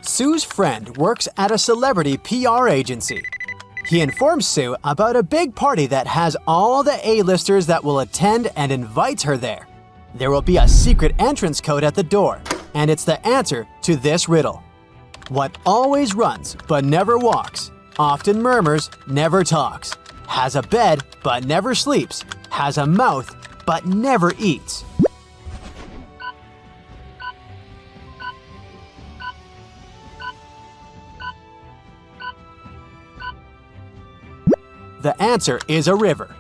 Sue's friend works at a celebrity PR agency. He informs Sue about a big party that has all the A-listers that will attend and invites her there. There will be a secret entrance code at the door, and it's the answer to this riddle. What always runs but never walks, often murmurs, never talks, has a bed but never sleeps, has a mouth but never eats. The answer is a river.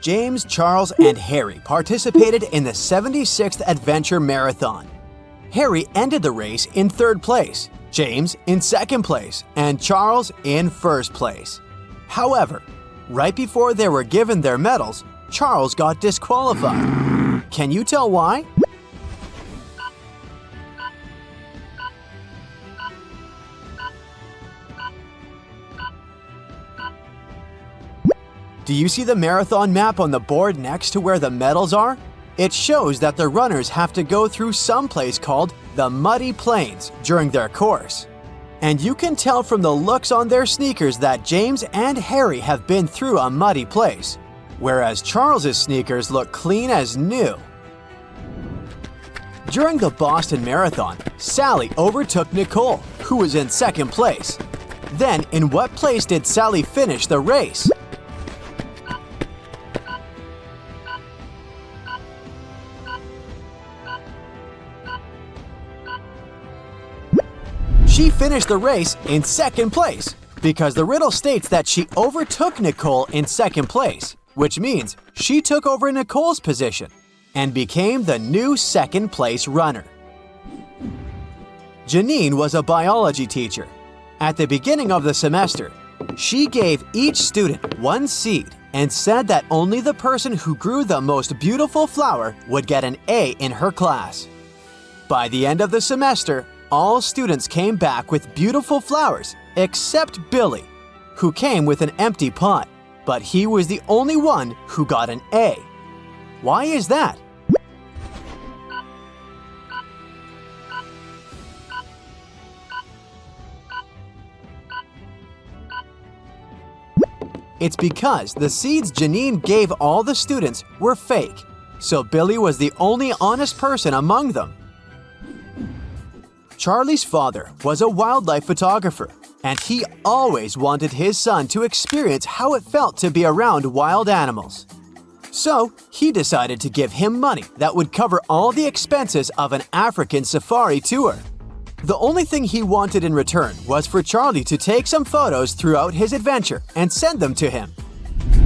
James, Charles, and Harry participated in the 76th Adventure Marathon. Harry ended the race in 3rd place, James in 2nd place, and Charles in 1st place. However, right before they were given their medals, Charles got disqualified. Can you tell why? Do you see the marathon map on the board next to where the medals are? It shows that the runners have to go through some place called the Muddy Plains during their course. And you can tell from the looks on their sneakers that James and Harry have been through a muddy place, whereas Charles's sneakers look clean as new. During the Boston Marathon, Sally overtook Nicole, who was in 2nd place. Then, in what place did Sally finish the race? She finished the race in 2nd place because the riddle states that she overtook Nicole in 2nd place, which means she took over Nicole's position and became the new 2nd place runner. Janine was a biology teacher. At the beginning of the semester, she gave each student one seed and said that only the person who grew the most beautiful flower would get an A in her class. By the end of the semester, all students came back with beautiful flowers except Billy, who came with an empty pot, but he was the only one who got an A. Why is that? It's because the seeds Janine gave all the students were fake, so Billy was the only honest person among them. Charlie's father was a wildlife photographer, and he always wanted his son to experience how it felt to be around wild animals. So, he decided to give him money that would cover all the expenses of an African safari tour. The only thing he wanted in return was for Charlie to take some photos throughout his adventure and send them to him.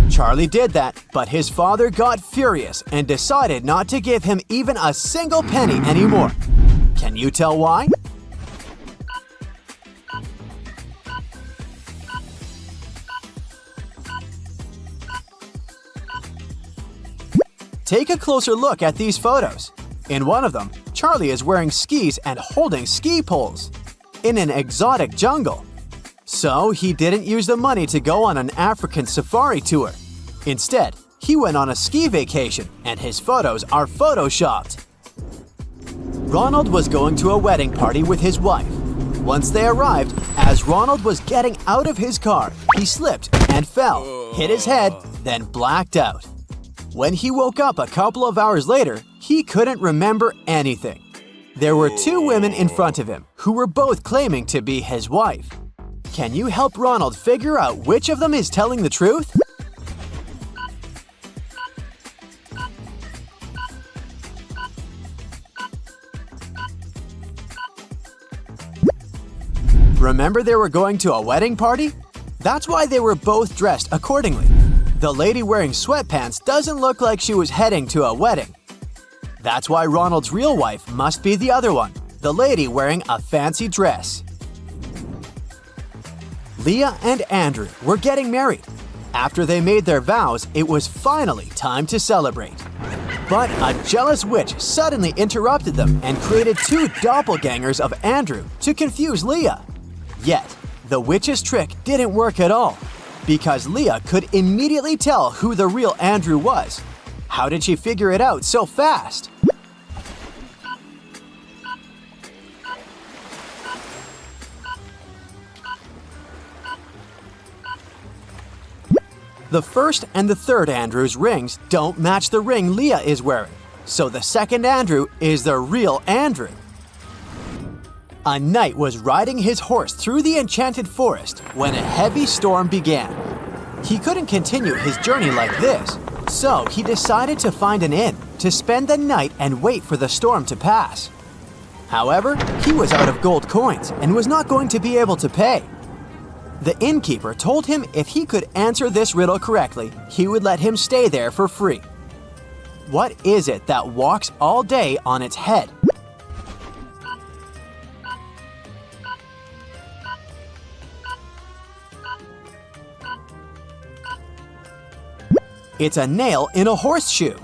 Charlie did that, but his father got furious and decided not to give him even a single penny anymore. Can you tell why? Take a closer look at these photos. In one of them, Charlie is wearing skis and holding ski poles in an exotic jungle. So he didn't use the money to go on an African safari tour. Instead, he went on a ski vacation and his photos are photoshopped. Ronald was going to a wedding party with his wife. Once they arrived, as Ronald was getting out of his car, he slipped and fell, hit his head, then blacked out. When he woke up a couple of hours later, he couldn't remember anything. There were 2 women in front of him who were both claiming to be his wife. Can you help Ronald figure out which of them is telling the truth? Remember they were going to a wedding party? That's why they were both dressed accordingly. The lady wearing sweatpants doesn't look like she was heading to a wedding. That's why Ronald's real wife must be the other one, the lady wearing a fancy dress. Leah and Andrew were getting married. After they made their vows, it was finally time to celebrate. But a jealous witch suddenly interrupted them and created 2 doppelgangers of Andrew to confuse Leah. Yet, the witch's trick didn't work at all, because Leah could immediately tell who the real Andrew was. How did she figure it out so fast? The first and the third Andrew's rings don't match the ring Leah is wearing, so the second Andrew is the real Andrew. A knight was riding his horse through the enchanted forest when a heavy storm began. He couldn't continue his journey like this, so he decided to find an inn to spend the night and wait for the storm to pass. However, he was out of gold coins and was not going to be able to pay. The innkeeper told him if he could answer this riddle correctly, he would let him stay there for free. What is it that walks all day on its head? It's a nail in a horseshoe.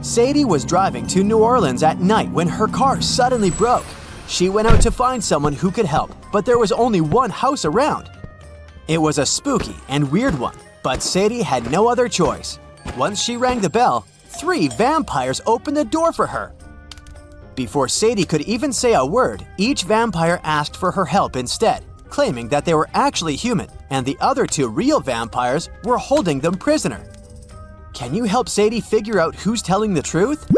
Sadie was driving to New Orleans at night when her car suddenly broke. She went out to find someone who could help, but there was only one house around. It was a spooky and weird one, but Sadie had no other choice. Once she rang the bell, 3 vampires opened the door for her. Before Sadie could even say a word, each vampire asked for her help instead, claiming that they were actually human and the other 2 real vampires were holding them prisoner. Can you help Sadie figure out who's telling the truth?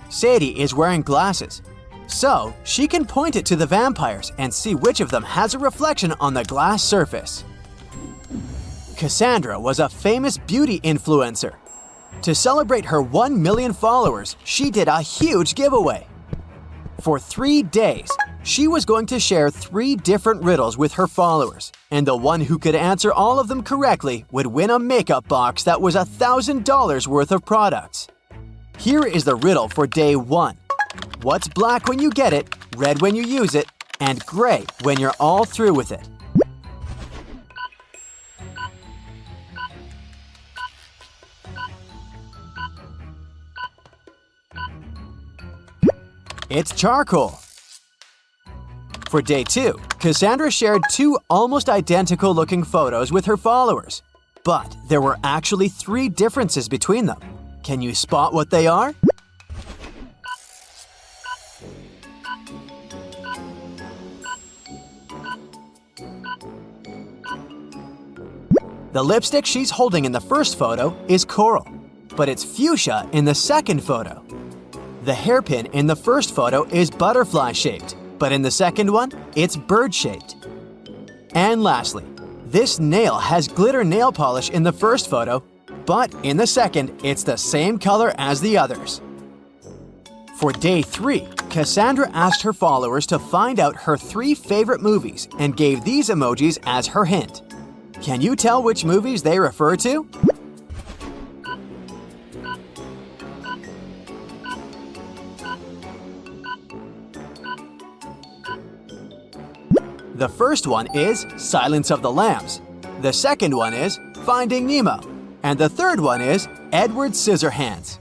Sadie is wearing glasses, so she can point it to the vampires and see which of them has a reflection on the glass surface. Cassandra was a famous beauty influencer. To celebrate her 1 million followers, she did a huge giveaway. For 3 days, she was going to share 3 different riddles with her followers, and the one who could answer all of them correctly would win a makeup box that was $1,000 worth of products. Here is the riddle for day 1. What's black when you get it, red when you use it, and gray when you're all through with it? It's charcoal. For day 2, Cassandra shared 2 almost identical looking photos with her followers, but there were actually 3 differences between them. Can you spot what they are? The lipstick she's holding in the first photo is coral, but it's fuchsia in the second photo. The hairpin in the first photo is butterfly-shaped, but in the second one, it's bird-shaped. And lastly, this nail has glitter nail polish in the first photo, but in the second, it's the same color as the others. For day 3, Cassandra asked her followers to find out her 3 favorite movies and gave these emojis as her hint. Can you tell which movies they refer to? The first one is Silence of the Lambs. The second one is Finding Nemo. And the third one is Edward Scissorhands.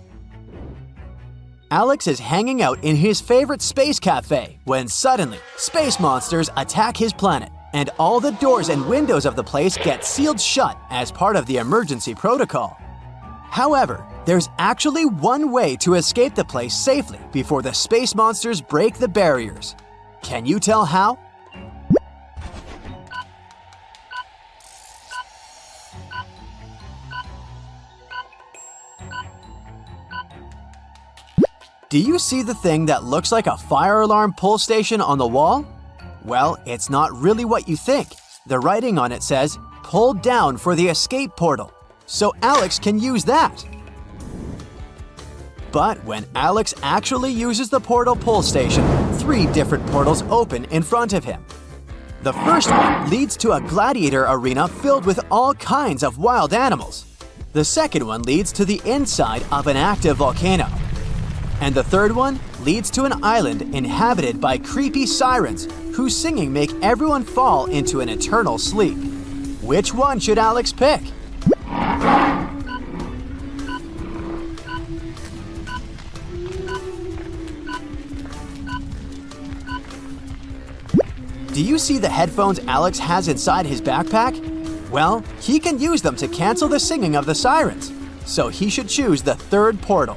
Alex is hanging out in his favorite space cafe when suddenly space monsters attack his planet and all the doors and windows of the place get sealed shut as part of the emergency protocol. However, there's actually one way to escape the place safely before the space monsters break the barriers. Can you tell how? Do you see the thing that looks like a fire alarm pull station on the wall? Well, it's not really what you think. The writing on it says, "Pull down for the escape portal," so Alex can use that. But when Alex actually uses the portal pull station, 3 different portals open in front of him. The first one leads to a gladiator arena filled with all kinds of wild animals. The second one leads to the inside of an active volcano. And the third one leads to an island inhabited by creepy sirens whose singing make everyone fall into an eternal sleep. Which one should Alex pick? Do you see the headphones Alex has inside his backpack? Well, he can use them to cancel the singing of the sirens, so he should choose the third portal.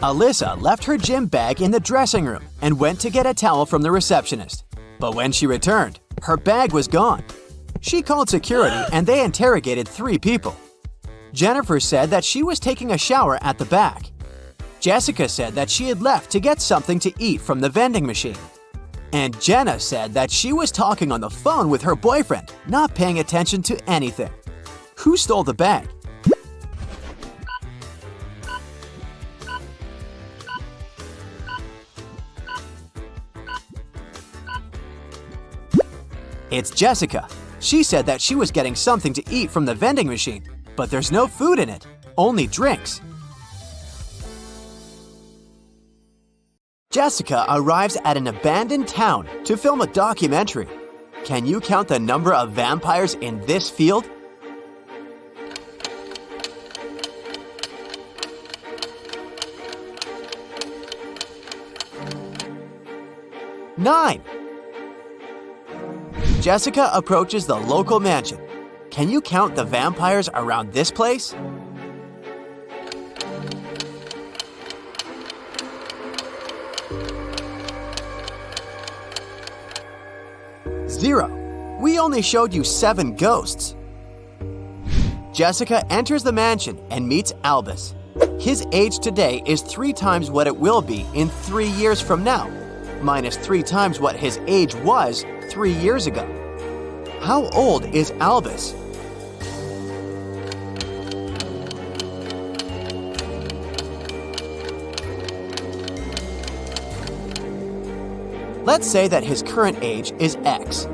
Alyssa left her gym bag in the dressing room and went to get a towel from the receptionist. But when she returned, her bag was gone. She called security and they interrogated 3 people. Jennifer said that she was taking a shower at the back. Jessica said that she had left to get something to eat from the vending machine. And Jenna said that she was talking on the phone with her boyfriend, not paying attention to anything. Who stole the bag? It's Jessica. She said that she was getting something to eat from the vending machine, but there's no food in it, only drinks. Jessica arrives at an abandoned town to film a documentary. Can you count the number of vampires in this field? Nine. Jessica approaches the local mansion. Can you count the vampires around this place? 0. We only showed you 7 ghosts. Jessica enters the mansion and meets Albus. His age today is 3 times what it will be in 3 years from now, minus 3 times what his age was 3 years ago. How old is Albus? Let's say that his current age is X.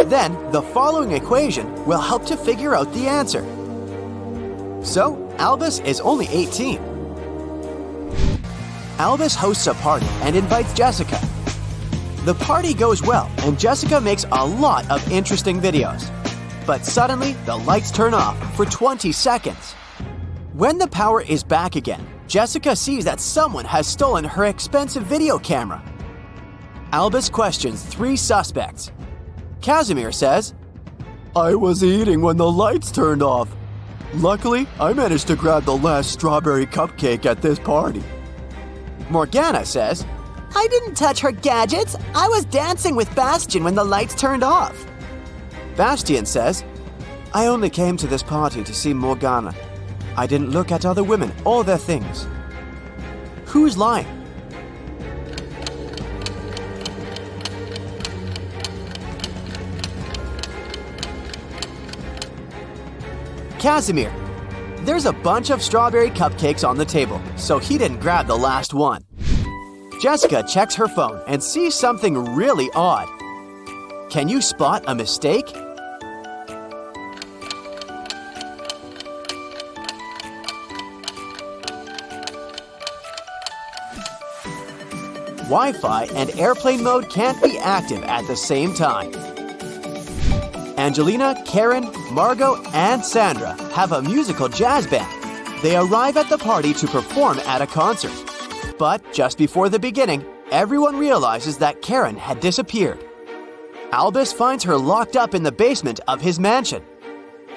Then, the following equation will help to figure out the answer. So, Albus is only 18. Albus hosts a party and invites Jessica. The party goes well, and Jessica makes a lot of interesting videos. But suddenly, the lights turn off for 20 seconds. When the power is back again, Jessica sees that someone has stolen her expensive video camera. Albus questions 3 suspects. Casimir says, "I was eating when the lights turned off. Luckily, I managed to grab the last strawberry cupcake at this party." Morgana says, "I didn't touch her gadgets. I was dancing with Bastian when the lights turned off." Bastian says, "I only came to this party to see Morgana. I didn't look at other women or their things." Who's lying? Casimir. There's a bunch of strawberry cupcakes on the table, so he didn't grab the last one. Jessica checks her phone and sees something really odd. Can you spot a mistake? Wi-Fi and airplane mode can't be active at the same time. Angelina, Karen, Margot, and Sandra have a musical jazz band. They arrive at the party to perform at a concert. But just before the beginning, everyone realizes that Karen had disappeared. Albus finds her locked up in the basement of his mansion.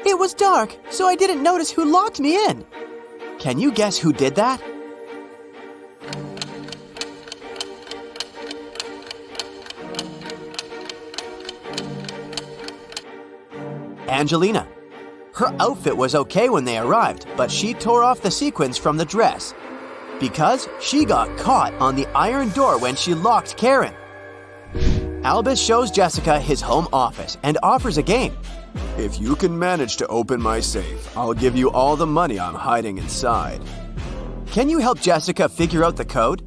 "It was dark, so I didn't notice who locked me in." Can you guess who did that? Angelina. Her outfit was okay when they arrived, but she tore off the sequins from the dress because she got caught on the iron door when she locked Karen. Albus shows Jessica his home office and offers a game. "If you can manage to open my safe, I'll give you all the money I'm hiding inside." Can you help Jessica figure out the code?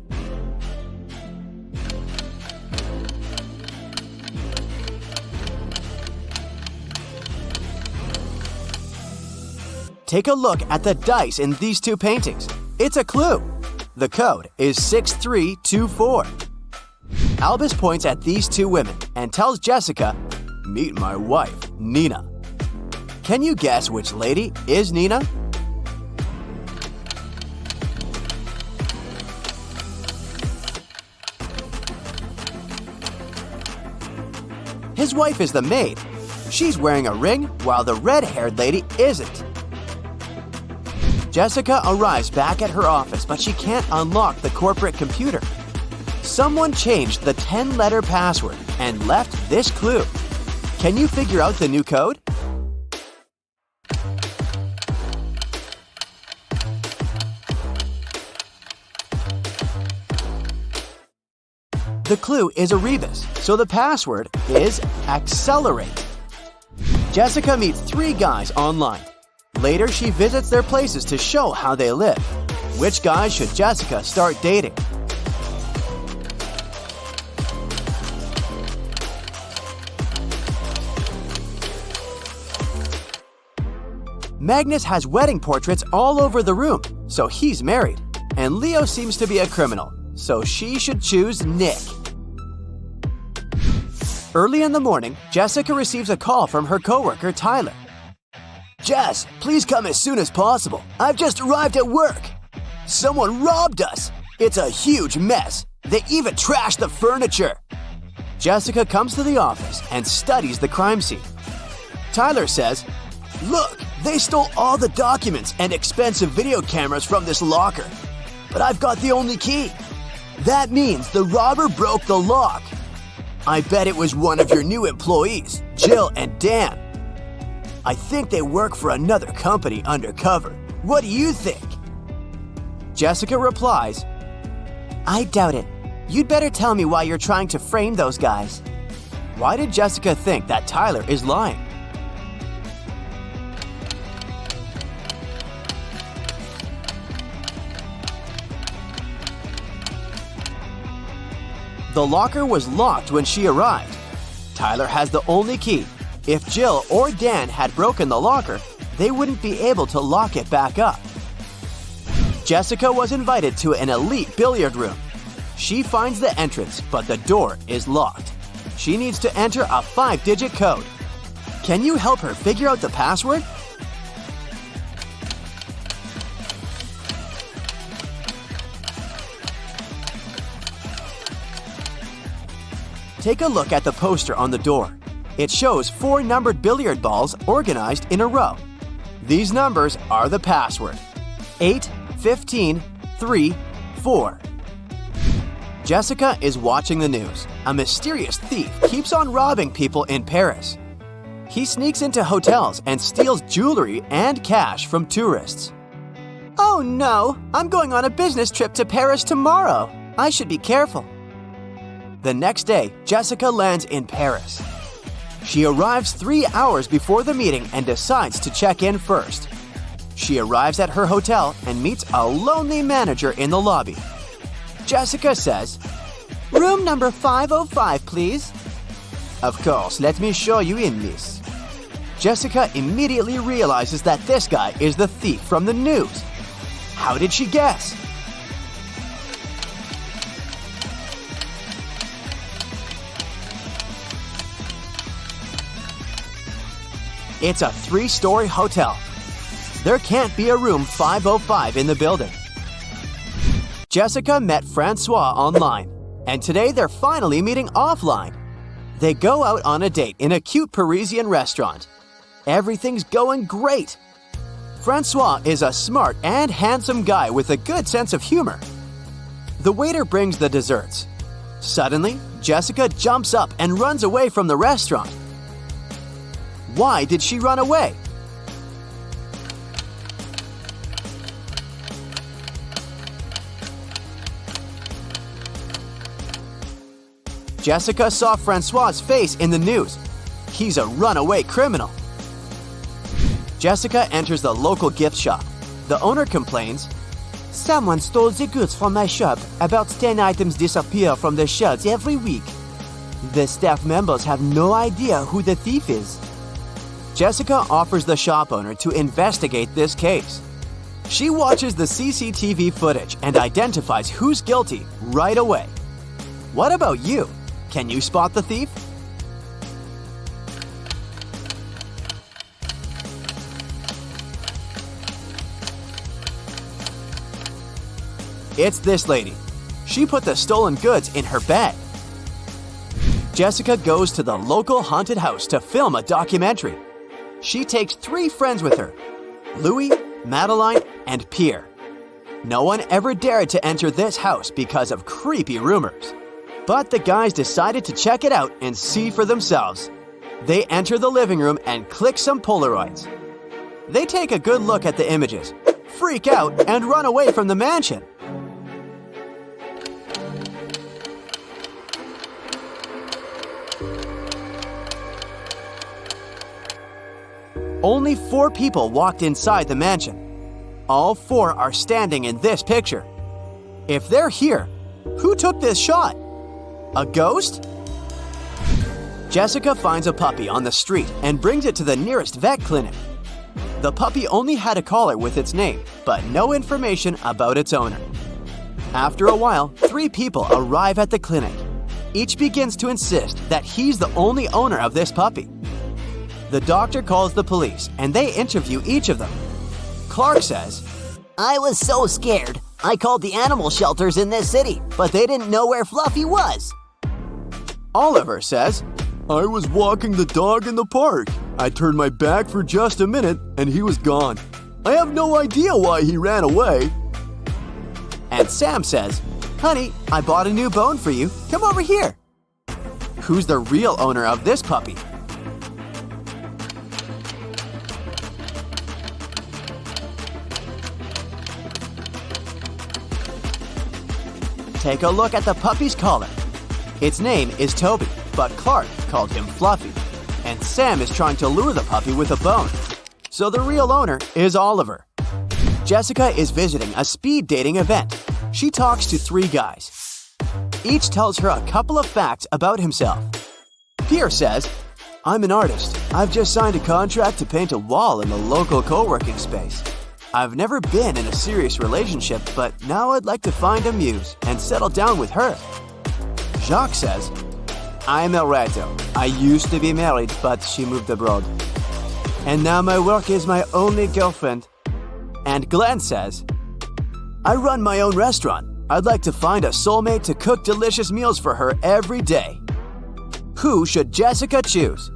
Take a look at the dice in these 2 paintings. It's a clue. The code is 6324. Albus points at these 2 women and tells Jessica, "Meet my wife, Nina." Can you guess which lady is Nina? His wife is the maid. She's wearing a ring while the red-haired lady isn't. Jessica arrives back at her office, but she can't unlock the corporate computer. Someone changed the 10-letter password and left this clue. Can you figure out the new code? The clue is a rebus, so the password is accelerate. Jessica meets 3 guys online. Later, she visits their places to show how they live. Which guys should Jessica start dating? Magnus has wedding portraits all over the room, so he's married. And Leo seems to be a criminal, so she should choose Nick. Early in the morning, Jessica receives a call from her coworker, Tyler. "Jess, please come as soon as possible. I've just arrived at work. Someone robbed us. It's a huge mess. They even trashed the furniture." Jessica comes to the office and studies the crime scene. Tyler says, "Look, they stole all the documents and expensive video cameras from this locker. But I've got the only key. That means the robber broke the lock. I bet it was one of your new employees, Jill and Dan. I think they work for another company undercover. What do you think?" Jessica replies, "I doubt it. You'd better tell me why you're trying to frame those guys." Why did Jessica think that Tyler is lying? The locker was locked when she arrived. Tyler has the only key. If Jill or Dan had broken the locker, they wouldn't be able to lock it back up. Jessica was invited to an elite billiard room. She finds the entrance, but the door is locked. She needs to enter a 5-digit code. Can you help her figure out the password? Take a look at the poster on the door. It shows 4 numbered billiard balls organized in a row. These numbers are the password: 8, 15, 3, 4. Jessica is watching the news. A mysterious thief keeps on robbing people in Paris. He sneaks into hotels and steals jewelry and cash from tourists. "Oh no, I'm going on a business trip to Paris tomorrow. I should be careful." The next day, Jessica lands in Paris. She arrives 3 hours before the meeting and decides to check in first. She arrives at her hotel and meets a lonely manager in the lobby. Jessica says, "Room number 505, please." "Of course, let me show you in, miss." Jessica immediately realizes that this guy is the thief from the news. How did she guess? It's a 3-story hotel. There can't be a room 505 in the building. Jessica met Francois online, and today they're finally meeting offline. They go out on a date in a cute Parisian restaurant. Everything's going great. Francois is a smart and handsome guy with a good sense of humor. The waiter brings the desserts. Suddenly, Jessica jumps up and runs away from the restaurant. Why did she run away? Jessica saw Francois's face in the news. He's a runaway criminal. Jessica enters the local gift shop. The owner complains, "Someone stole the goods from my shop. About 10 items disappear from the shelves every week. The staff members have no idea who the thief is." Jessica offers the shop owner to investigate this case. She watches the CCTV footage and identifies who's guilty right away. What about you? Can you spot the thief? It's this lady. She put the stolen goods in her bag. Jessica goes to the local haunted house to film a documentary. She takes 3 friends with her: Louis, Madeline, and Pierre. No one ever dared to enter this house because of creepy rumors. But the guys decided to check it out and see for themselves. They enter the living room and click some Polaroids. They take a good look at the images, freak out, and run away from the mansion. Only 4 people walked inside the mansion. All 4 are standing in this picture. If they're here, who took this shot? A ghost? Jessica finds a puppy on the street and brings it to the nearest vet clinic. The puppy only had a collar with its name, but no information about its owner. After a while, 3 people arrive at the clinic. Each begins to insist that he's the only owner of this puppy. The doctor calls the police and they interview each of them. Clark says, I was so scared. I called the animal shelters in this city, but they didn't know where Fluffy was. Oliver says, I was walking the dog in the park. I turned my back for just a minute and he was gone. I have no idea why he ran away. And Sam says, Honey, I bought a new bone for you. Come over here. Who's the real owner of this puppy? Take a look at the puppy's collar. Its name is Toby, but Clark called him Fluffy. And Sam is trying to lure the puppy with a bone. So the real owner is Oliver. Jessica is visiting a speed dating event. She talks to 3 guys. Each tells her a couple of facts about himself. Pierre says, I'm an artist. I've just signed a contract to paint a wall in the local co-working space. I've never been in a serious relationship, but now I'd like to find a muse and settle down with her. Jacques says, I'm El Rato. I used to be married, but she moved abroad. And now my work is my only girlfriend. And Glenn says, I run my own restaurant. I'd like to find a soulmate to cook delicious meals for her every day. Who should Jessica choose?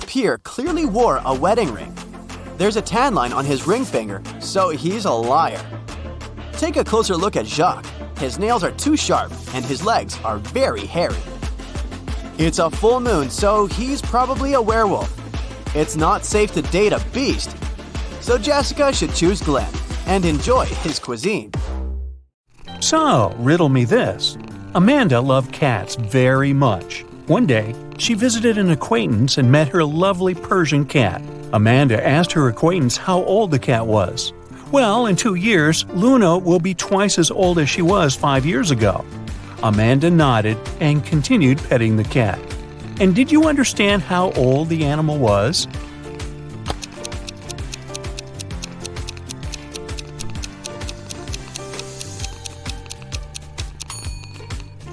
Pierre clearly wore a wedding ring. There's a tan line on his ring finger, so he's a liar. Take a closer look at Jacques. His nails are too sharp and his legs are very hairy. It's a full moon, so he's probably a werewolf. It's not safe to date a beast. So Jessica should choose Glenn and enjoy his cuisine. So, riddle me this. Amanda loved cats very much. One day, she visited an acquaintance and met her lovely Persian cat. Amanda asked her acquaintance how old the cat was. Well, in 2 years, Luna will be twice as old as she was 5 years ago. Amanda nodded and continued petting the cat. And did you understand how old the animal was?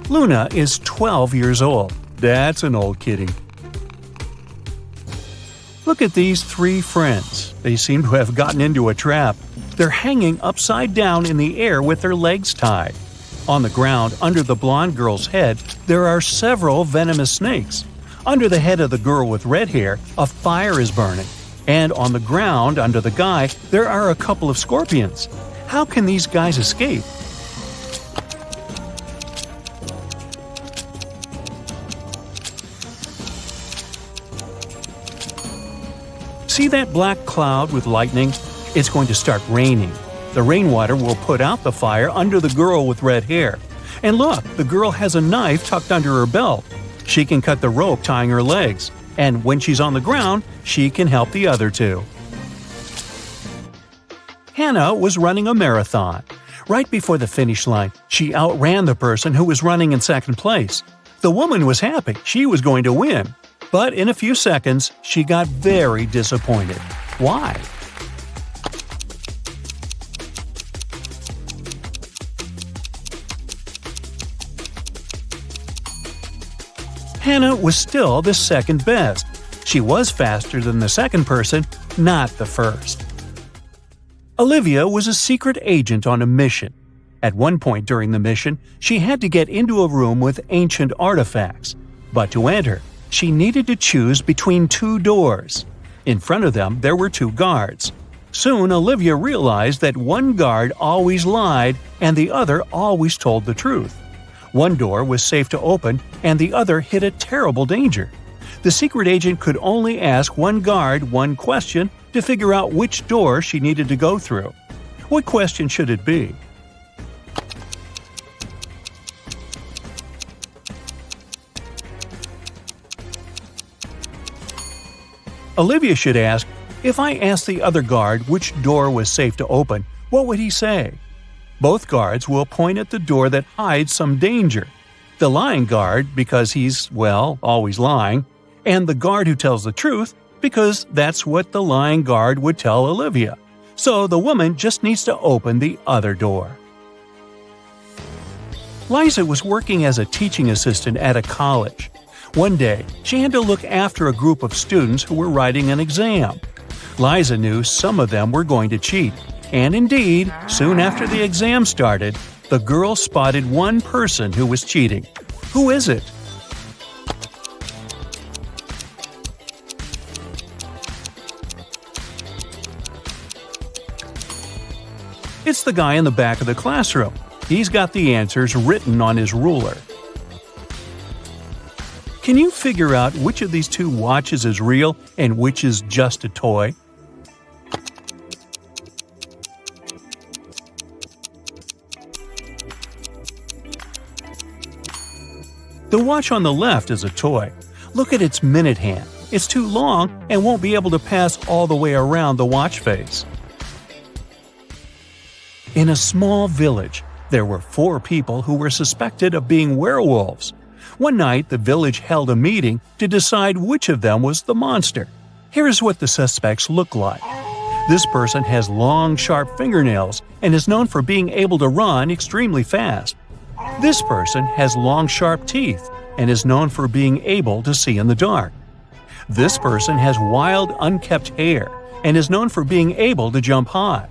Luna is 12 years old. That's an old kitty. Look at these 3 friends. They seem to have gotten into a trap. They're hanging upside down in the air with their legs tied. On the ground, under the blonde girl's head, there are several venomous snakes. Under the head of the girl with red hair, a fire is burning. And on the ground, under the guy, there are a couple of scorpions. How can these guys escape? See that black cloud with lightning? It's going to start raining. The rainwater will put out the fire under the girl with red hair. And look, the girl has a knife tucked under her belt. She can cut the rope tying her legs. And when she's on the ground, she can help the other 2. Hannah was running a marathon. Right before the finish line, she outran the person who was running in second place. The woman was happy. She was going to win. But in a few seconds, she got very disappointed. Why? Hannah was still the second best. She was faster than the second person, not the first. Olivia was a secret agent on a mission. At one point during the mission, she had to get into a room with ancient artifacts. But to enter, she needed to choose between two doors. In front of them, there were two guards. Soon, Olivia realized that one guard always lied and the other always told the truth. One door was safe to open and the other hid a terrible danger. The secret agent could only ask one guard one question to figure out which door she needed to go through. What question should it be? Olivia should ask, if I asked the other guard which door was safe to open, what would he say? Both guards will point at the door that hides some danger. The lying guard, because he's, well, always lying, and the guard who tells the truth, because that's what the lying guard would tell Olivia. So the woman just needs to open the other door. Liza was working as a teaching assistant at a college. One day, she had to look after a group of students who were writing an exam. Liza knew some of them were going to cheat, and indeed, soon after the exam started, the girl spotted one person who was cheating. Who is it? It's the guy in the back of the classroom. He's got the answers written on his ruler. Can you figure out which of these two watches is real and which is just a toy? The watch on the left is a toy. Look at its minute hand. It's too long and won't be able to pass all the way around the watch face. In a small village, there were 4 people who were suspected of being werewolves. One night, the village held a meeting to decide which of them was the monster. Here's what the suspects look like. This person has long, sharp fingernails and is known for being able to run extremely fast. This person has long, sharp teeth and is known for being able to see in the dark. This person has wild, unkempt hair and is known for being able to jump high.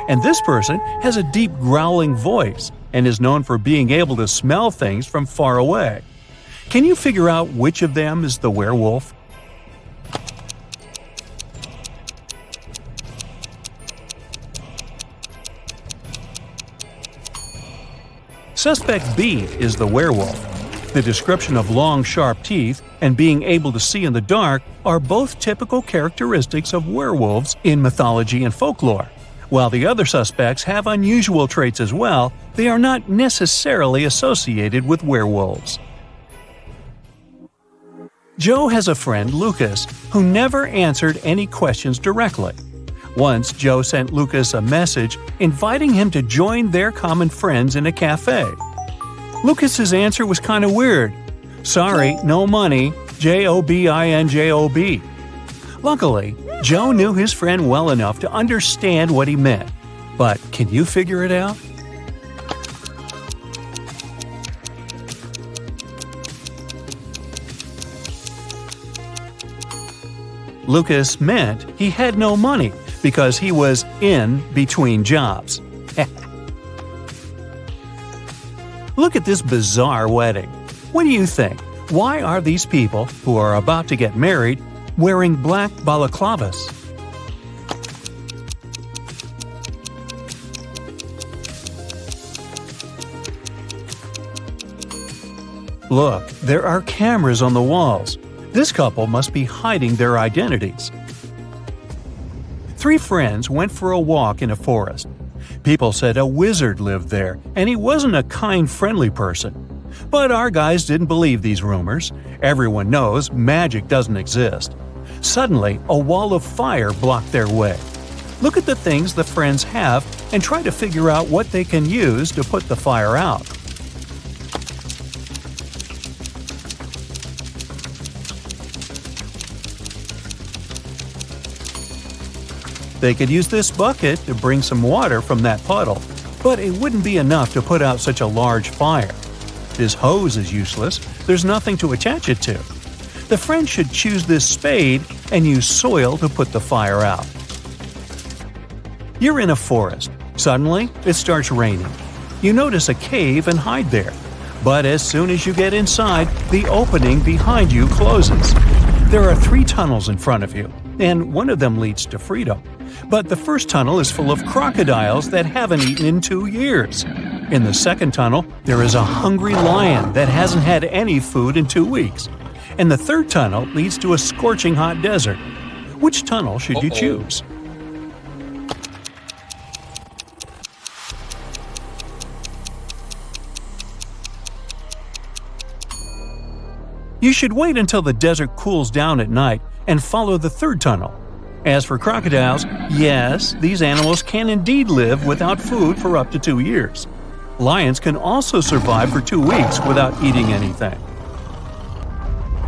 And this person has a deep growling voice and is known for being able to smell things from far away. Can you figure out which of them is the werewolf? Suspect B is the werewolf. The description of long, sharp teeth and being able to see in the dark are both typical characteristics of werewolves in mythology and folklore. While the other suspects have unusual traits as well, they are not necessarily associated with werewolves. Joe has a friend, Lucas, who never answered any questions directly. Once, Joe sent Lucas a message inviting him to join their common friends in a cafe. Lucas's answer was kind of weird. Sorry, no money, JOBINJOB. Luckily, Joe knew his friend well enough to understand what he meant. But can you figure it out? Lucas meant he had no money because he was in between jobs. Look at this bizarre wedding. What do you think? Why are these people, who are about to get married, wearing black balaclavas? Look, there are cameras on the walls. This couple must be hiding their identities. 3 friends went for a walk in a forest. People said a wizard lived there, and he wasn't a kind, friendly person. But our guys didn't believe these rumors. Everyone knows magic doesn't exist. Suddenly, a wall of fire blocked their way. Look at the things the friends have and try to figure out what they can use to put the fire out. They could use this bucket to bring some water from that puddle, but it wouldn't be enough to put out such a large fire. This hose is useless, there's nothing to attach it to. The friends should choose this spade and use soil to put the fire out. You're in a forest. Suddenly, it starts raining. You notice a cave and hide there. But as soon as you get inside, the opening behind you closes. There are 3 tunnels in front of you, and one of them leads to freedom. But the first tunnel is full of crocodiles that haven't eaten in 2 years. In the second tunnel, there is a hungry lion that hasn't had any food in 2 weeks. And the third tunnel leads to a scorching hot desert. Which tunnel should you choose? You should wait until the desert cools down at night and follow the third tunnel. As for crocodiles, yes, these animals can indeed live without food for up to 2 years. Lions can also survive for 2 weeks without eating anything.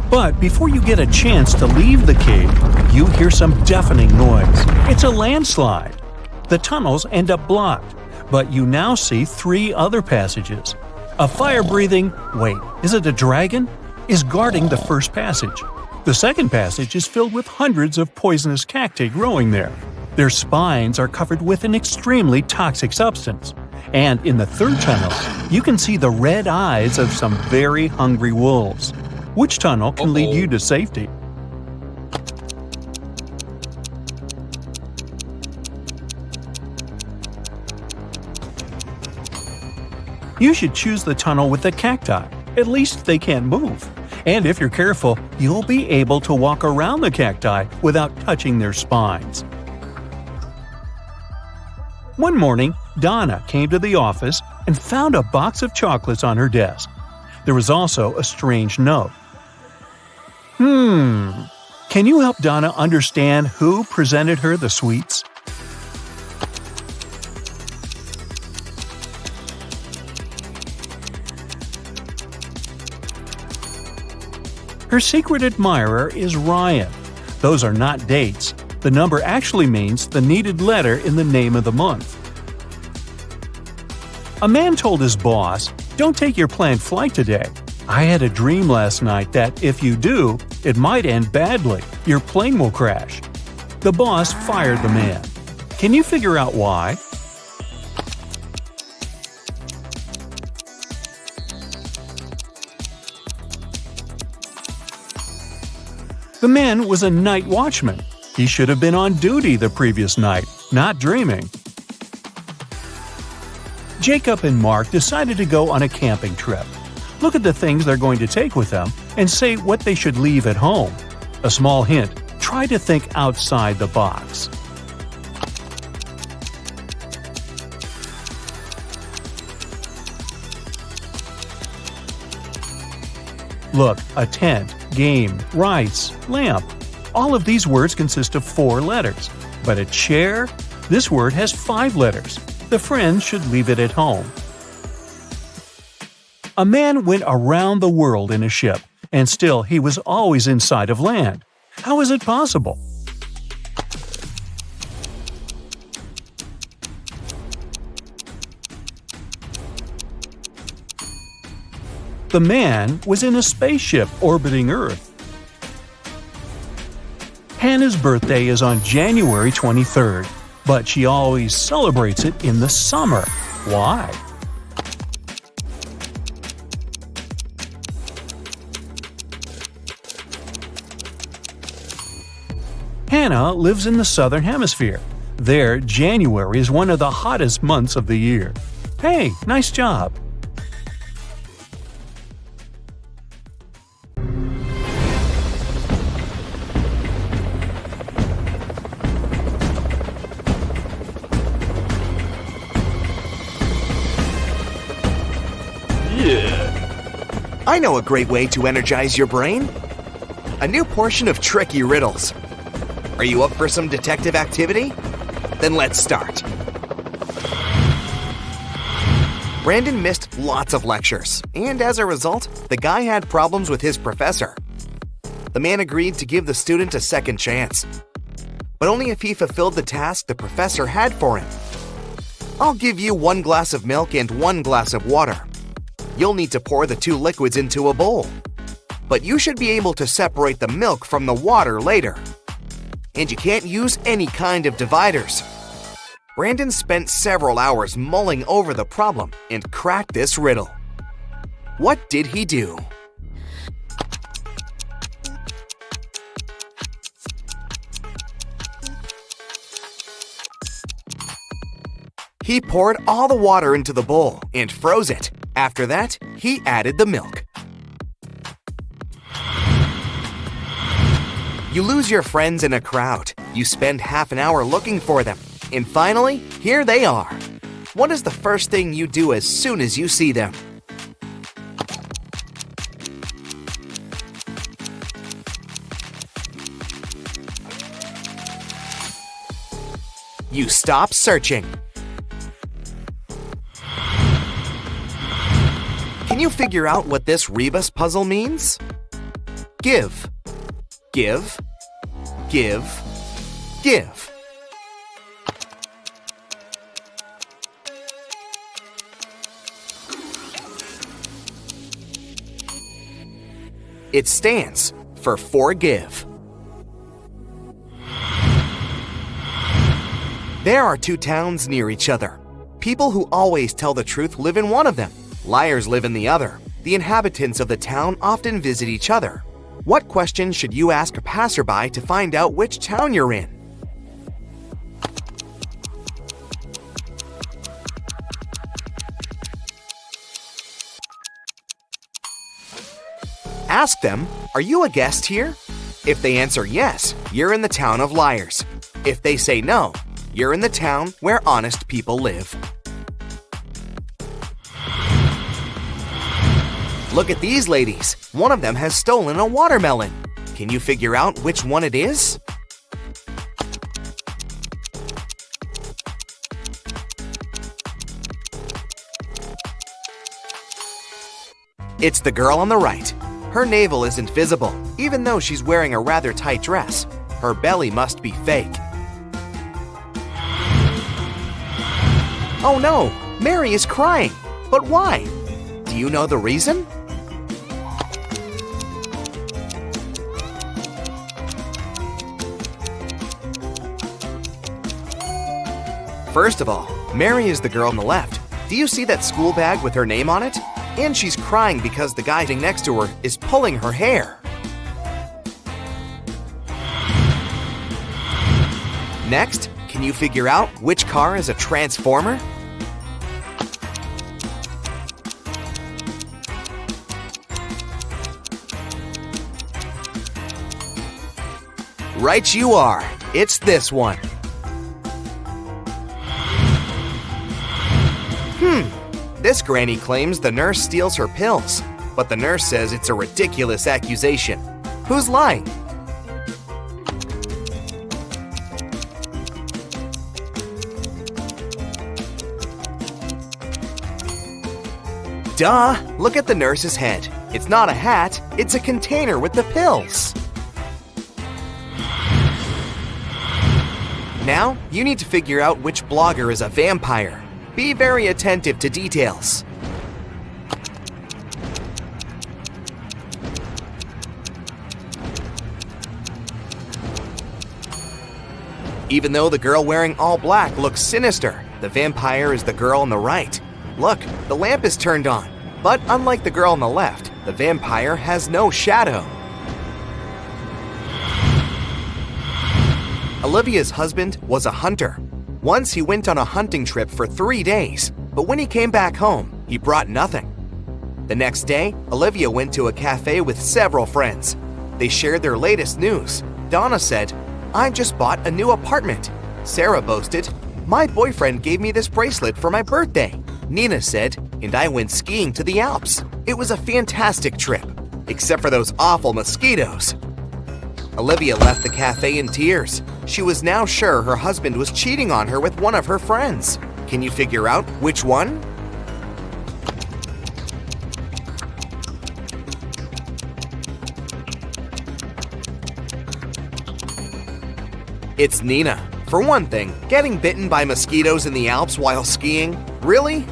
But before you get a chance to leave the cave, you hear some deafening noise. It's a landslide. The tunnels end up blocked, but you now see 3 other passages. A fire-breathing, wait, is it a dragon? Is guarding the first passage. The second passage is filled with hundreds of poisonous cacti growing there. Their spines are covered with an extremely toxic substance. And in the third tunnel, you can see the red eyes of some very hungry wolves. Which tunnel can lead you to safety? You should choose the tunnel with the cacti. At least they can't move. And if you're careful, you'll be able to walk around the cacti without touching their spines. One morning, Donna came to the office and found a box of chocolates on her desk. There was also a strange note. Can you help Donna understand who presented her the sweets? Her secret admirer is Ryan. Those are not dates. The number actually means the needed letter in the name of the month. A man told his boss, "Don't take your planned flight today. I had a dream last night that if you do, it might end badly. Your plane will crash." The boss fired the man. Can you figure out why? The man was a night watchman. He should have been on duty the previous night, not dreaming. Jacob and Mark decided to go on a camping trip. Look at the things they're going to take with them and say what they should leave at home. A small hint, try to think outside the box. Look, a tent, game, rice, lamp. All of these words consist of 4 letters. But a chair? This word has 5 letters. The friends should leave it at home. A man went around the world in a ship, and still he was always in sight of land. How is it possible? The man was in a spaceship orbiting Earth. Hannah's birthday is on January 23rd, but she always celebrates it in the summer. Why? Hannah lives in the Southern Hemisphere. There, January is one of the hottest months of the year. Hey, nice job! I know a great way to energize your brain. A new portion of Tricky Riddles. Are you up for some detective activity? Then let's start. Brandon missed lots of lectures, and as a result, the guy had problems with his professor. The man agreed to give the student a second chance, but only if he fulfilled the task the professor had for him. I'll give you 1 glass of milk and 1 glass of water. You'll need to pour the 2 liquids into a bowl. But you should be able to separate the milk from the water later. And you can't use any kind of dividers. Brandon spent several hours mulling over the problem and cracked this riddle. What did he do? He poured all the water into the bowl and froze it. After that, he added the milk. You lose your friends in a crowd. You spend half an hour looking for them. And finally, here they are. What is the first thing you do as soon as you see them? You stop searching. Can you figure out what this rebus puzzle means? Give, give, give, give. It stands for forgive. There are two towns near each other. People who always tell the truth live in one of them. Liars live in the other. The inhabitants of the town often visit each other. What question should you ask a passerby to find out which town you're in? Ask them, are you a guest here? If they answer yes, you're in the town of liars. If they say no, you're in the town where honest people live. Look at these ladies. One of them has stolen a watermelon. Can you figure out which one it is? It's the girl on the right. Her navel isn't visible, even though she's wearing a rather tight dress. Her belly must be fake. Oh no, Mary is crying. But why? Do you know the reason? First of all, Mary is the girl on the left. Do you see that school bag with her name on it? And she's crying because the guy sitting next to her is pulling her hair. Next, can you figure out which car is a transformer? Right you are. It's this one. This granny claims the nurse steals her pills, but the nurse says it's a ridiculous accusation. Who's lying? Duh! Look at the nurse's head. It's not a hat, it's a container with the pills. Now, you need to figure out which blogger is a vampire. Be very attentive to details. Even though the girl wearing all black looks sinister, the vampire is the girl on the right. Look, the lamp is turned on. But unlike the girl on the left, the vampire has no shadow. Olivia's husband was a hunter. Once he went on a hunting trip for 3 days, but when he came back home, he brought nothing. The next day, Olivia went to a cafe with several friends. They shared their latest news. Donna said, "I just bought a new apartment." Sarah boasted, "My boyfriend gave me this bracelet for my birthday." Nina said, "And I went skiing to the Alps. It was a fantastic trip, except for those awful mosquitoes." Olivia left the cafe in tears. She was now sure her husband was cheating on her with one of her friends. Can you figure out which one? It's Nina. For one thing, getting bitten by mosquitoes in the Alps while skiing? Really?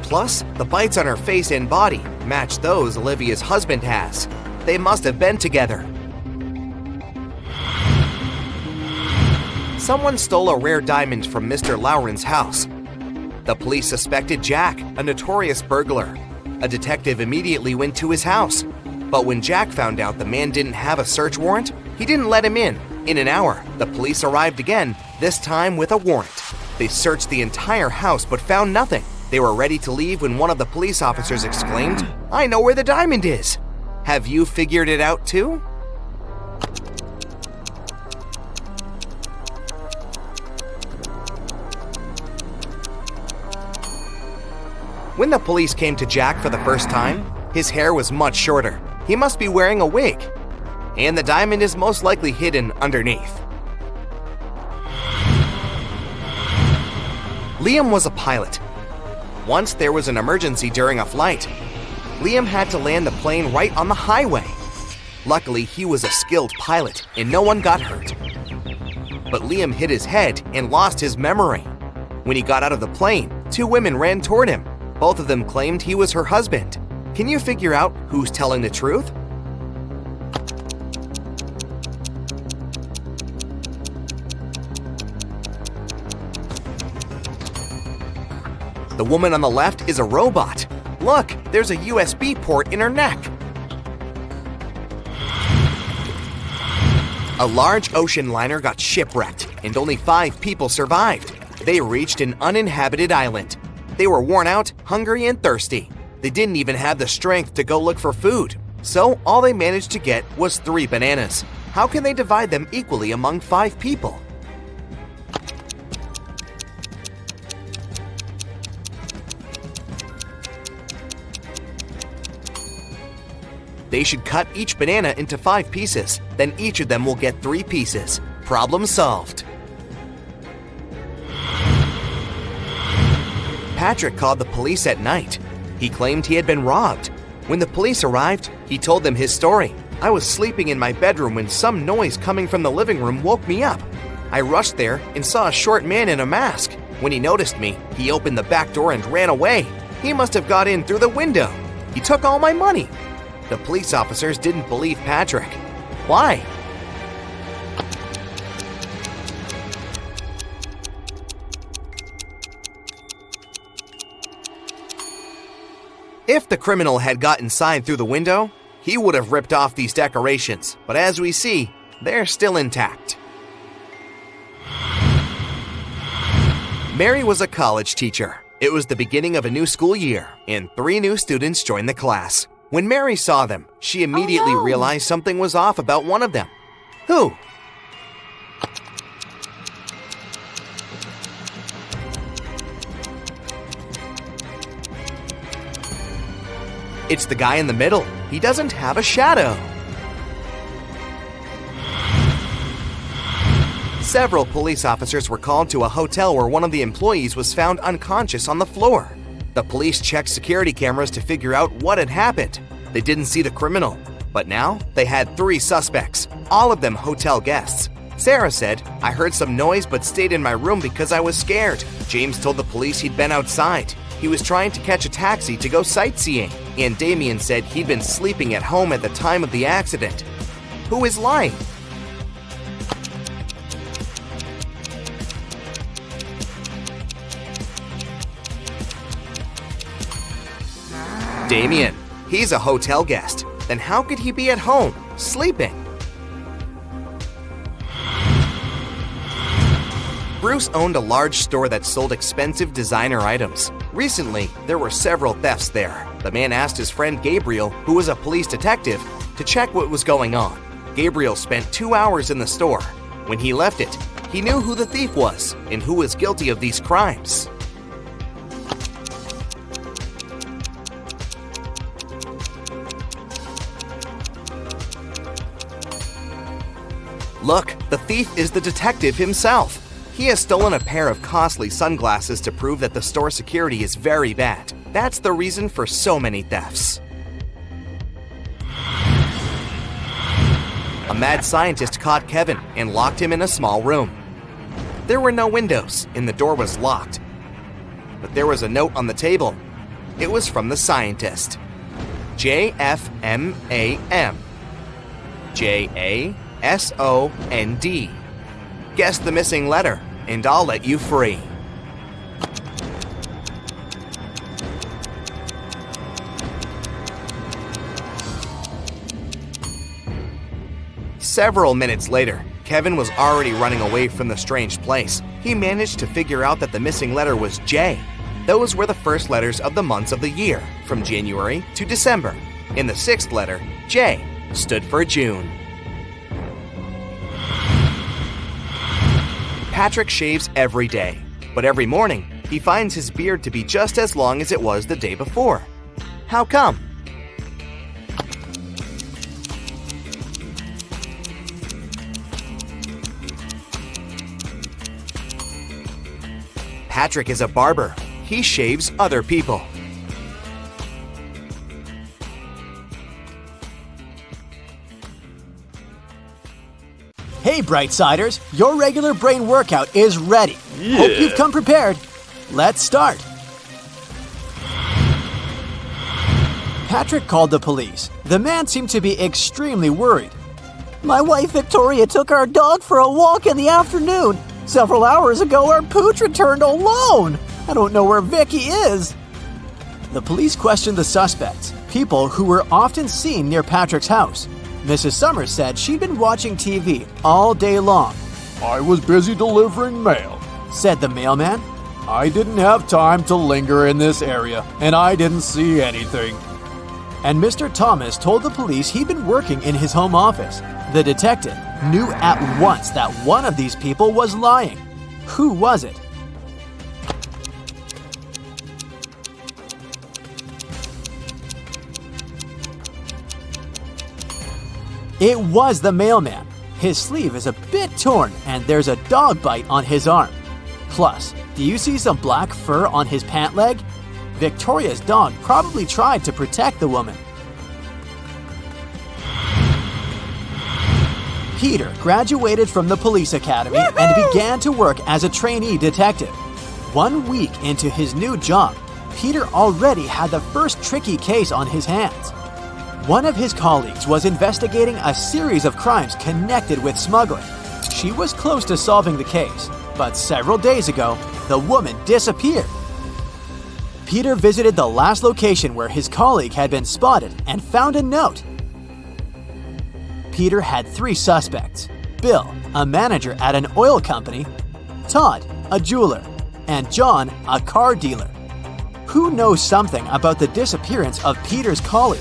Plus, the bites on her face and body match those Olivia's husband has. They must have been together. Someone stole a rare diamond from Mr. Lauren's house. The police suspected Jack, a notorious burglar. A detective immediately went to his house. But when Jack found out the man didn't have a search warrant, he didn't let him in. In an hour, the police arrived again, this time with a warrant. They searched the entire house but found nothing. They were ready to leave when one of the police officers exclaimed, "I know where the diamond is! Have you figured it out too?" When the police came to Jack for the first time, his hair was much shorter. He must be wearing a wig. And the diamond is most likely hidden underneath. Liam was a pilot. Once there was an emergency during a flight. Liam had to land the plane right on the highway. Luckily, he was a skilled pilot and no one got hurt. But Liam hit his head and lost his memory. When he got out of the plane, two women ran toward him. Both of them claimed he was her husband. Can you figure out who's telling the truth? The woman on the left is a robot. Look, there's a USB port in her neck. A large ocean liner got shipwrecked, and only 5 people survived. They reached an uninhabited island. They were worn out, hungry, and thirsty. They didn't even have the strength to go look for food. So all they managed to get was 3 bananas. How can they divide them equally among 5 people? They should cut each banana into 5 pieces. Then each of them will get 3 pieces. Problem solved. Patrick called the police at night. He claimed he had been robbed. When the police arrived, he told them his story. "I was sleeping in my bedroom when some noise coming from the living room woke me up. I rushed there and saw a short man in a mask. When he noticed me, he opened the back door and ran away. He must have got in through the window. He took all my money." The police officers didn't believe Patrick. Why? If the criminal had got inside through the window, he would have ripped off these decorations, but as we see, they're still intact. Mary was a college teacher. It was the beginning of a new school year, and 3 new students joined the class. When Mary saw them, she immediately realized something was off about one of them. Who? It's the guy in the middle. He doesn't have a shadow. Several police officers were called to a hotel where one of the employees was found unconscious on the floor. The police checked security cameras to figure out what had happened. They didn't see the criminal, but now they had 3 suspects, all of them hotel guests. Sarah said, "I heard some noise but stayed in my room because I was scared." James told the police he'd been outside. He was trying to catch a taxi to go sightseeing. And Damien said he'd been sleeping at home at the time of the accident. Who is lying? Damien. He's a hotel guest. Then how could he be at home, sleeping? Bruce owned a large store that sold expensive designer items. Recently, there were several thefts there. The man asked his friend Gabriel, who was a police detective, to check what was going on. Gabriel spent 2 hours in the store. When he left it, he knew who the thief was and who was guilty of these crimes. Look, the thief is the detective himself. He has stolen a pair of costly sunglasses to prove that the store security is very bad. That's the reason for so many thefts. A mad scientist caught Kevin and locked him in a small room. There were no windows and the door was locked. But there was a note on the table. It was from the scientist. JFMAM. JASOND. Guess the missing letter, and I'll let you free. Several minutes later, Kevin was already running away from the strange place. He managed to figure out that the missing letter was J. Those were the first letters of the months of the year, from January to December. In the sixth letter, J, stood for June. Patrick shaves every day, but every morning, he finds his beard to be just as long as it was the day before. How come? Patrick is a barber. He shaves other people. Hey, Brightsiders, your regular brain workout is ready. Hope you've come prepared. Let's start. Patrick called the police. The man seemed to be extremely worried. My wife Victoria took our dog for a walk in the afternoon. Several hours ago, our pooch returned alone. I don't know where Vicky is. The police questioned the suspects, people who were often seen near Patrick's house. Mrs. Summers said she'd been watching TV all day long. I was busy delivering mail, said the mailman. I didn't have time to linger in this area, and I didn't see anything. And Mr. Thomas told the police he'd been working in his home office. The detective knew at once that one of these people was lying. Who was it? It was the mailman. His sleeve is a bit torn and there's a dog bite on his arm. Plus, do you see some black fur on his pant leg? Victoria's dog probably tried to protect the woman. Peter graduated from the police academy and began to work as a trainee detective. 1 week into his new job, Peter already had the first tricky case on his hands. One of his colleagues was investigating a series of crimes connected with smuggling. She was close to solving the case, but several days ago, the woman disappeared. Peter visited the last location where his colleague had been spotted and found a note. Peter had 3 suspects: Bill, a manager at an oil company, Todd, a jeweler, and John, a car dealer. Who knows something about the disappearance of Peter's colleague?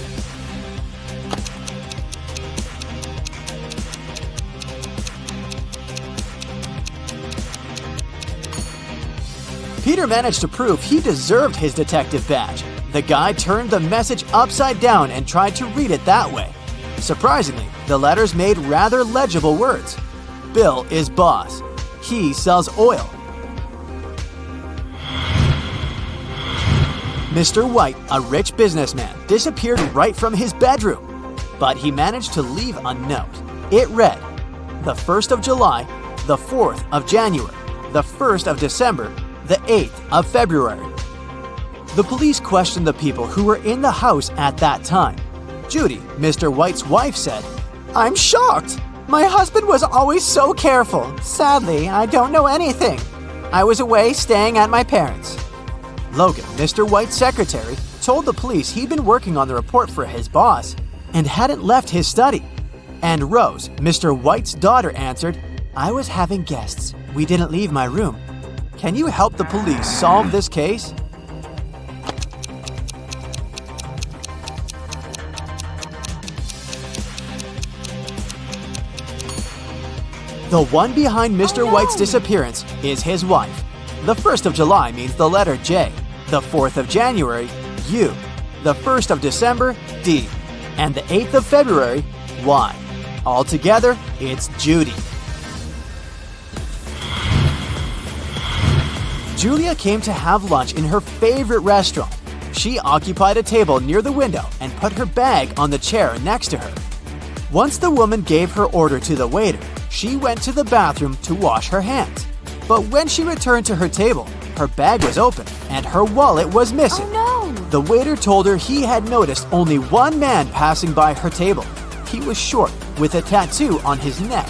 Peter managed to prove he deserved his detective badge. The guy turned the message upside down and tried to read it that way. Surprisingly, the letters made rather legible words. Bill is boss. He sells oil. Mr. White, a rich businessman, disappeared right from his bedroom. But he managed to leave a note. It read, the 1st of July, the 4th of January, the 1st of December, the 8th of February. The police questioned the people who were in the house at that time. Judy, Mr. White's wife, said, "I'm shocked. My husband was always so careful. Sadly, I don't know anything. I was away staying at my parents'." Logan, Mr. White's secretary, told the police he'd been working on the report for his boss and hadn't left his study. And Rose, Mr. White's daughter, answered, "I was having guests. We didn't leave my room. Can you help the police solve this case?" The one behind Mr. White's disappearance is his wife. The 1st of July means the letter J, the 4th of January, U, the 1st of December, D, and the 8th of February, Y. Altogether, it's Judy. Julia came to have lunch in her favorite restaurant. She occupied a table near the window and put her bag on the chair next to her. Once the woman gave her order to the waiter, she went to the bathroom to wash her hands. But when she returned to her table, her bag was open and her wallet was missing. Oh no! The waiter told her he had noticed only one man passing by her table. He was short, with a tattoo on his neck.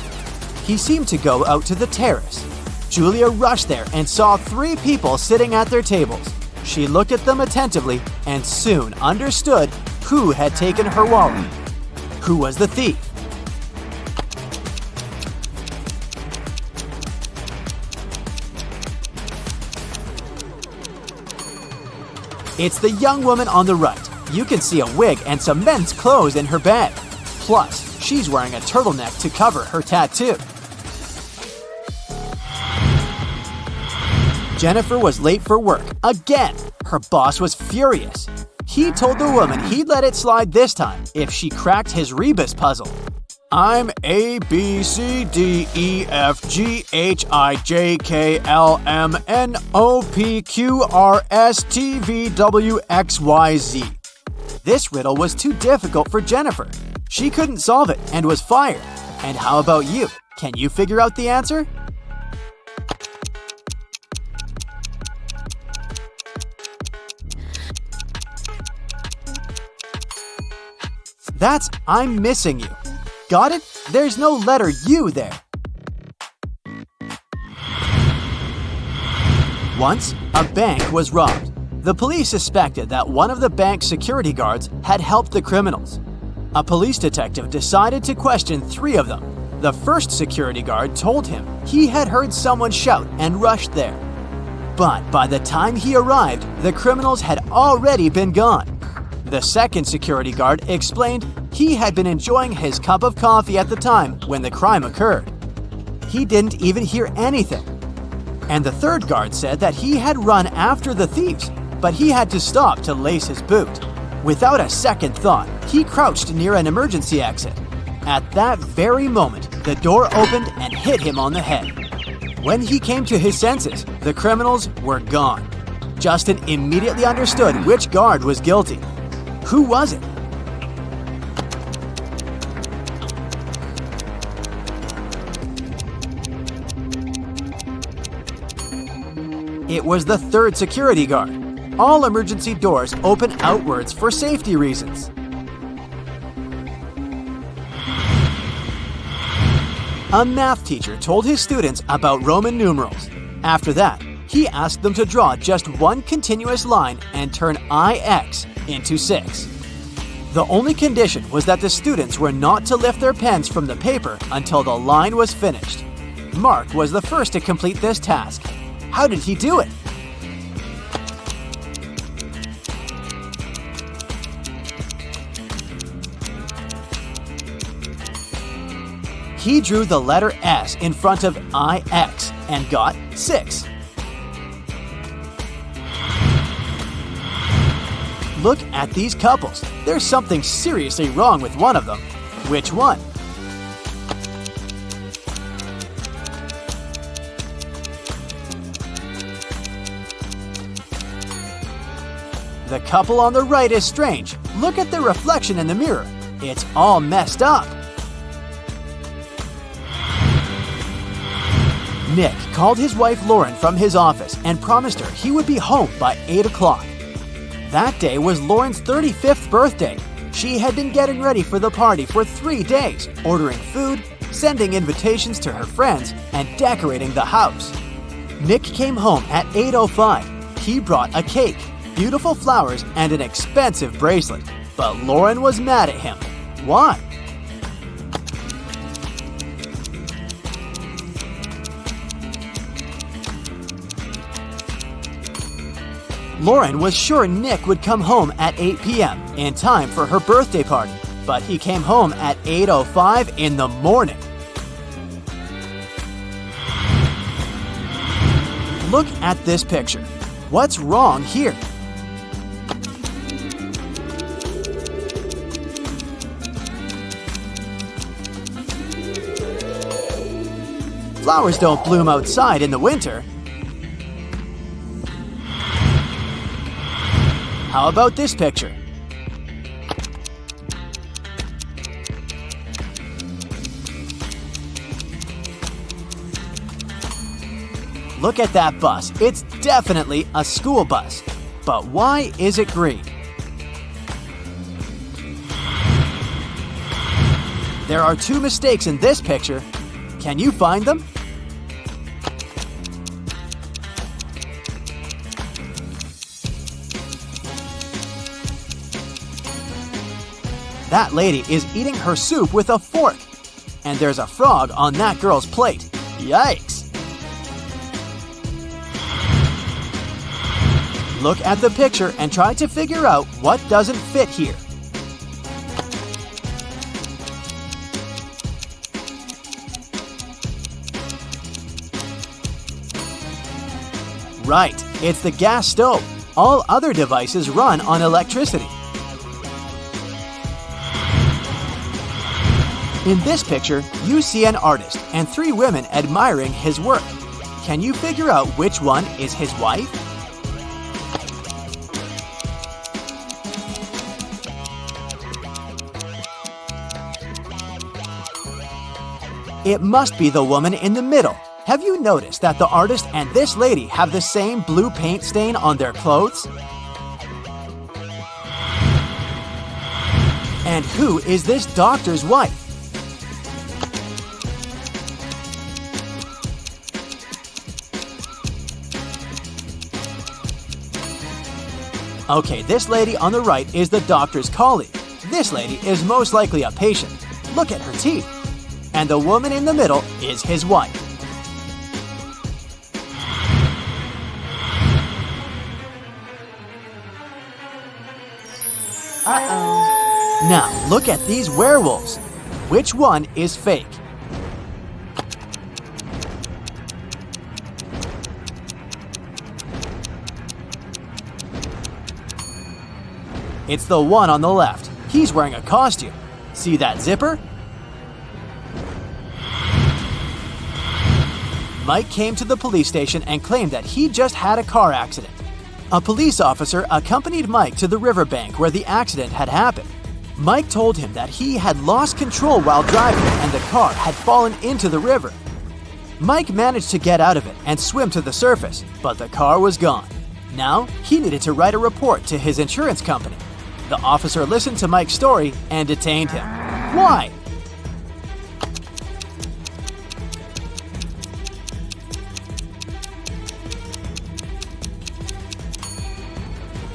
He seemed to go out to the terrace. Julia rushed there and saw 3 people sitting at their tables. She looked at them attentively and soon understood who had taken her wallet. Who was the thief? It's the young woman on the right. You can see a wig and some men's clothes in her bag. Plus, she's wearing a turtleneck to cover her tattoo. Jennifer was late for work again. Her boss was furious. He told the woman he'd let it slide this time if she cracked his rebus puzzle. I'm A, B, C, D, E, F, G, H, I, J, K, L, M, N, O, P, Q, R, S, T, V, W, X, Y, Z. This riddle was too difficult for Jennifer. She couldn't solve it and was fired. And how about you? Can you figure out the answer? That's I'm missing you. Got it? There's no letter U there. Once, a bank was robbed. The police suspected that one of the bank's security guards had helped the criminals. A police detective decided to question 3 of them. The first security guard told him he had heard someone shout and rushed there. But by the time he arrived, the criminals had already been gone. The second security guard explained he had been enjoying his cup of coffee at the time when the crime occurred. He didn't even hear anything. And the third guard said that he had run after the thieves, but he had to stop to lace his boot. Without a second thought, he crouched near an emergency exit. At that very moment, the door opened and hit him on the head. When he came to his senses, the criminals were gone. Justin immediately understood which guard was guilty. Who was it? It was the third security guard. All emergency doors open outwards for safety reasons. A math teacher told his students about Roman numerals. After that, he asked them to draw just one continuous line and turn IX into 6. The only condition was that the students were not to lift their pens from the paper until the line was finished. Mark was the first to complete this task. How did he do it? He drew the letter S in front of IX and got 6. Look at these couples. There's something seriously wrong with one of them. Which one? The couple on the right is strange. Look at the reflection in the mirror. It's all messed up. Nick called his wife Lauren from his office and promised her he would be home by 8 o'clock. That day was Lauren's 35th birthday. She had been getting ready for the party for 3 days, ordering food, sending invitations to her friends, and decorating the house. Nick came home at 8:05. He brought a cake, beautiful flowers, and an expensive bracelet. But Lauren was mad at him. Why? Lauren was sure Nick would come home at 8 p.m. in time for her birthday party, but he came home at 8:05 in the morning. Look at this picture. What's wrong here? Flowers don't bloom outside in the winter. How about this picture? Look at that bus. It's definitely a school bus. But why is it green? There are 2 mistakes in this picture. Can you find them? That lady is eating her soup with a fork. And there's a frog on that girl's plate. Yikes! Look at the picture and try to figure out what doesn't fit here. Right, it's the gas stove. All other devices run on electricity. In this picture, you see an artist and 3 women admiring his work. Can you figure out which one is his wife? It must be the woman in the middle. Have you noticed that the artist and this lady have the same blue paint stain on their clothes? And who is this doctor's wife? Okay, this lady on the right is the doctor's colleague. This lady is most likely a patient. Look at her teeth. And the woman in the middle is his wife. Uh-oh. Now, look at these werewolves. Which one is fake? It's the one on the left. He's wearing a costume. See that zipper? Mike came to the police station and claimed that he just had a car accident. A police officer accompanied Mike to the riverbank where the accident had happened. Mike told him that he had lost control while driving and the car had fallen into the river. Mike managed to get out of it and swim to the surface, but the car was gone. Now, he needed to write a report to his insurance company. The officer listened to Mike's story and detained him. Why?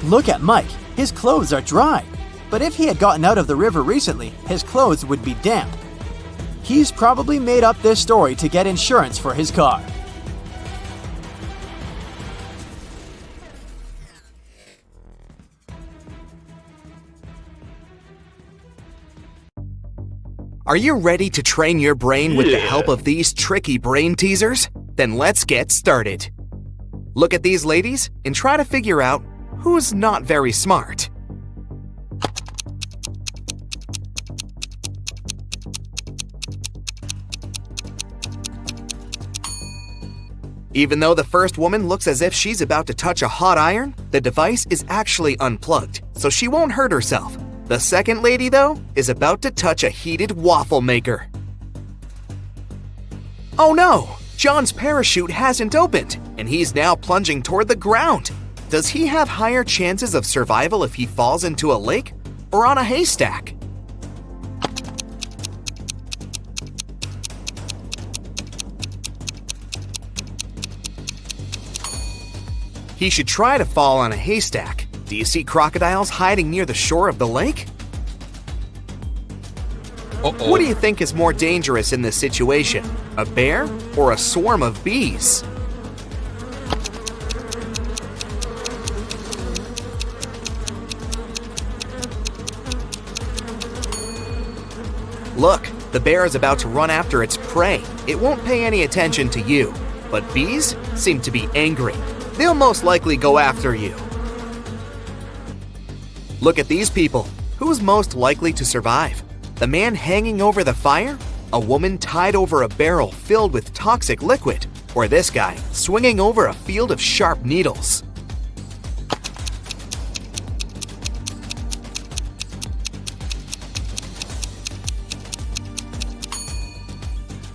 Look at Mike. His clothes are dry. But if he had gotten out of the river recently, his clothes would be damp. He's probably made up this story to get insurance for his car. Are you ready to train your brain with the help of these tricky brain teasers? Then let's get started. Look at these ladies and try to figure out who's not very smart. Even though the first woman looks as if she's about to touch a hot iron, the device is actually unplugged, so she won't hurt herself. The second lady, though, is about to touch a heated waffle maker. Oh no! John's parachute hasn't opened, and he's now plunging toward the ground. Does he have higher chances of survival if he falls into a lake or on a haystack? He should try to fall on a haystack. Do you see crocodiles hiding near the shore of the lake? What do you think is more dangerous in this situation? A bear or a swarm of bees? Look, the bear is about to run after its prey. It won't pay any attention to you. But bees seem to be angry. They'll most likely go after you. Look at these people. Who's most likely to survive? The man hanging over the fire? A woman tied over a barrel filled with toxic liquid? Or this guy swinging over a field of sharp needles?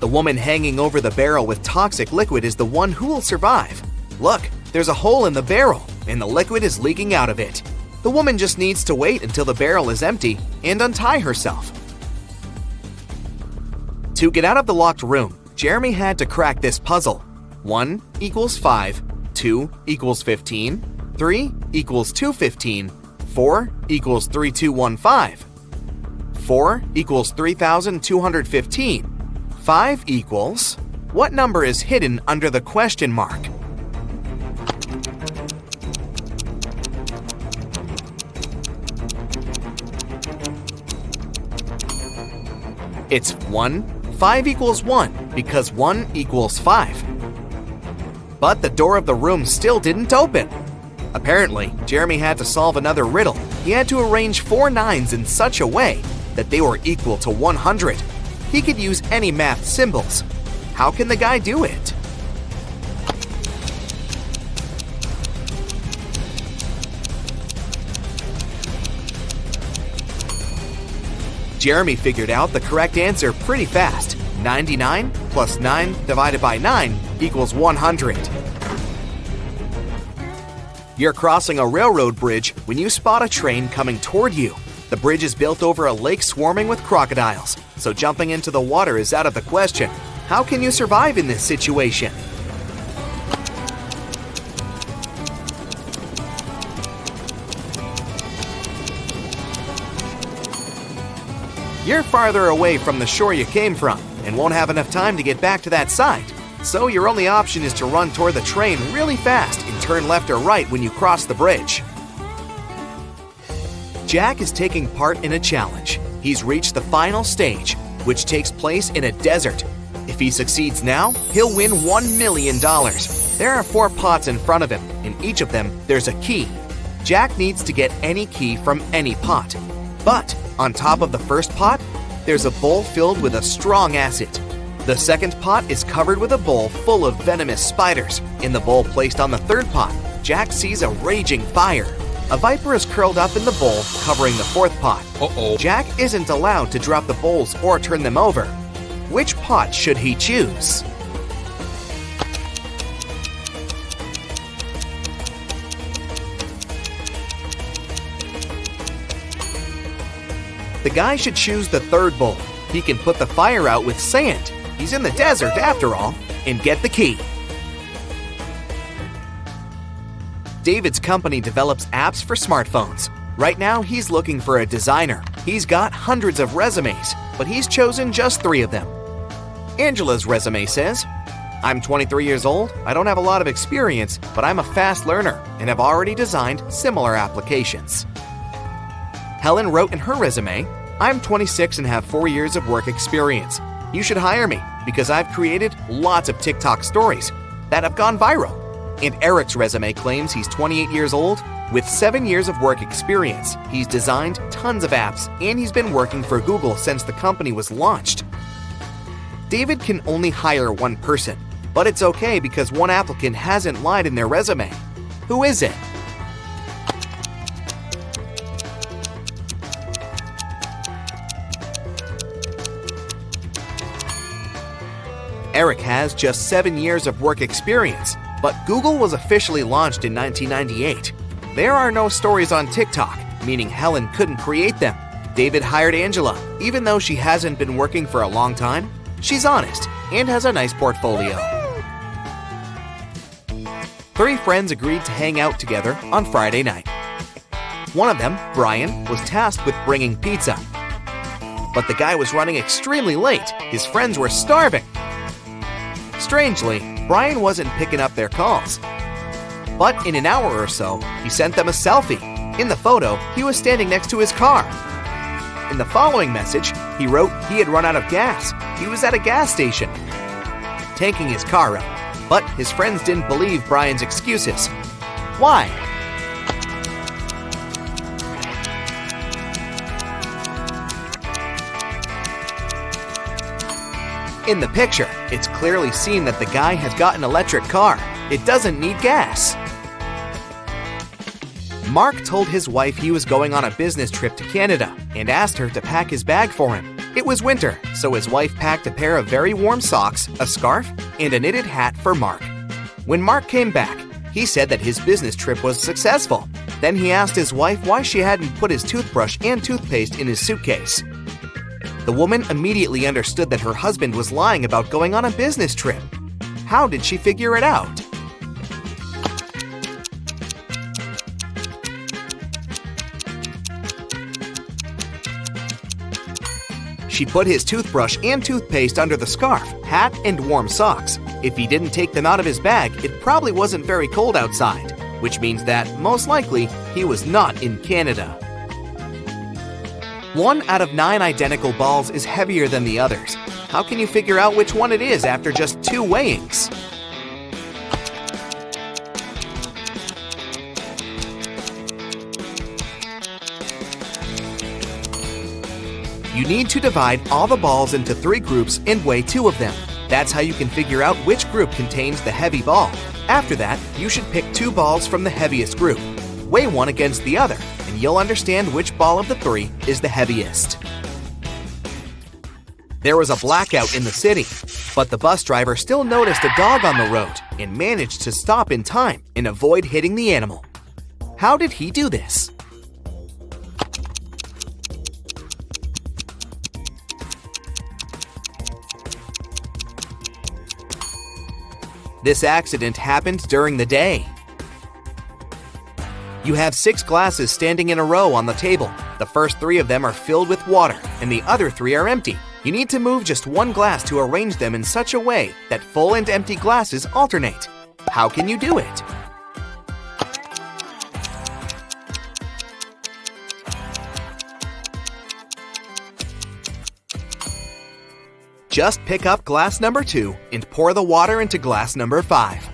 The woman hanging over the barrel with toxic liquid is the one who will survive. Look, there's a hole in the barrel, and the liquid is leaking out of it. The woman just needs to wait until the barrel is empty and untie herself. To get out of the locked room, Jeremy had to crack this puzzle. 1 equals 5, 2 equals 15, 3 equals 215, 4 equals 3215. 4 equals 3,215. 5 equals… What number is hidden under the question mark? It's 1. 5 equals 1 because 1 equals 5. But the door of the room still didn't open. Apparently, Jeremy had to solve another riddle. He had to arrange 4 9s in such a way that they were equal to 100. He could use any math symbols. How can the guy do it? Jeremy figured out the correct answer pretty fast. 99 plus 9 divided by 9 equals 100. You're crossing a railroad bridge when you spot a train coming toward you. The bridge is built over a lake swarming with crocodiles, so jumping into the water is out of the question. How can you survive in this situation? You're farther away from the shore you came from and won't have enough time to get back to that side. So your only option is to run toward the train really fast and turn left or right when you cross the bridge. Jack is taking part in a challenge. He's reached the final stage, which takes place in a desert. If he succeeds now, he'll win $1 million. There are 4 pots in front of him. In each of them, there's a key. Jack needs to get any key from any pot. But on top of the first pot, there's a bowl filled with a strong acid. The second pot is covered with a bowl full of venomous spiders. In the bowl placed on the third pot, Jack sees a raging fire. A viper is curled up in the bowl, covering the fourth pot. Jack isn't allowed to drop the bowls or turn them over. Which pot should he choose? The guy should choose the third bowl. He can put the fire out with sand. He's in the desert after all, and get the key. David's company develops apps for smartphones. Right now, he's looking for a designer. He's got hundreds of resumes, but he's chosen just 3 of them. Angela's resume says, "I'm 23 years old, I don't have a lot of experience, but I'm a fast learner and have already designed similar applications." Helen wrote in her resume, "I'm 26 and have 4 years of work experience. You should hire me because I've created lots of TikTok stories that have gone viral." And Eric's resume claims he's 28 years old with 7 years of work experience. He's designed tons of apps and he's been working for Google since the company was launched. David can only hire 1 person, but it's okay because 1 applicant hasn't lied in their resume. Who is it? Eric has just 7 years of work experience, but Google was officially launched in 1998. There are no stories on TikTok, meaning Helen couldn't create them. David hired Angela, even though she hasn't been working for a long time. She's honest and has a nice portfolio. 3 friends agreed to hang out together on Friday night. One of them, Brian, was tasked with bringing pizza. But the guy was running extremely late. His friends were starving. Strangely, Brian wasn't picking up their calls. But in an hour or so, he sent them a selfie. In the photo, he was standing next to his car. In the following message, he wrote he had run out of gas. He was at a gas station, tanking his car up. But his friends didn't believe Brian's excuses. Why? In the picture, it's clearly seen that the guy has got an electric car. It doesn't need gas. Mark told his wife he was going on a business trip to Canada and asked her to pack his bag for him. It was winter, so his wife packed a pair of very warm socks, a scarf, and a knitted hat for Mark. When Mark came back, he said that his business trip was successful. Then he asked his wife why she hadn't put his toothbrush and toothpaste in his suitcase. The woman immediately understood that her husband was lying about going on a business trip. How did she figure it out? She put his toothbrush and toothpaste under the scarf, hat, and warm socks. If he didn't take them out of his bag, it probably wasn't very cold outside, which means that, most likely, he was not in Canada. 1 out of 9 identical balls is heavier than the others. How can you figure out which one it is after just 2 weighings? You need to divide all the balls into 3 groups and weigh 2 of them. That's how you can figure out which group contains the heavy ball. After that, you should pick 2 balls from the heaviest group. Weigh one against the other, and you'll understand which ball of the 3 is the heaviest. There was a blackout in the city, but the bus driver still noticed a dog on the road and managed to stop in time and avoid hitting the animal. How did he do this? This accident happened during the day. You have 6 glasses standing in a row on the table. The first 3 of them are filled with water, and the other 3 are empty. You need to move just 1 glass to arrange them in such a way that full and empty glasses alternate. How can you do it? Just pick up glass number 2 and pour the water into glass number 5.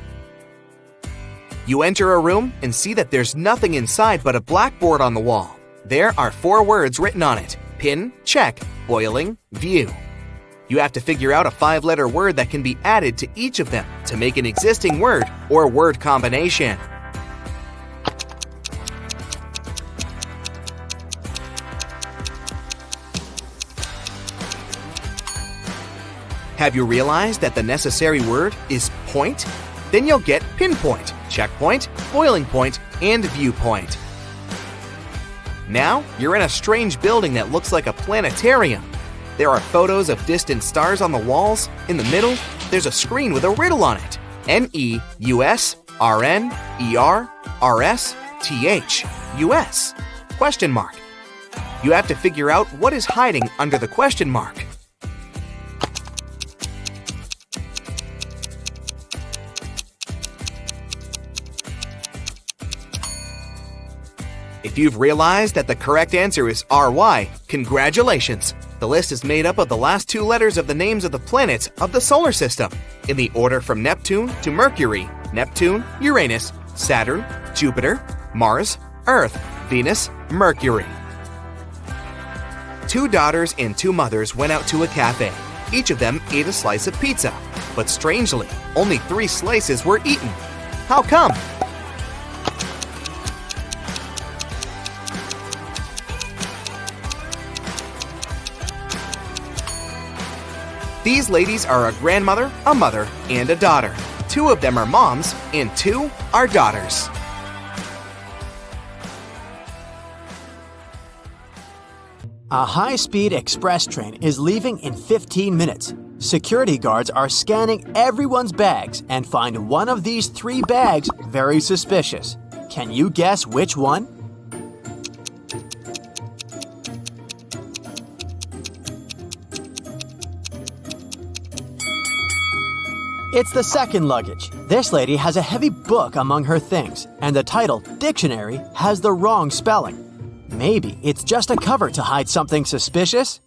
You enter a room and see that there's nothing inside but a blackboard on the wall. There are 4 words written on it: pin, check, boiling, view. You have to figure out a 5-letter word that can be added to each of them to make an existing word or word combination. Have you realized that the necessary word is point? Then you'll get pinpoint, checkpoint, boiling point, and viewpoint. Now, you're in a strange building that looks like a planetarium. There are photos of distant stars on the walls. In the middle, there's a screen with a riddle on it. NEUSRNERSTH, question mark. You have to figure out what is hiding under the question mark. If you've realized that the correct answer is RY, congratulations! The list is made up of the last 2 letters of the names of the planets of the solar system, in the order from Neptune to Mercury, Neptune, Uranus, Saturn, Jupiter, Mars, Earth, Venus, Mercury. 2 daughters and 2 mothers went out to a cafe. Each of them ate a slice of pizza, but strangely, only 3 slices were eaten. How come? These ladies are a grandmother, a mother, and a daughter. 2 of them are moms, and 2 are daughters. A high-speed express train is leaving in 15 minutes. Security guards are scanning everyone's bags and find one of these 3 bags very suspicious. Can you guess which one? It's the second luggage. This lady has a heavy book among her things, and the title, Dictionary, has the wrong spelling. Maybe it's just a cover to hide something suspicious?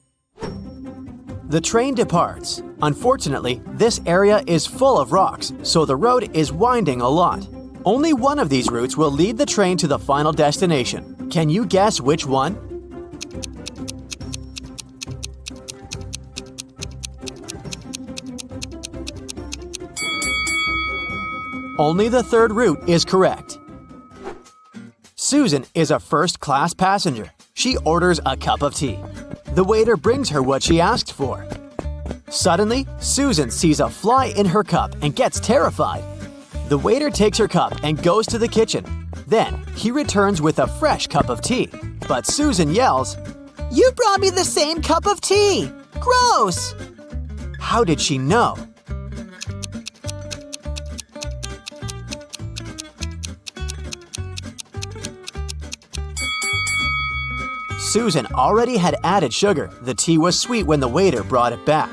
The train departs. Unfortunately, this area is full of rocks, so the road is winding a lot. Only one of these routes will lead the train to the final destination. Can you guess which one? Only the third route is correct. Susan is a first-class passenger. She orders a cup of tea. The waiter brings her what she asked for. Suddenly, Susan sees a fly in her cup and gets terrified. The waiter takes her cup and goes to the kitchen. Then, he returns with a fresh cup of tea. But Susan yells, You brought me the same cup of tea! Gross! How did she know? Susan already had added sugar. The tea was sweet when the waiter brought it back.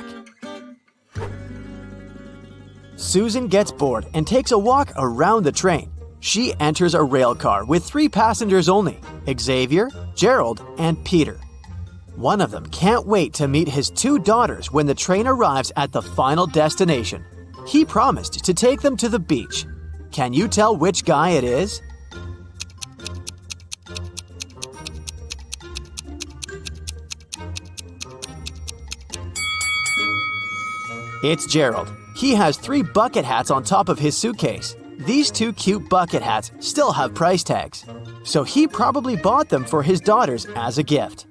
Susan gets bored and takes a walk around the train. She enters a rail car with 3 passengers only: Xavier, Gerald, and Peter. One of them can't wait to meet his 2 daughters when the train arrives at the final destination. He promised to take them to the beach. Can you tell which guy it is? It's Gerald. He has 3 bucket hats on top of his suitcase. These 2 cute bucket hats still have price tags, so he probably bought them for his daughters as a gift.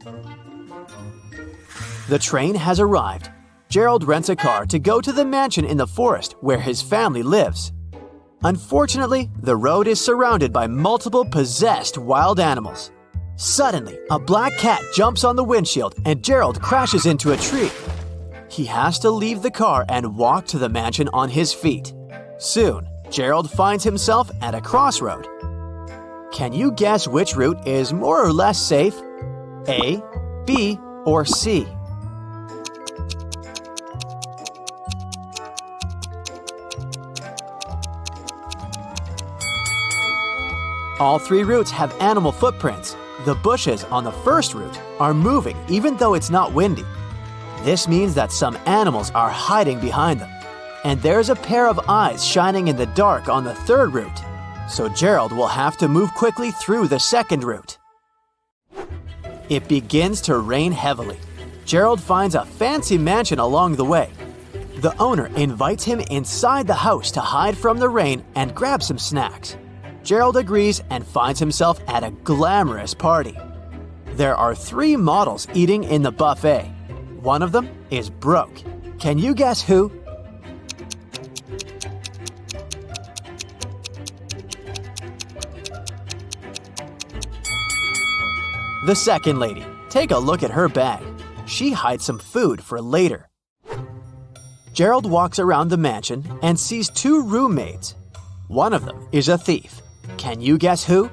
The train has arrived. Gerald rents a car to go to the mansion in the forest where his family lives. Unfortunately, the road is surrounded by multiple possessed wild animals. Suddenly, a black cat jumps on the windshield and Gerald crashes into a tree. He has to leave the car and walk to the mansion on his feet. Soon, Gerald finds himself at a crossroad. Can you guess which route is more or less safe? A, B, or C? All 3 routes have animal footprints. The bushes on the first route are moving even though it's not windy. This means that some animals are hiding behind them. And there's a pair of eyes shining in the dark on the third route. So Gerald will have to move quickly through the second route. It begins to rain heavily. Gerald finds a fancy mansion along the way. The owner invites him inside the house to hide from the rain and grab some snacks. Gerald agrees and finds himself at a glamorous party. There are 3 models eating in the buffet. One of them is broke. Can you guess who? The second lady. Take a look at her bag. She hides some food for later. Gerald walks around the mansion and sees 2 roommates. One of them is a thief. Can you guess who?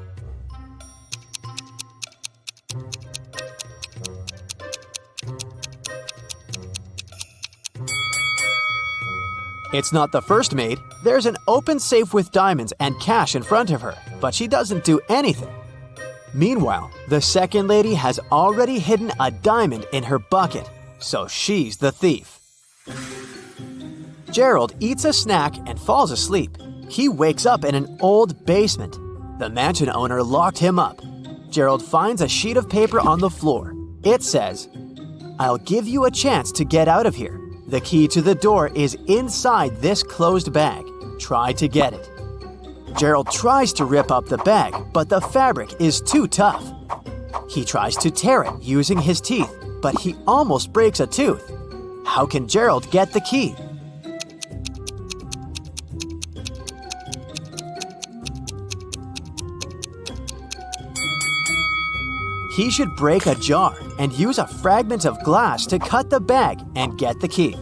It's not the first maid. There's an open safe with diamonds and cash in front of her, but she doesn't do anything. Meanwhile, the second lady has already hidden a diamond in her bucket, so she's the thief. Gerald eats a snack and falls asleep. He wakes up in an old basement. The mansion owner locked him up. Gerald finds a sheet of paper on the floor. It says, "I'll give you a chance to get out of here. The key to the door is inside this closed bag. Try to get it." Gerald tries to rip up the bag, but the fabric is too tough. He tries to tear it using his teeth, but he almost breaks a tooth. How can Gerald get the key? He should break a jar and use a fragment of glass to cut the bag and get the key.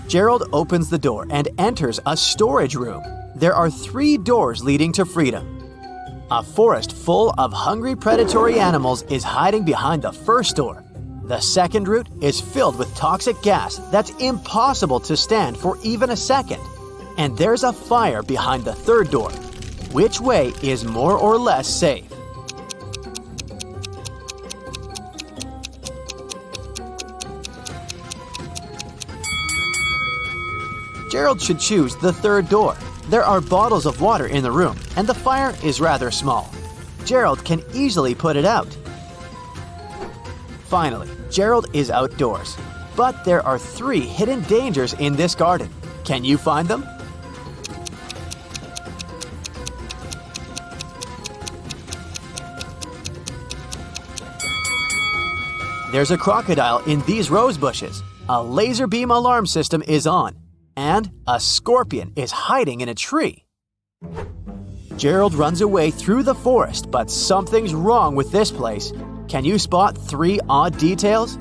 Gerald opens the door and enters a storage room. There are 3 doors leading to freedom. A forest full of hungry predatory animals is hiding behind the first door. The second route is filled with toxic gas that's impossible to stand for even a second. And there's a fire behind the third door. Which way is more or less safe? Gerald should choose the third door. There are bottles of water in the room, and the fire is rather small. Gerald can easily put it out. Finally, Gerald is outdoors. But there are 3 hidden dangers in this garden. Can you find them? There's a crocodile in these rose bushes. A laser beam alarm system is on. And a scorpion is hiding in a tree. Gerald runs away through the forest, but something's wrong with this place. Can you spot 3 odd details?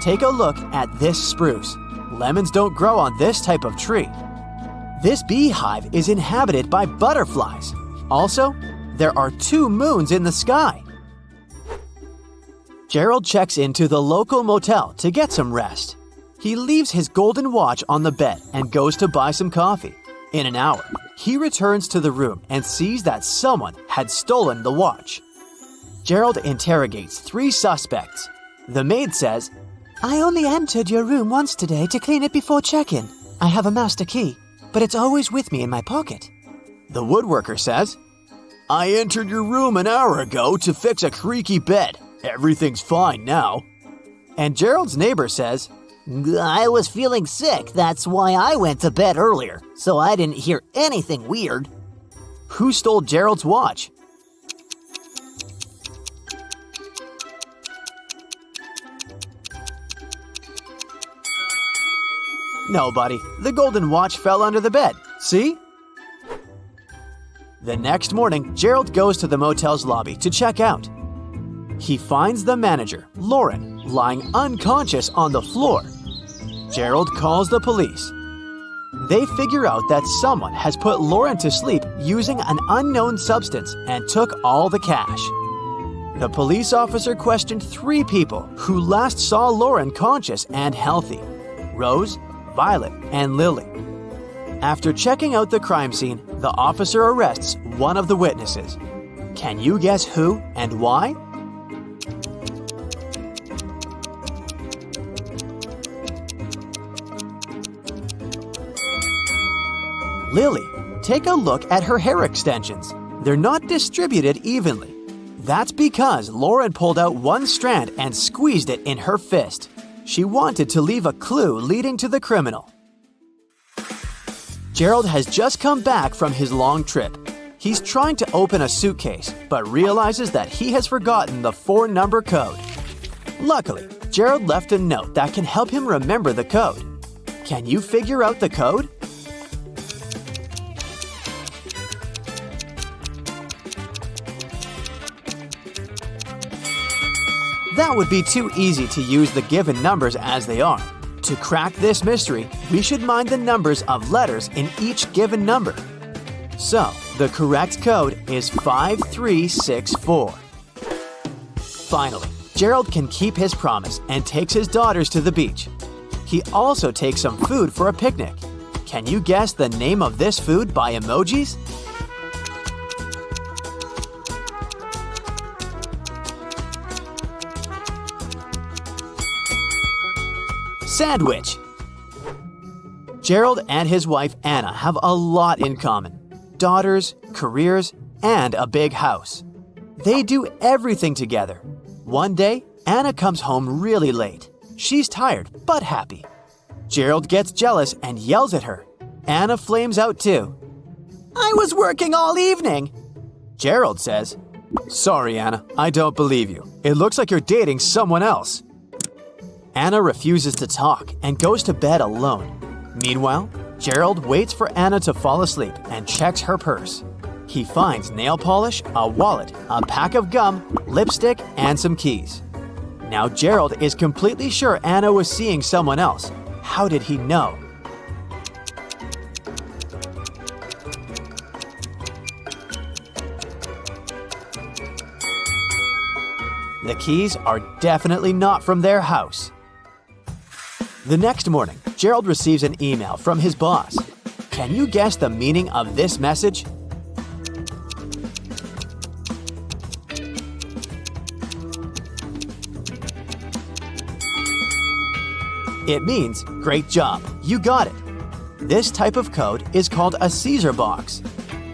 take a look at this spruce. Lemons don't grow on this type of tree. This beehive is inhabited by butterflies. Also, there are 2 moons in the sky. Gerald checks into the local motel to get some rest. He leaves his golden watch on the bed and goes to buy some coffee. In an hour, he returns to the room and sees that someone had stolen the watch. Gerald interrogates 3 suspects. The maid says, I only entered your room once today to clean it before check-in. I have a master key, but it's always with me in my pocket. The woodworker says, I entered your room an hour ago to fix a creaky bed. Everything's fine now. And Gerald's neighbor says, I was feeling sick, that's why I went to bed earlier, so I didn't hear anything weird. Who stole Gerald's watch? Nobody. The golden watch fell under the bed. See? The next morning, Gerald goes to the motel's lobby to check out. He finds the manager, Lauren, lying unconscious on the floor. Gerald calls the police. They figure out that someone has put Lauren to sleep using an unknown substance and took all the cash. The police officer questioned 3 people who last saw Lauren conscious and healthy: Rose, Violet, and Lily. After checking out the crime scene, the officer arrests one of the witnesses. Can you guess who and why? Lily. Take a look at her hair extensions. They're not distributed evenly. That's because Lauren pulled out one strand and squeezed it in her fist. She wanted to leave a clue leading to the criminal. Gerald has just come back from his long trip. He's trying to open a suitcase, but realizes that he has forgotten the 4-number code. Luckily, Gerald left a note that can help him remember the code. Can you figure out the code? That would be too easy to use the given numbers as they are. To crack this mystery, we should mind the numbers of letters in each given number. So, the correct code is 5364. Finally, Gerald can keep his promise and takes his daughters to the beach. He also takes some food for a picnic. Can you guess the name of this food by emojis? Sandwich. Gerald and his wife Anna have a lot in common: daughters, careers, and a big house. They do everything together. One day, Anna comes home really late. She's tired but happy. Gerald gets jealous and yells at her. Anna flames out too. I was working all evening. Gerald says, Sorry, Anna, I don't believe you. It looks like you're dating someone else. Anna refuses to talk and goes to bed alone. Meanwhile, Gerald waits for Anna to fall asleep and checks her purse. He finds nail polish, a wallet, a pack of gum, lipstick, and some keys. Now Gerald is completely sure Anna was seeing someone else. How did he know? The keys are definitely not from their house. The next morning, Gerald receives an email from his boss. Can you guess the meaning of this message? It means, great job, you got it. This type of code is called a Caesar box,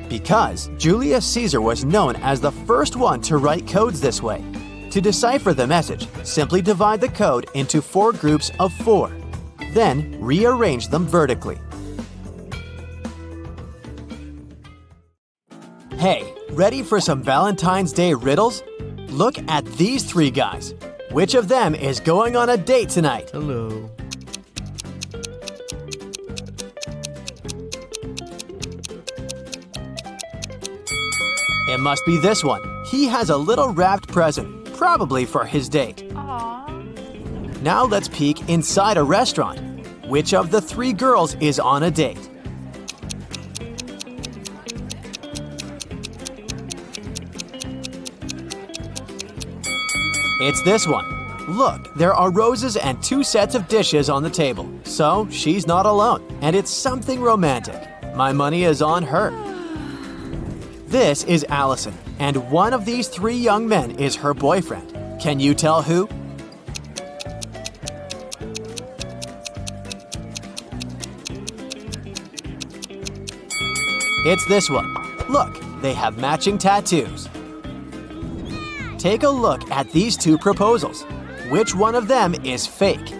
because Julius Caesar was known as the first one to write codes this way. To decipher the message, simply divide the code into 4 groups of 4. Then rearrange them vertically. Hey, ready for some Valentine's Day riddles? Look at these 3 guys. Which of them is going on a date tonight? Hello. It must be this one. He has a little wrapped present, probably for his date. Now let's peek inside a restaurant. Which of the three girls is on a date? It's this one. Look, there are roses and 2 sets of dishes on the table. So she's not alone, and it's something romantic. My money is on her. This is Allison, and one of these 3 young men is her boyfriend. Can you tell who? It's this one. Look, they have matching tattoos. Take a look at these 2 proposals. Which one of them is fake?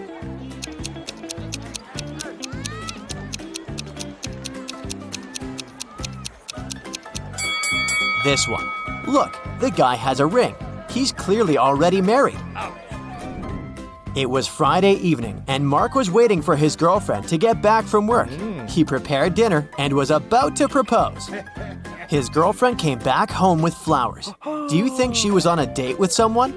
This one. Look, the guy has a ring. He's clearly already married. It was Friday evening, and Mark was waiting for his girlfriend to get back from work. He prepared dinner and was about to propose. His girlfriend came back home with flowers. Do you think she was on a date with someone?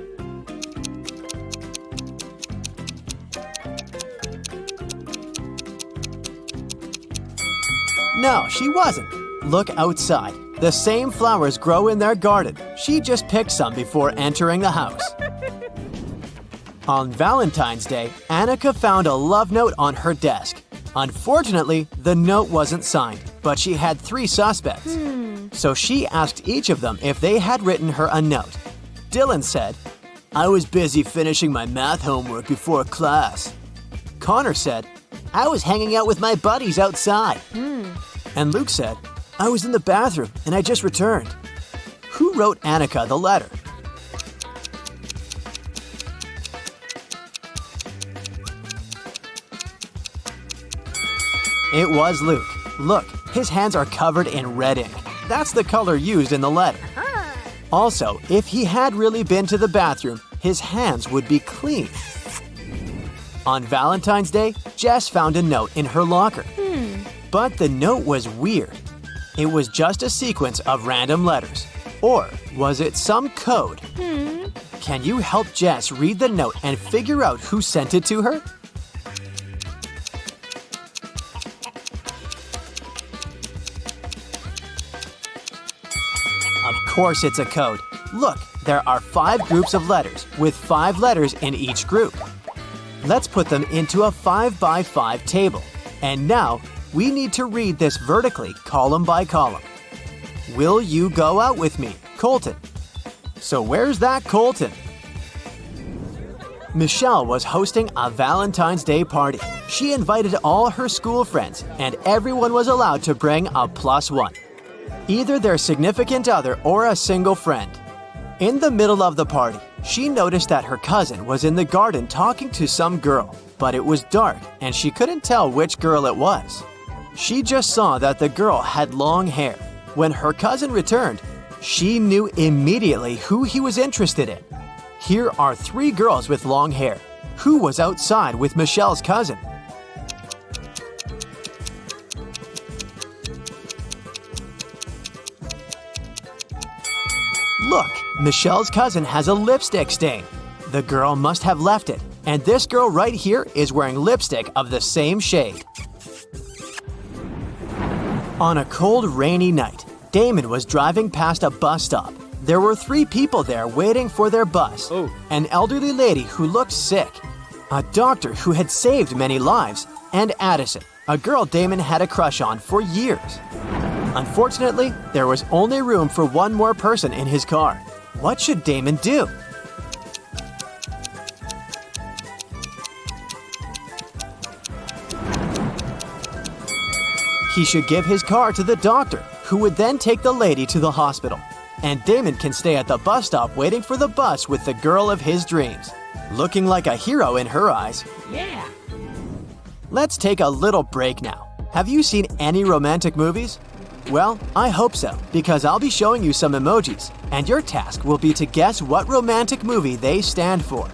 No, she wasn't. Look outside. The same flowers grow in their garden. She just picked some before entering the house. On Valentine's Day, Annika found a love note on her desk. Unfortunately, the note wasn't signed, but she had 3 suspects. So she asked each of them if they had written her a note. Dylan said, "I was busy finishing my math homework before class." Connor said, "I was hanging out with my buddies outside." And Luke said, "I was in the bathroom and I just returned." Who wrote Annika the letter? It was Luke. Look, his hands are covered in red ink. That's the color used in the letter. Also, if he had really been to the bathroom, his hands would be clean. On Valentine's Day, Jess found a note in her locker. But the note was weird. It was just a sequence of random letters. Or was it some code? Can you help Jess read the note and figure out who sent it to her? Of course it's a code. Look, there are 5 groups of letters with 5 letters in each group. Let's put them into a 5x5 table. And now, we need to read this vertically, column by column. Will you go out with me, Colton? So where's that Colton? Michelle was hosting a Valentine's Day party. She invited all her school friends, and everyone was allowed to bring a +1. Either their significant other or a single friend. In the middle of the party, she noticed that her cousin was in the garden talking to some girl, but it was dark and she couldn't tell which girl it was. She just saw that the girl had long hair. When her cousin returned, she knew immediately who he was interested in. Here are 3 girls with long hair. Who was outside with Michelle's cousin? Look, Michelle's cousin has a lipstick stain. The girl must have left it, and this girl right here is wearing lipstick of the same shade. On a cold, rainy night, Damon was driving past a bus stop. There were 3 people there waiting for their bus. An elderly lady who looked sick, a doctor who had saved many lives, and Addison, a girl Damon had a crush on for years. Unfortunately, there was only room for 1 more person in his car. What should Damon do? He should give his car to the doctor, who would then take the lady to the hospital. And Damon can stay at the bus stop waiting for the bus with the girl of his dreams. Looking like a hero in her eyes. Yeah. Let's take a little break now. Have you seen any romantic movies? Well, I hope so, because I'll be showing you some emojis, and your task will be to guess what romantic movie they stand for.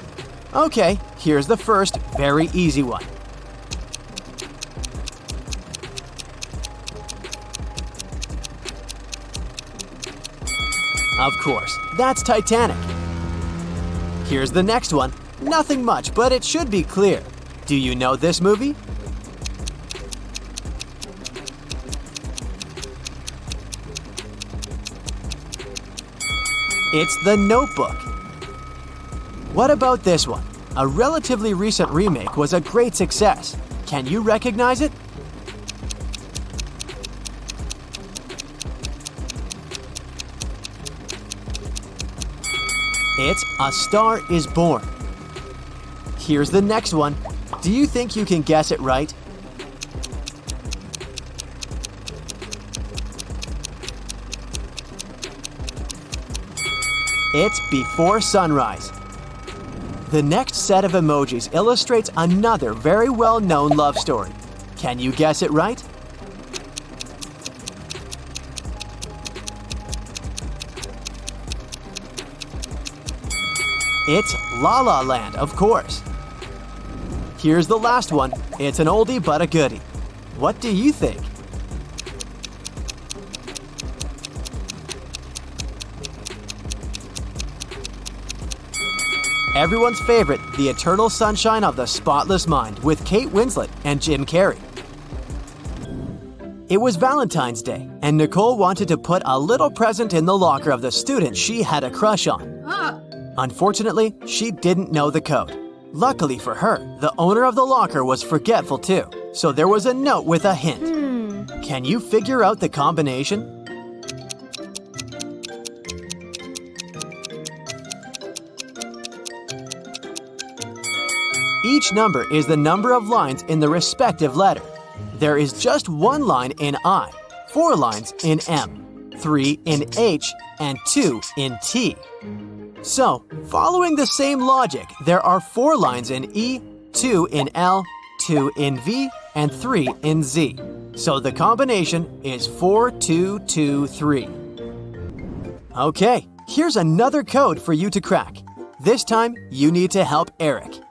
Okay, here's the first very easy one. Of course, that's Titanic. Here's the next one. Nothing much, but it should be clear. Do you know this movie? It's The Notebook. What about this one? A relatively recent remake was a great success. Can you recognize it? It's A Star is Born. Here's the next one. Do you think you can guess it right? It's Before Sunrise. The next set of emojis illustrates another very well-known love story. Can you guess it right? It's La La Land, of course. Here's the last one. It's an oldie but a goodie. What do you think? Everyone's favorite, The Eternal Sunshine of the Spotless Mind with Kate Winslet and Jim Carrey. It was Valentine's Day, and Nicole wanted to put a little present in the locker of the student she had a crush on. Unfortunately, she didn't know the code. Luckily for her, the owner of the locker was forgetful too, so there was a note with a hint. Can you figure out the combination? Each number is the number of lines in the respective letter. There is just one line in I, 4 lines in M, 3 in H, and 2 in T. So, following the same logic, there are 4 lines in E, 2 in L, 2 in V, and 3 in Z. So the combination is 4, 2, 2, 3. Okay, here's another code for you to crack. This time, you need to help Eric.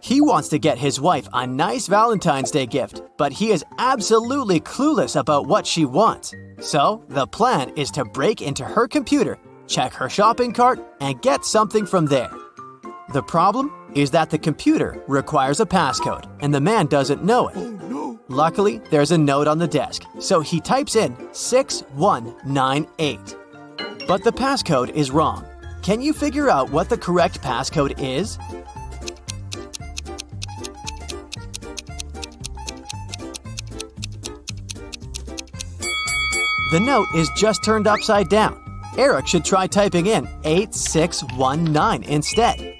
He wants to get his wife a nice Valentine's Day gift, but he is absolutely clueless about what she wants. So, the plan is to break into her computer, check her shopping cart, and get something from there. The problem is that the computer requires a passcode, and the man doesn't know it. Luckily, there's a note on the desk, so he types in 6198. But the passcode is wrong. Can you figure out what the correct passcode is? The note is just turned upside down. Eric should try typing in 8619 instead.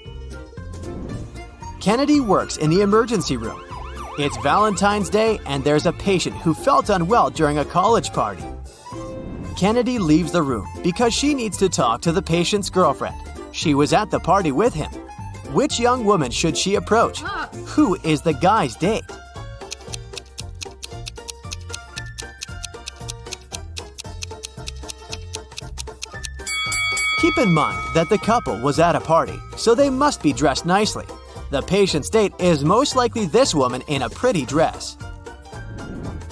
Kennedy works in the emergency room. It's Valentine's Day and there's a patient who felt unwell during a college party. Kennedy leaves the room because she needs to talk to the patient's girlfriend. She was at the party with him. Which young woman should she approach? Who is the guy's date? Keep in mind that the couple was at a party, so they must be dressed nicely. The patient's date is most likely this woman in a pretty dress.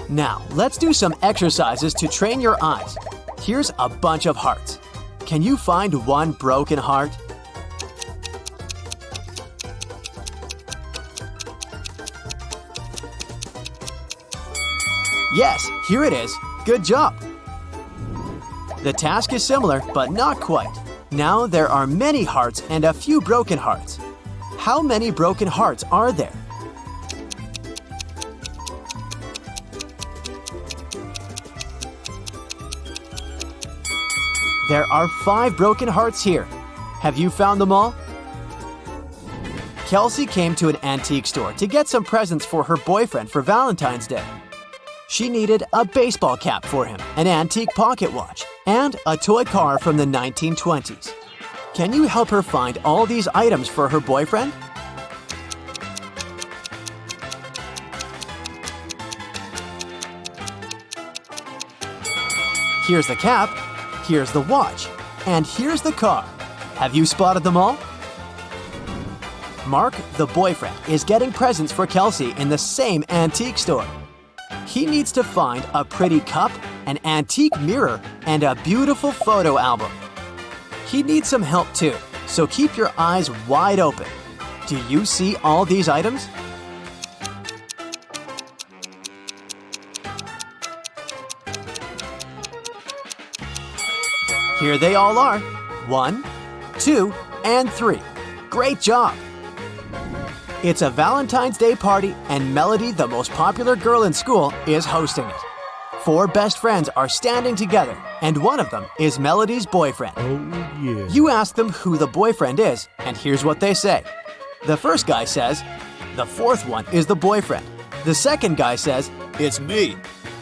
Now, let's do some exercises to train your eyes. Here's a bunch of hearts. Can you find one broken heart? Yes, here it is. Good job. The task is similar, but not quite. Now there are many hearts and a few broken hearts. How many broken hearts are there? There are 5 broken hearts here. Have you found them all? Kelsey came to an antique store to get some presents for her boyfriend for Valentine's Day. She needed a baseball cap for him, an antique pocket watch, and a toy car from the 1920s. Can you help her find all these items for her boyfriend? Here's the cap, here's the watch, and here's the car. Have you spotted them all? Mark, the boyfriend, is getting presents for Kelsey in the same antique store. He needs to find a pretty cup, an antique mirror, and a beautiful photo album. He needs some help too, so keep your eyes wide open. Do you see all these items? Here they all are. 1, 2, and 3. Great job! It's a Valentine's Day party, and Melody, the most popular girl in school, is hosting it. 4 best friends are standing together, and one of them is Melody's boyfriend. Oh, yeah. You ask them who the boyfriend is, and here's what they say. The first guy says, "The fourth one is the boyfriend." The second guy says, "It's me."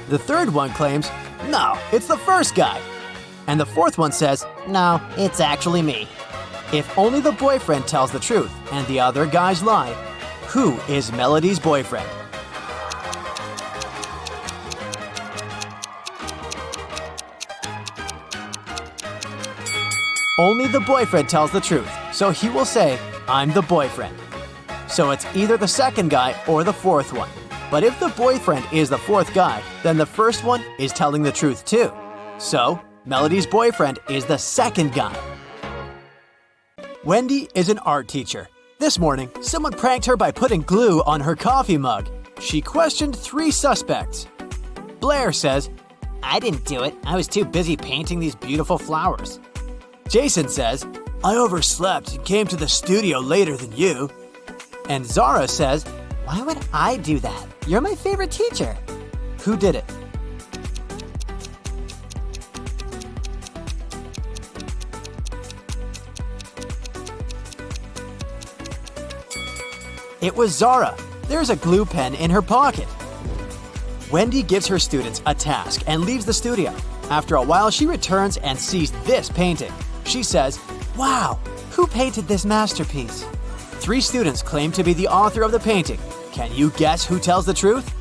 The third one claims, "No, it's the first guy." And the fourth one says, No, it's actually me. if only the boyfriend tells the truth and the other guys lie, who is Melody's boyfriend? Only the boyfriend tells the truth, so he will say, "I'm the boyfriend." So it's either the second guy or the fourth one. But if the boyfriend is the fourth guy, then the first one is telling the truth too. So, Melody's boyfriend is the second guy. Wendy is an art teacher. This morning, someone pranked her by putting glue on her coffee mug. She questioned 3 suspects. Blair says, I didn't do it. I was too busy painting these beautiful flowers. Jason says, "I overslept and came to the studio later than you." And Zara says, Why would I do that? You're my favorite teacher. "Who did it?" It was Zara. There's a glue pen in her pocket. Wendy gives her students a task and leaves the studio. After a while, she returns and sees this painting. She says, "Wow, who painted this masterpiece?" 3 students claim to be the author of the painting. Can you guess who tells the truth?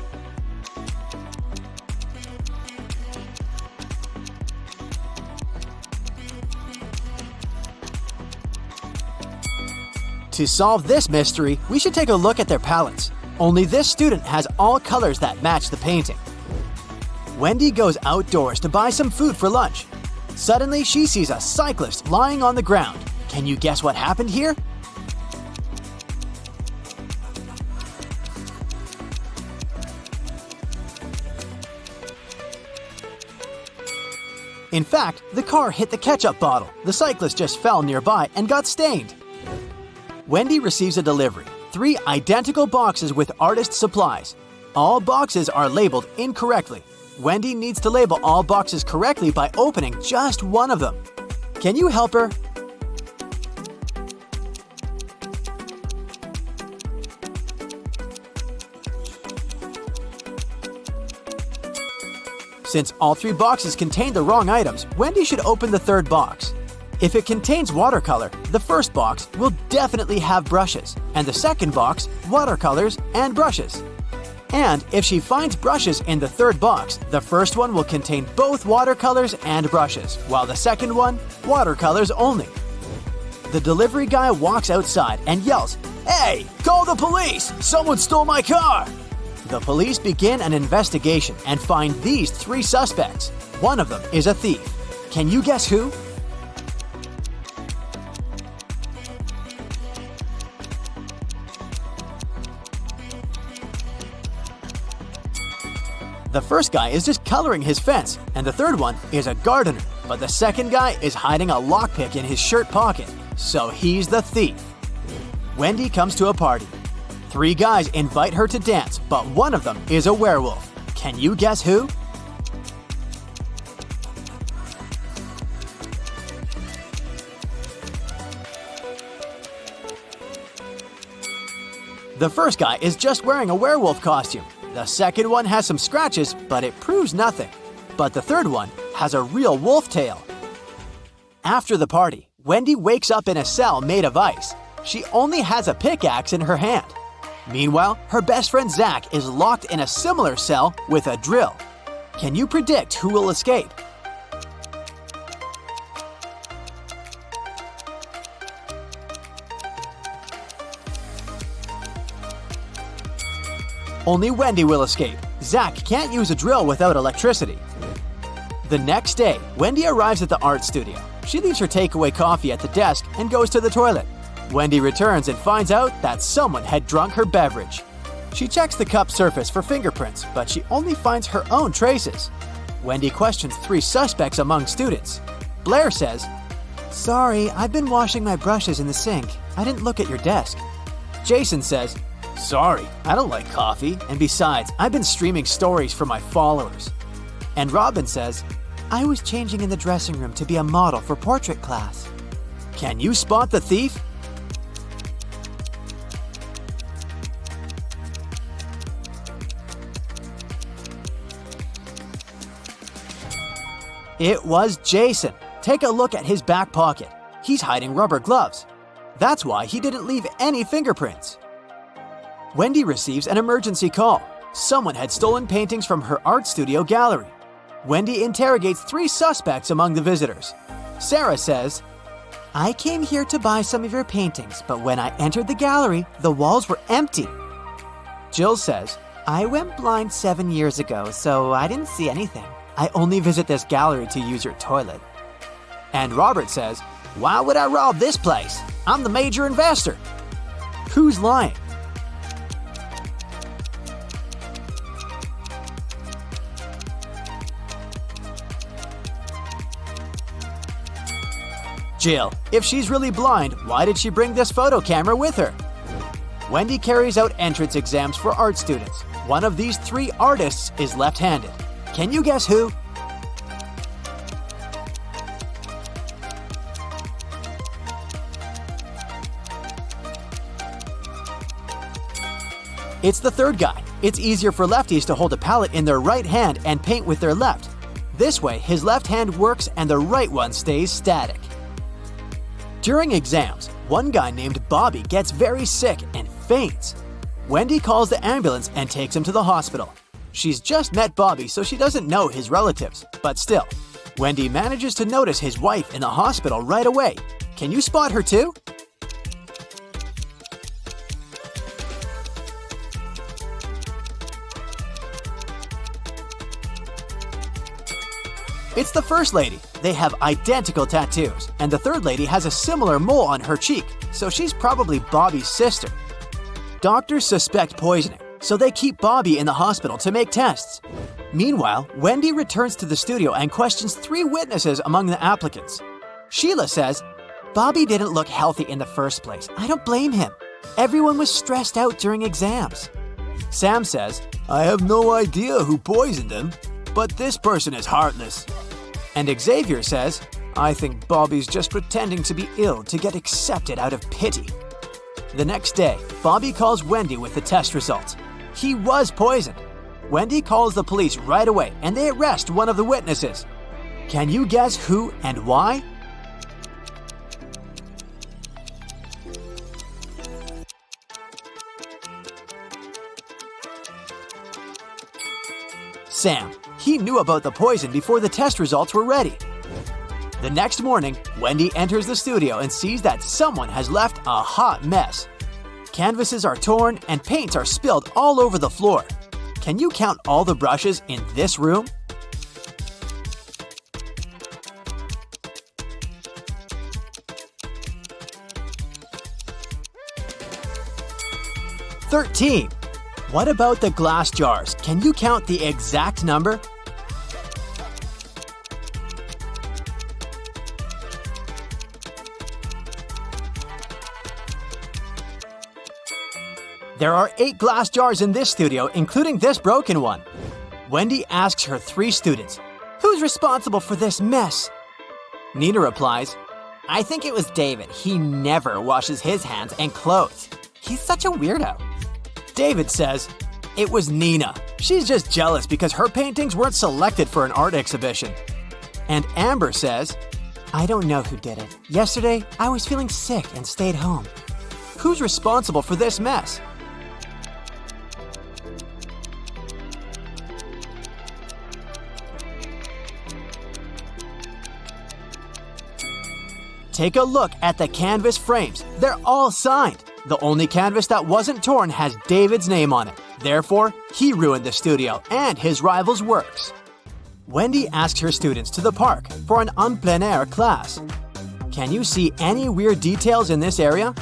To solve this mystery, we should take a look at their palettes. Only this student has all colors that match the painting. Wendy goes outdoors to buy some food for lunch. Suddenly, she sees a cyclist lying on the ground. Can you guess what happened here? In fact, the car hit the ketchup bottle. The cyclist just fell nearby and got stained. Wendy receives a delivery. 3 identical boxes with artist supplies. All boxes are labeled incorrectly. Wendy needs to label all boxes correctly by opening just one of them. Can you help her? Since all 3 boxes contain the wrong items, Wendy should open the third box. If it contains watercolor, the first box will definitely have brushes, and the second box, watercolors and brushes. And if she finds brushes in the third box, the first one will contain both watercolors and brushes, while the second one, watercolors only. The delivery guy walks outside and yells, "Hey, call the police! Someone stole my car!" The police begin an investigation and find these 3 suspects. One of them is a thief. Can you guess who? The first guy is just coloring his fence, and the third one is a gardener. But the second guy is hiding a lockpick in his shirt pocket, so he's the thief. Wendy comes to a party. 3 guys invite her to dance, but one of them is a werewolf. Can you guess who? The first guy is just wearing a werewolf costume. The second one has some scratches, but it proves nothing. But the third one has a real wolf tail. After the party, Wendy wakes up in a cell made of ice. She only has a pickaxe in her hand. Meanwhile, her best friend Zach is locked in a similar cell with a drill. Can you predict who will escape? Only Wendy will escape. Zach can't use a drill without electricity. The next day, Wendy arrives at the art studio. She leaves her takeaway coffee at the desk and goes to the toilet. Wendy returns and finds out that someone had drunk her beverage. She checks the cup surface for fingerprints, but she only finds her own traces. Wendy questions 3 suspects among students. Blair says, "Sorry, I've been washing my brushes in the sink. I didn't look at your desk." Jason says, "Sorry, I don't like coffee, and besides, I've been streaming stories for my followers." And Robin says, "I was changing in the dressing room to be a model for portrait class." Can you spot the thief? It was Jason. Take a look at his back pocket. He's hiding rubber gloves. That's why he didn't leave any fingerprints. Wendy receives an emergency call. Someone had stolen paintings from her art studio gallery. Wendy interrogates 3 suspects among the visitors. Sarah says, "I came here to buy some of your paintings, but when I entered the gallery, the walls were empty." Jill says, "I went blind 7 years ago, so I didn't see anything. I only visit this gallery to use your toilet." And Robert says, "Why would I rob this place? I'm the major investor." Who's lying? Jill. If she's really blind, why did she bring this photo camera with her? Wendy carries out entrance exams for art students. One of these 3 artists is left-handed. Can you guess who? It's the 3rd guy. It's easier for lefties to hold a palette in their right hand and paint with their left. This way, his left hand works and the right one stays static. During exams, one guy named Bobby gets very sick and faints. Wendy calls the ambulance and takes him to the hospital. She's just met Bobby, so she doesn't know his relatives, but still, Wendy manages to notice his wife in the hospital right away. Can you spot her too? It's the first lady. They have identical tattoos, and the 3rd lady has a similar mole on her cheek, so she's probably Bobby's sister. Doctors suspect poisoning, so they keep Bobby in the hospital to make tests. Meanwhile, Wendy returns to the studio and questions 3 witnesses among the applicants. Sheila says, "Bobby didn't look healthy in the first place. I don't blame him. Everyone was stressed out during exams." Sam says, I have no idea who poisoned him, but this person is heartless. and Xavier says, "I think Bobby's just pretending to be ill to get accepted out of pity." The next day, Bobby calls Wendy with the test results. He was poisoned. Wendy calls the police right away and they arrest one of the witnesses. Can you guess who and why? Sam. He knew about the poison before the test results were ready. The next morning, Wendy enters the studio and sees that someone has left a hot mess. Canvases are torn and paints are spilled all over the floor. Can you count all the brushes in this room? "13. What about the glass jars? Can you count the exact number? There are 8 glass jars in this studio, including this broken one. Wendy asks her 3 students, "Who's responsible for this mess?" Nina replies, "I think it was David. He never washes his hands and clothes. He's such a weirdo." David says, "It was Nina. She's just jealous because her paintings weren't selected for an art exhibition." And Amber says, "I don't know who did it. Yesterday, I was feeling sick and stayed home." Who's responsible for this mess? Take a look at the canvas frames. They're all signed. The only canvas that wasn't torn has David's name on it. Therefore, he ruined the studio and his rival's works. Wendy asks her students to the park for an en plein air class. Can you see any weird details in this area?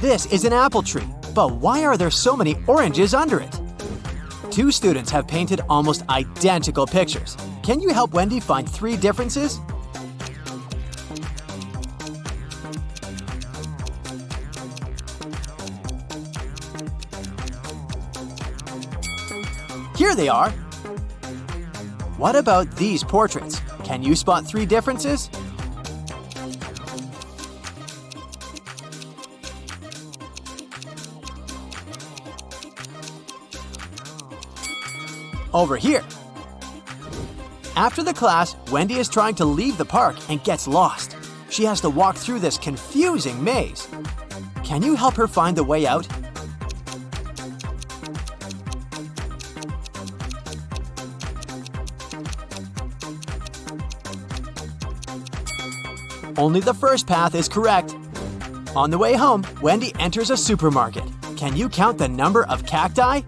This is an apple tree, but why are there so many oranges under it? Two students have painted almost identical pictures. Can you help Wendy find 3 differences? Here they are! What about these portraits? Can you spot 3 differences? Over here. After the class, Wendy is trying to leave the park and gets lost. She has to walk through this confusing maze. Can you help her find the way out? Only the first path is correct. On the way home, Wendy enters a supermarket. Can you count the number of cacti?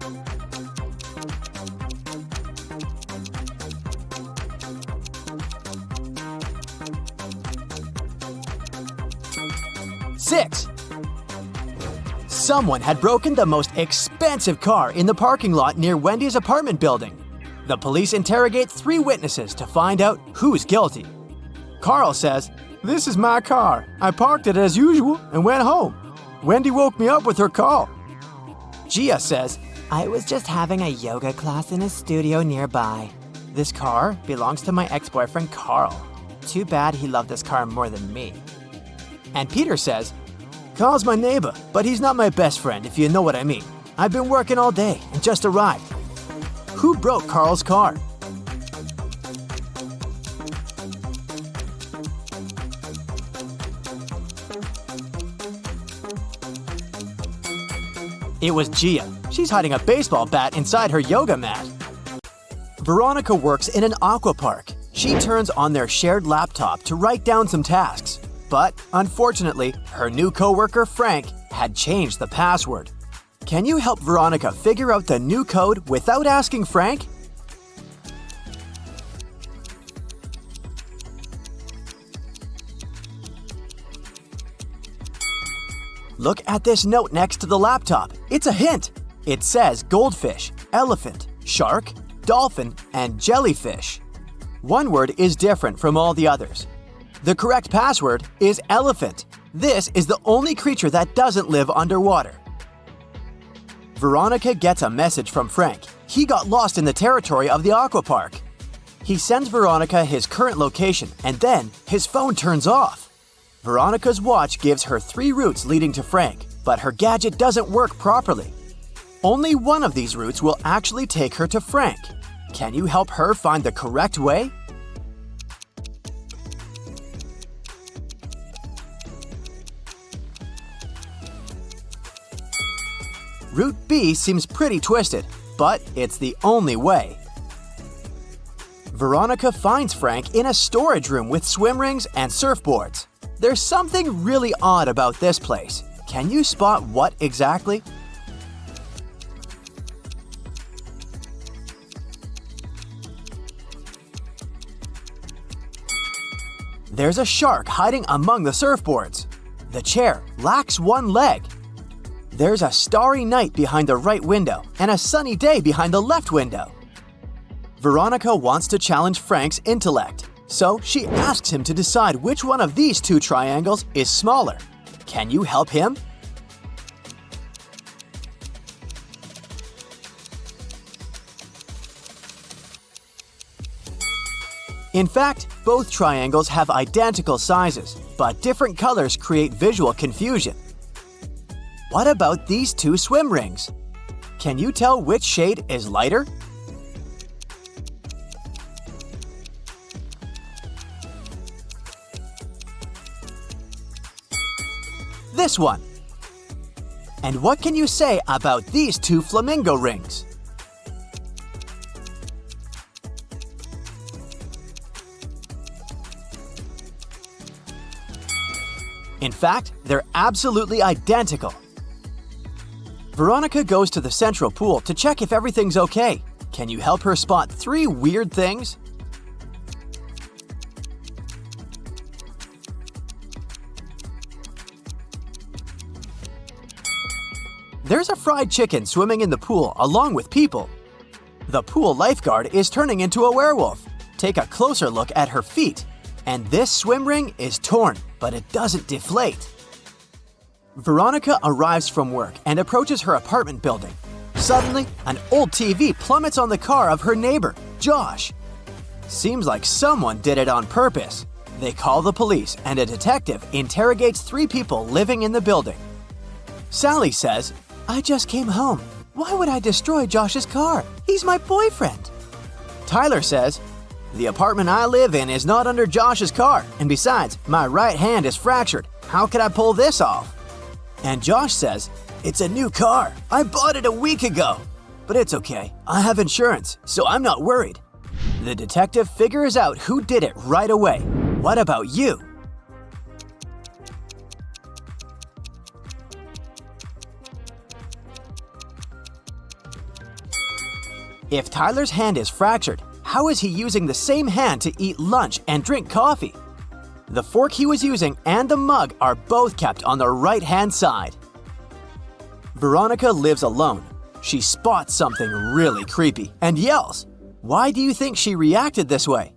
Six. Someone had broken the most expensive car in the parking lot near Wendy's apartment building. The police interrogate 3 witnesses to find out who's guilty. Carl says, "This is my car. I parked it as usual and went home. Wendy woke me up with her call." Gia says, "I was just having a yoga class in a studio nearby. This car belongs to my ex-boyfriend Carl. Too bad he loved this car more than me." And Peter says, "Carl's my neighbor, but he's not my best friend, if you know what I mean. I've been working all day and just arrived." Who broke Carl's car? It was Gia. She's hiding a baseball bat inside her yoga mat. Veronica works in an aqua park. She turns on their shared laptop to write down some tasks. But unfortunately, her new coworker Frank had changed the password. Can you help Veronica figure out the new code without asking Frank? Look at this note next to the laptop. It's a hint. It says goldfish, elephant, shark, dolphin, and jellyfish. One word is different from all the others. The correct password is elephant. This is the only creature that doesn't live underwater. Veronica gets a message from Frank. He got lost in the territory of the aqua park. He sends Veronica his current location, and then his phone turns off. Veronica's watch gives her 3 routes leading to Frank, but her gadget doesn't work properly. Only one of these routes will actually take her to Frank. Can you help her find the correct way? Route B seems pretty twisted, but it's the only way. Veronica finds Frank in a storage room with swim rings and surfboards. There's something really odd about this place. Can you spot what exactly? There's a shark hiding among the surfboards. The chair lacks one leg. There's a starry night behind the right window and a sunny day behind the left window. Veronica wants to challenge Frank's intellect, so she asks him to decide which one of these 2 triangles is smaller. Can you help him? In fact, both triangles have identical sizes, but different colors create visual confusion. What about these 2 swim rings? Can you tell which shade is lighter? This one. And what can you say about these 2 flamingo rings? In fact, they're absolutely identical. Veronica goes to the central pool to check if everything's okay. Can you help her spot 3 weird things? There's a fried chicken swimming in the pool along with people. The pool lifeguard is turning into a werewolf. Take a closer look at her feet. And this swim ring is torn, but it doesn't deflate. Veronica arrives from work and approaches her apartment building. Suddenly, an old TV plummets on the car of her neighbor, Josh. Seems like someone did it on purpose. They call the police and a detective interrogates 3 people living in the building. Sally says, "I just came home. Why would I destroy Josh's car? He's my boyfriend." Tyler says, "The apartment I live in is not under Josh's car, and besides, my right hand is fractured. How could I pull this off?" And Josh says, "It's a new car. I bought it a week ago. But it's okay. I have insurance, so I'm not worried." The detective figures out who did it right away. What about you? If Tyler's hand is fractured, how is he using the same hand to eat lunch and drink coffee? The fork he was using and the mug are both kept on the right-hand side. Veronica lives alone. She spots something really creepy and yells. Why do you think she reacted this way?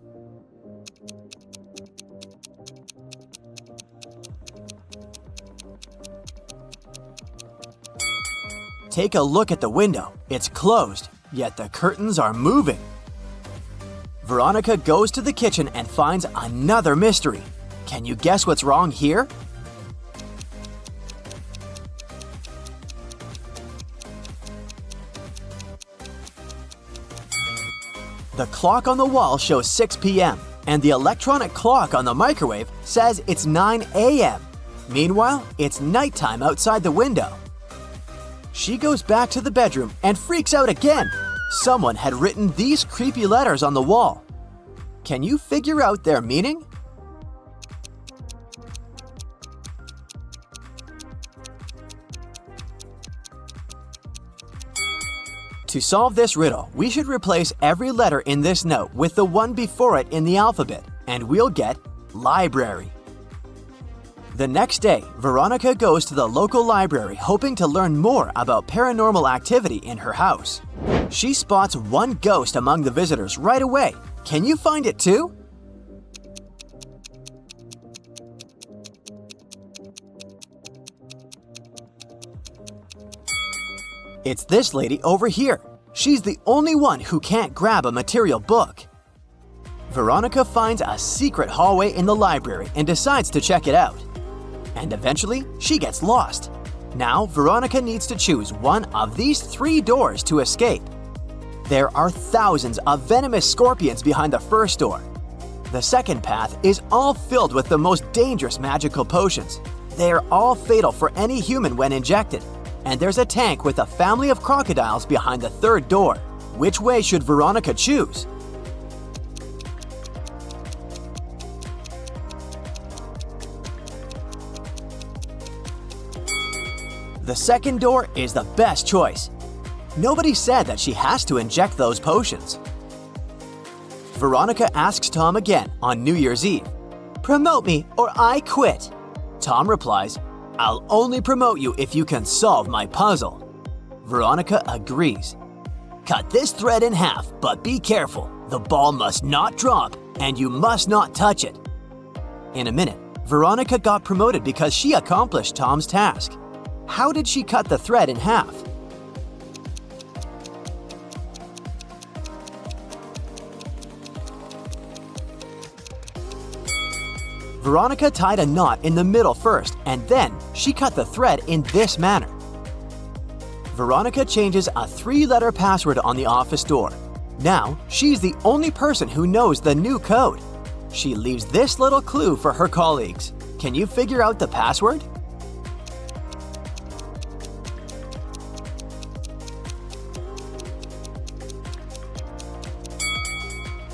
Take a look at the window. It's closed, yet the curtains are moving. Veronica goes to the kitchen and finds another mystery. Can you guess what's wrong here? The clock on the wall shows 6 p.m., and the electronic clock on the microwave says it's 9 a.m. Meanwhile, it's nighttime outside the window. She goes back to the bedroom and freaks out again. Someone had written these creepy letters on the wall. Can you figure out their meaning? To solve this riddle, we should replace every letter in this note with the one before it in the alphabet, and we'll get library. The next day, Veronica goes to the local library hoping to learn more about paranormal activity in her house. She spots one ghost among the visitors right away. Can you find it too? It's this lady over here. She's the only one who can't grab a material book. Veronica finds a secret hallway in the library and decides to check it out. And eventually, she gets lost. Now, Veronica needs to choose one of these 3 doors to escape. There are thousands of venomous scorpions behind the first door. The second path is all filled with the most dangerous magical potions. They are all fatal for any human when injected. And there's a tank with a family of crocodiles behind the third door. Which way should Veronica choose? The second door is the best choice. Nobody said that she has to inject those potions. Veronica asks Tom again on New Year's Eve. "Promote me or I quit." Tom replies, "I'll only promote you if you can solve my puzzle." Veronica agrees. "Cut this thread in half, but be careful. The ball must not drop, and you must not touch it." In a minute, Veronica got promoted because she accomplished Tom's task. How did she cut the thread in half? Veronica tied a knot in the middle first, and then she cut the thread in this manner. Veronica changes a 3-letter password on the office door. Now, she's the only person who knows the new code. She leaves this little clue for her colleagues. Can you figure out the password?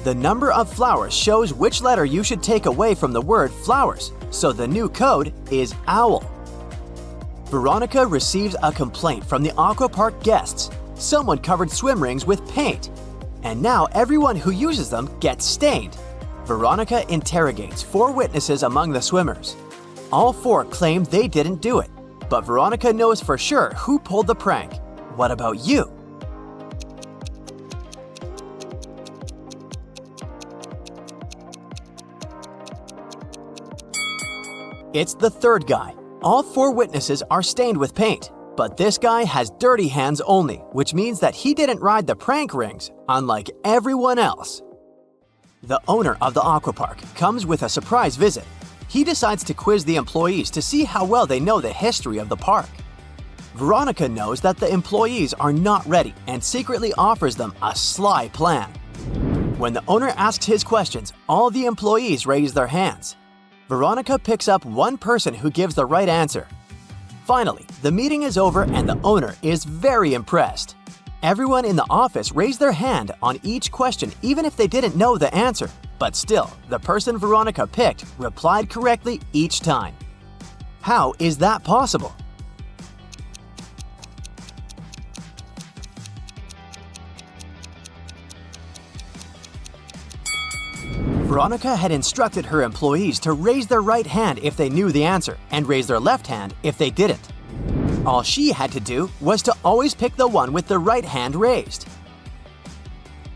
The number of flowers shows which letter you should take away from the word flowers, so the new code is owl. Veronica receives a complaint from the aqua park guests. Someone covered swim rings with paint, and now everyone who uses them gets stained. Veronica interrogates 4 witnesses among the swimmers. All 4 claim they didn't do it. But Veronica knows for sure who pulled the prank. What about you? It's the third guy. All 4 witnesses are stained with paint, but this guy has dirty hands only, which means that he didn't ride the prank rings, unlike everyone else. The owner of the aquapark comes with a surprise visit. He decides to quiz the employees to see how well they know the history of the park. Veronica knows that the employees are not ready and secretly offers them a sly plan. When the owner asks his questions, all the employees raise their hands. Veronica picks up one person who gives the right answer. Finally, the meeting is over and the owner is very impressed. Everyone in the office raised their hand on each question even if they didn't know the answer. But still, the person Veronica picked replied correctly each time. How is that possible? Veronica had instructed her employees to raise their right hand if they knew the answer and raise their left hand if they didn't. All she had to do was to always pick the one with the right hand raised.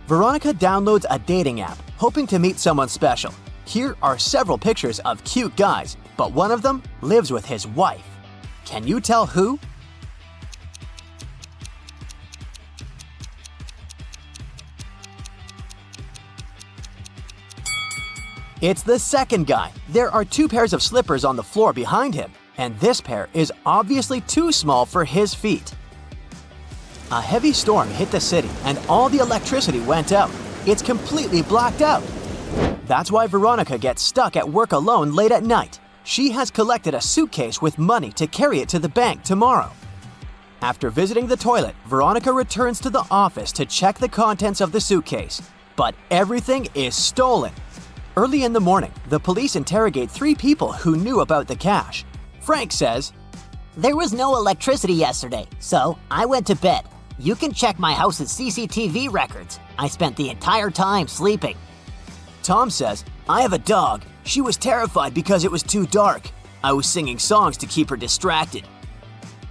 Veronica downloads a dating app, hoping to meet someone special. Here are several pictures of cute guys, but one of them lives with his wife. Can you tell who? It's the second guy. There are 2 pairs of slippers on the floor behind him, and this pair is obviously too small for his feet. A heavy storm hit the city and all the electricity went out. It's completely blacked out. That's why Veronica gets stuck at work alone late at night. She has collected a suitcase with money to carry it to the bank tomorrow. After visiting the toilet, Veronica returns to the office to check the contents of the suitcase. But everything is stolen. Early in the morning, the police interrogate 3 people who knew about the cash. Frank says, There was no electricity yesterday, so I went to bed. You can check my house's CCTV records. I spent the entire time sleeping. Tom says, I have a dog. She was terrified because it was too dark. I was singing songs to keep her distracted.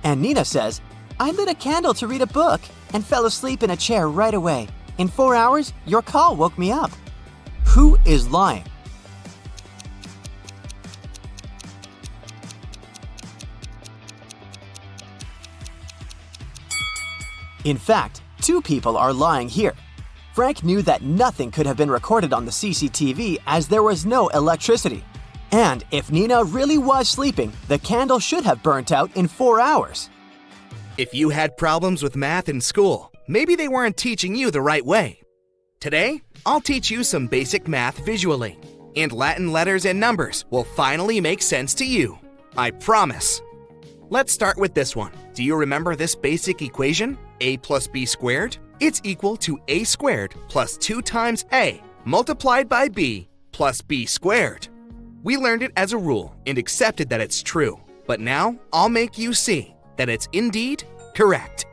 And Nina says, I lit a candle to read a book and fell asleep in a chair right away. In 4 hours, your call woke me up. Who is lying? In fact, 2 people are lying here. Frank knew that nothing could have been recorded on the CCTV as there was no electricity. And if Nina really was sleeping, the candle should have burnt out in 4 hours. If you had problems with math in school, maybe they weren't teaching you the right way. Today, I'll teach you some basic math visually, and Latin letters and numbers will finally make sense to you. I promise. Let's start with this one. Do you remember this basic equation? A plus b squared? It's equal to a squared plus 2 times a multiplied by b plus b squared. We learned it as a rule and accepted that it's true, but now I'll make you see that it's indeed correct.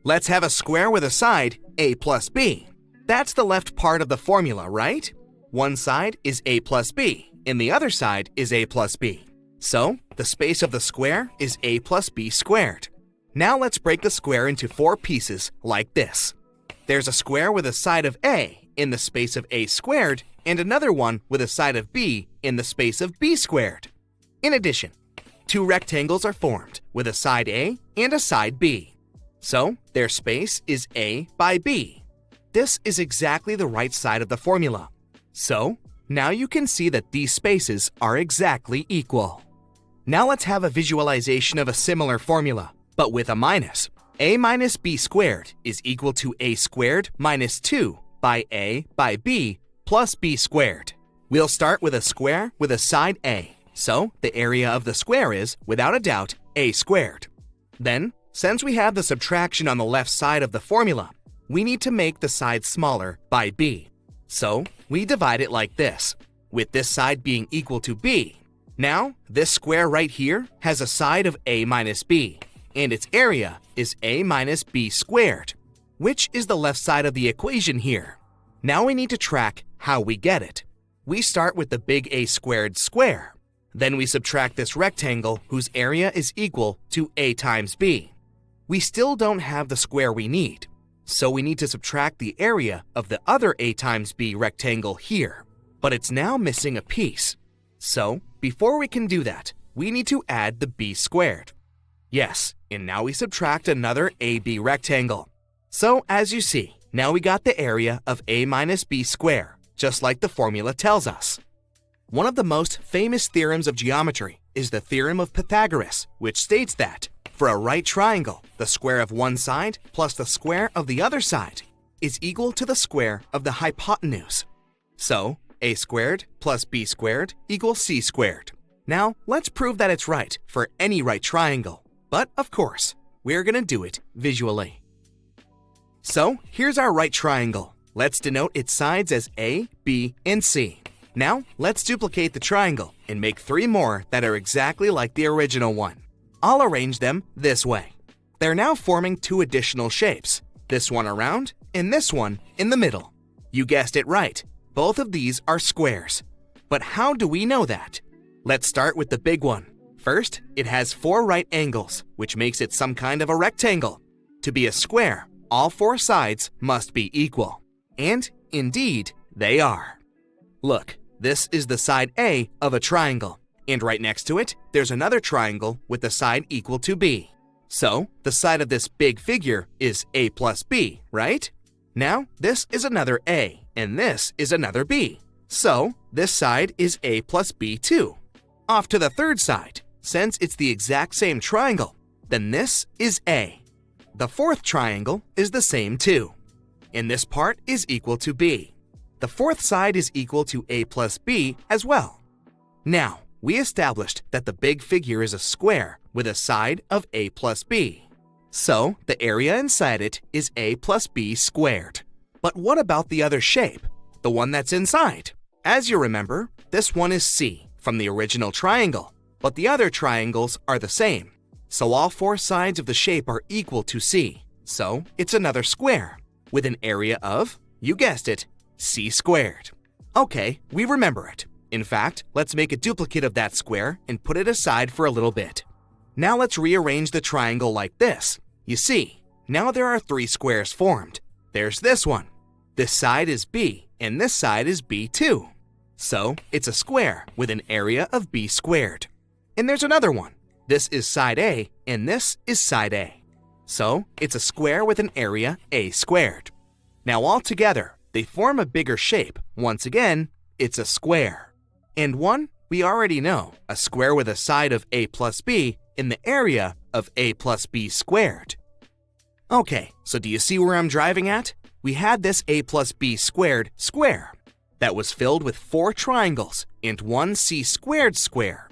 Let's have a square with a side a plus b. That's the left part of the formula, right? One side is a plus b, and the other side is a plus b. So, the space of the square is a plus b squared. Now let's break the square into 4 pieces like this. There's a square with a side of a in the space of a squared, and another one with a side of b in the space of b squared. In addition, 2 rectangles are formed with a side a and a side b. So, their space is a by b. This is exactly the right side of the formula. So, now you can see that these spaces are exactly equal. Now let's have a visualization of a similar formula, but with a minus. A minus b squared is equal to a squared minus 2 by a by b plus b squared. We'll start with a square with a side a, so the area of the square is, without a doubt, a squared. Then, since we have the subtraction on the left side of the formula, we need to make the side smaller by b. So, we divide it like this, with this side being equal to b. Now, this square right here has a side of a minus b, and its area is a minus b squared, which is the left side of the equation here. Now we need to track how we get it. We start with the big A squared square. Then we subtract this rectangle whose area is equal to a times b. We still don't have the square we need, so we need to subtract the area of the other a times b rectangle here. But it's now missing a piece. So, before we can do that, we need to add the b squared. Yes, and now we subtract another AB rectangle. So, as you see, now we got the area of a minus b squared, just like the formula tells us. One of the most famous theorems of geometry is the theorem of Pythagoras, which states that for a right triangle, the square of one side plus the square of the other side is equal to the square of the hypotenuse. So, a squared plus b squared equals c squared. Now, let's prove that it's right for any right triangle. But, of course, we're going to do it visually. So, here's our right triangle. Let's denote its sides as A, B, and C. Now, let's duplicate the triangle and make 3 more that are exactly like the original one. I'll arrange them this way. They're now forming 2 additional shapes, this one around and this one in the middle. You guessed it right, both of these are squares. But how do we know that? Let's start with the big one. First, it has 4 right angles, which makes it some kind of a rectangle. To be a square, all 4 sides must be equal. And, indeed, they are. Look, this is the side A of a triangle, and right next to it, there's another triangle with the side equal to B. So, the side of this big figure is A plus B, right? Now, this is another A, and this is another B. So, this side is A plus B too. Off to the third side. Since it's the exact same triangle, then this is A. The fourth triangle is the same too. And this part is equal to B. The fourth side is equal to A plus B as well. Now, we established that the big figure is a square with a side of A plus B. So, the area inside it is A plus B squared. But what about the other shape, the one that's inside? As you remember, this one is C from the original triangle, but the other triangles are the same. So all 4 sides of the shape are equal to C. So it's another square with an area of, you guessed it, C squared. Okay, we remember it. In fact, let's make a duplicate of that square and put it aside for a little bit. Now let's rearrange the triangle like this. You see, now there are 3 squares formed. There's this one. This side is B, and this side is B too. So it's a square with an area of B squared. And there's another one. This is side A, and this is side A. So it's a square with an area A squared. Now all together, they form a bigger shape. Once again, it's a square. And one, we already know, a square with a side of A plus B in the area of A plus B squared. Okay, so do you see where I'm driving at? We had this A plus B squared square that was filled with 4 triangles and 1 C squared square.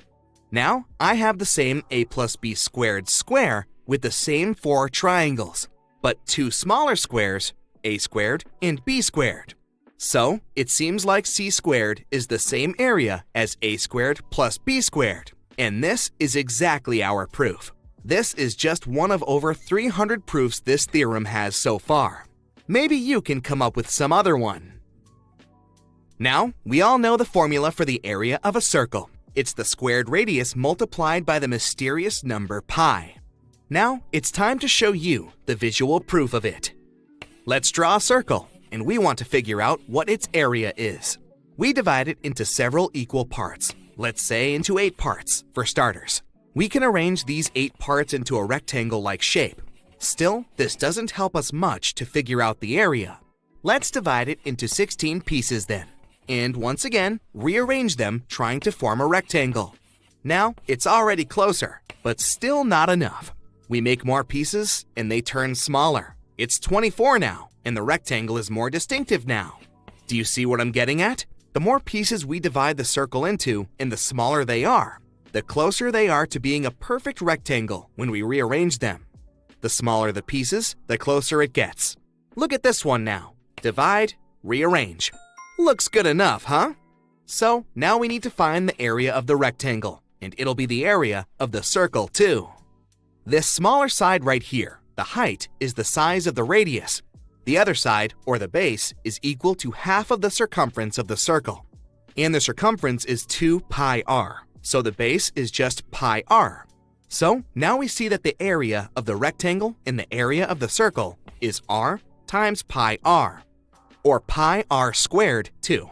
Now, I have the same A plus B squared square with the same 4 triangles, but 2 smaller squares, A squared and B squared. So, it seems like C squared is the same area as A squared plus B squared, and this is exactly our proof. This is just one of over 300 proofs this theorem has so far. Maybe you can come up with some other one. Now, we all know the formula for the area of a circle. It's the squared radius multiplied by the mysterious number pi. Now, it's time to show you the visual proof of it. Let's draw a circle, and we want to figure out what its area is. We divide it into several equal parts, let's say into 8 parts, for starters. We can arrange these 8 parts into a rectangle-like shape. Still, this doesn't help us much to figure out the area. Let's divide it into 16 pieces then, and once again, rearrange them trying to form a rectangle. Now, it's already closer, but still not enough. We make more pieces, and they turn smaller. It's 24 now, and the rectangle is more distinctive now. Do you see what I'm getting at? The more pieces we divide the circle into, and the smaller they are, the closer they are to being a perfect rectangle when we rearrange them. The smaller the pieces, the closer it gets. Look at this one now. Divide, rearrange. Looks good enough, huh? So now we need to find the area of the rectangle, and it'll be the area of the circle too. This smaller side right here, the height, is the size of the radius. The other side, or the base, is equal to half of the circumference of the circle. And the circumference is 2 pi r, so the base is just pi r. So now we see that the area of the rectangle in the area of the circle is r times pi r, or pi r squared too.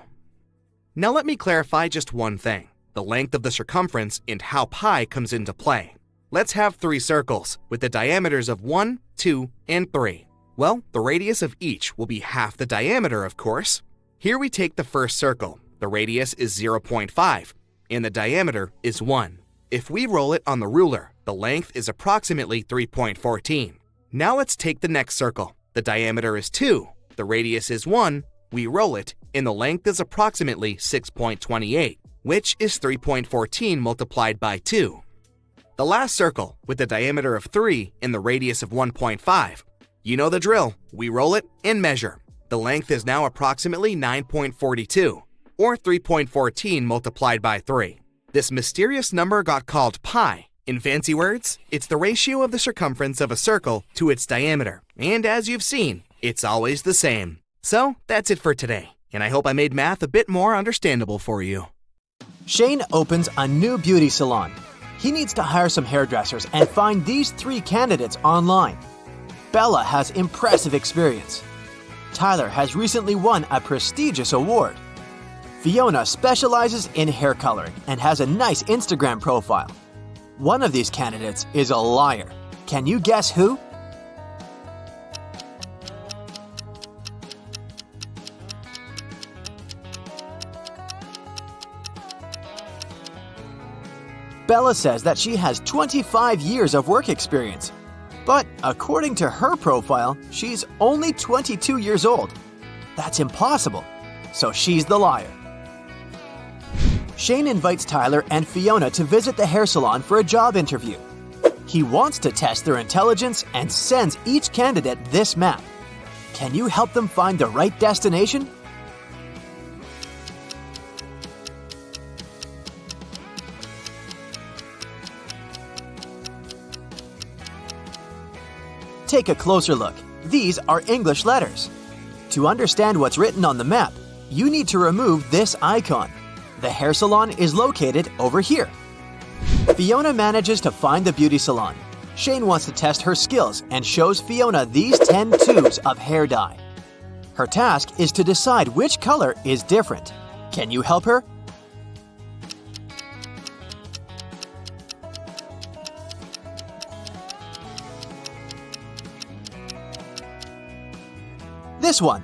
Now let me clarify just one thing, the length of the circumference and how pi comes into play. Let's have 3 circles with the diameters of 1, 2, and 3. Well, the radius of each will be half the diameter, of course. Here we take the first circle. The radius is 0.5, and the diameter is 1. If we roll it on the ruler, the length is approximately 3.14. Now let's take the next circle. The diameter is 2, the radius is 1, we roll it, and the length is approximately 6.28, which is 3.14 multiplied by 2. The last circle, with a diameter of 3 and the radius of 1.5. You know the drill, we roll it and measure. The length is now approximately 9.42, or 3.14 multiplied by 3. This mysterious number got called pi. In fancy words, it's the ratio of the circumference of a circle to its diameter, and as you've seen, it's always the same. So that's it for today, and I hope I made math a bit more understandable for you. Shane opens a new beauty salon. He needs to hire some hairdressers and find these 3 candidates online. Bella has impressive experience. Tyler has recently won a prestigious award. Fiona specializes in hair coloring and has a nice Instagram profile. One of these candidates is a liar. Can you guess who? Bella says that she has 25 years of work experience. But according to her profile, she's only 22 years old. That's impossible. So she's the liar. Shane invites Tyler and Fiona to visit the hair salon for a job interview. He wants to test their intelligence and sends each candidate this map. Can you help them find the right destination? Take a closer look. These are English letters. To understand what's written on the map, you need to remove this icon. The hair salon is located over here. Fiona manages to find the beauty salon. Shane wants to test her skills and shows Fiona these 10 tubes of hair dye. Her task is to decide which color is different. Can you help her? This one.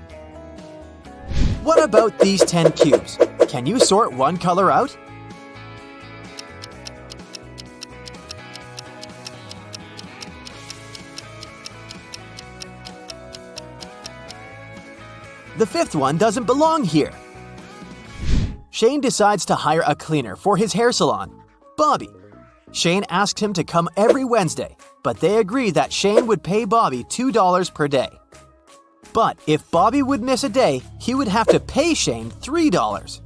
What about these 10 cubes? Can you sort one color out? The 5th one doesn't belong here. Shane decides to hire a cleaner for his hair salon, Bobby. Shane asks him to come every Wednesday, but they agree that Shane would pay Bobby $2 per day. But if Bobby would miss a day, he would have to pay Shane $3.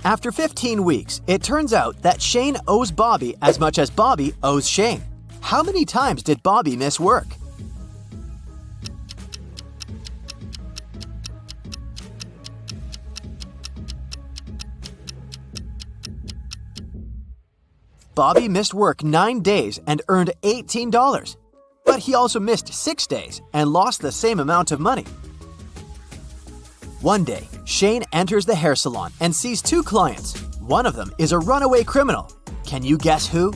After 15 weeks, it turns out that Shane owes Bobby as much as Bobby owes Shane. How many times did Bobby miss work? Bobby missed work 9 days and earned $18. But he also missed 6 days and lost the same amount of money. One day, Shane enters the hair salon and sees 2 clients. One of them is a runaway criminal. Can you guess who?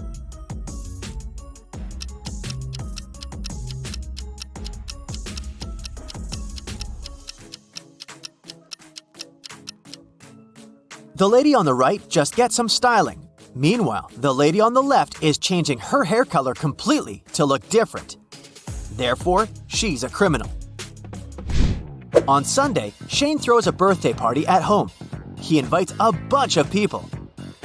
The lady on the right just gets some styling. Meanwhile, the lady on the left is changing her hair color completely to look different. Therefore, she's a criminal. On Sunday, Shane throws a birthday party at home. He invites a bunch of people.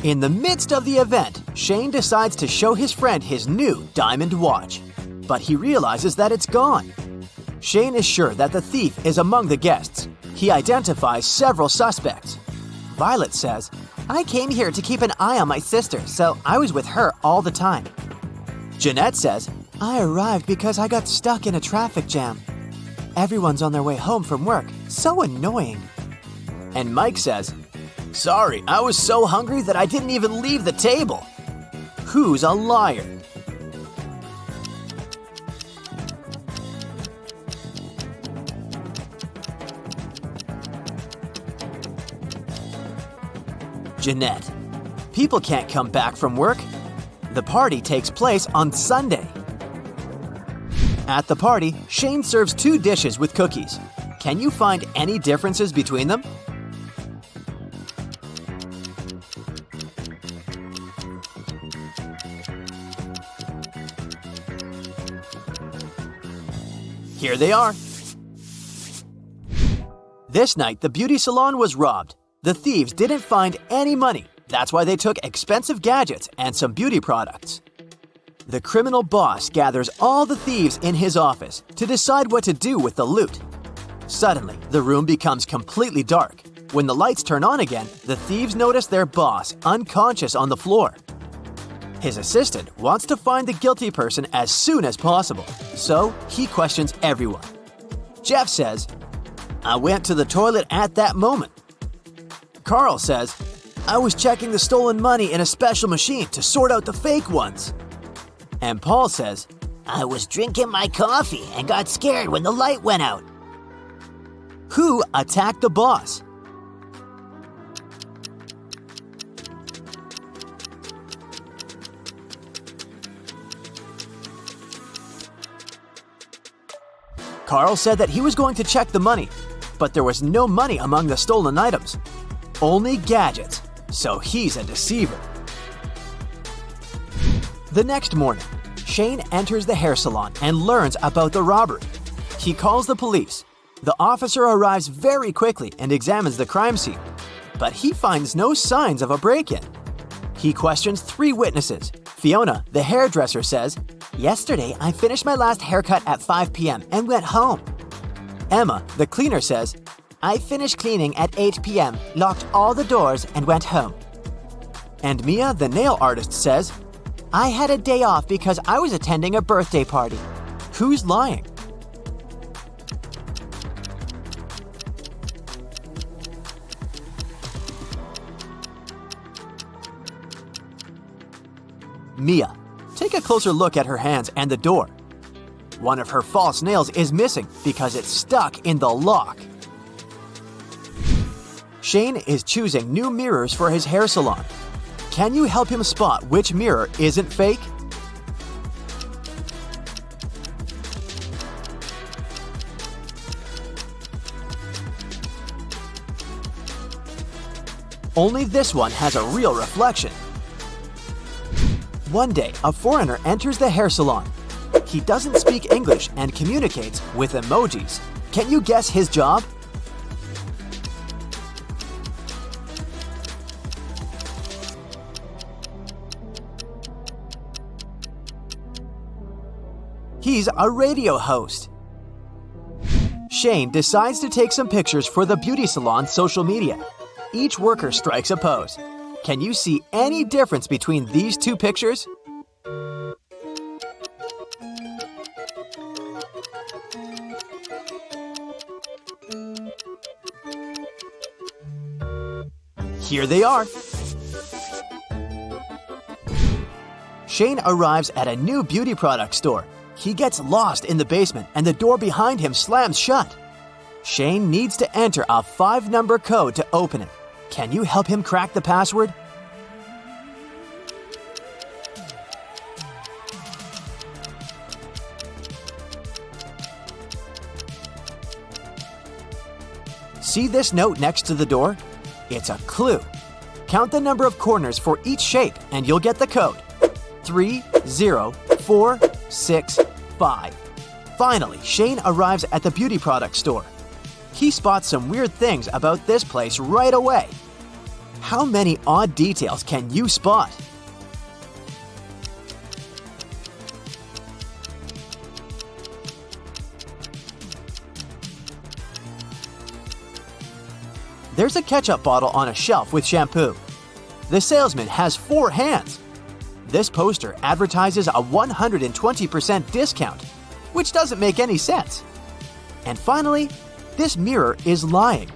In the midst of the event, Shane decides to show his friend his new diamond watch. But he realizes that it's gone. Shane is sure that the thief is among the guests. He identifies several suspects. Violet says, "I came here to keep an eye on my sister, so I was with her all the time." Jeanette says, "I arrived because I got stuck in a traffic jam. Everyone's on their way home from work. So annoying." And Mike says, Sorry, I was so hungry that I didn't even leave the table. Who's a liar? Jeanette. People can't come back from work. The party takes place on Sunday. At the party, Shane serves 2 dishes with cookies. Can you find any differences between them? Here they are. This night, the beauty salon was robbed. The thieves didn't find any money. That's why they took expensive gadgets and some beauty products. The criminal boss gathers all the thieves in his office to decide what to do with the loot. Suddenly, the room becomes completely dark. When the lights turn on again, the thieves notice their boss unconscious on the floor. His assistant wants to find the guilty person as soon as possible, so he questions everyone. Jeff says, "I went to the toilet at that moment." Carl says, "I was checking the stolen money in a special machine to sort out the fake ones." And Paul says, I was drinking my coffee and got scared when the light went out. "Who attacked the boss?" Carl said that he was going to check the money, but there was no money among the stolen items. Only gadgets, so he's a deceiver. The next morning, Shane enters the hair salon and learns about the robbery. He calls the police. The officer arrives very quickly and examines the crime scene, but he finds no signs of a break-in. He questions 3 witnesses. Fiona, the hairdresser, says, "Yesterday, I finished my last haircut at 5 p.m. and went home." Emma, the cleaner, says, "I finished cleaning at 8 p.m., locked all the doors, and went home." And Mia, the nail artist, says, "I had a day off because I was attending a birthday party." Who's lying? Mia. Take a closer look at her hands and the door. One of her false nails is missing because it's stuck in the lock. Shane is choosing new mirrors for his hair salon. Can you help him spot which mirror isn't fake? Only this one has a real reflection. One day, a foreigner enters the hair salon. He doesn't speak English and communicates with emojis. Can you guess his job? He's a radio host. Shane decides to take some pictures for the beauty salon's social media. Each worker strikes a pose. Can you see any difference between these 2 pictures? Here they are. Shane arrives at a new beauty product store. He gets lost in the basement and the door behind him slams shut. Shane needs to enter a 5-number code to open it. Can you help him crack the password? See this note next to the door? It's a clue. Count the number of corners for each shape and you'll get the code. 30465. Finally, Shane arrives at the beauty product store. He spots some weird things about this place right away. How many odd details can you spot? There's a ketchup bottle on a shelf with shampoo. The salesman has 4 hands. This poster advertises a 120% discount, which doesn't make any sense. And finally, this mirror is lying.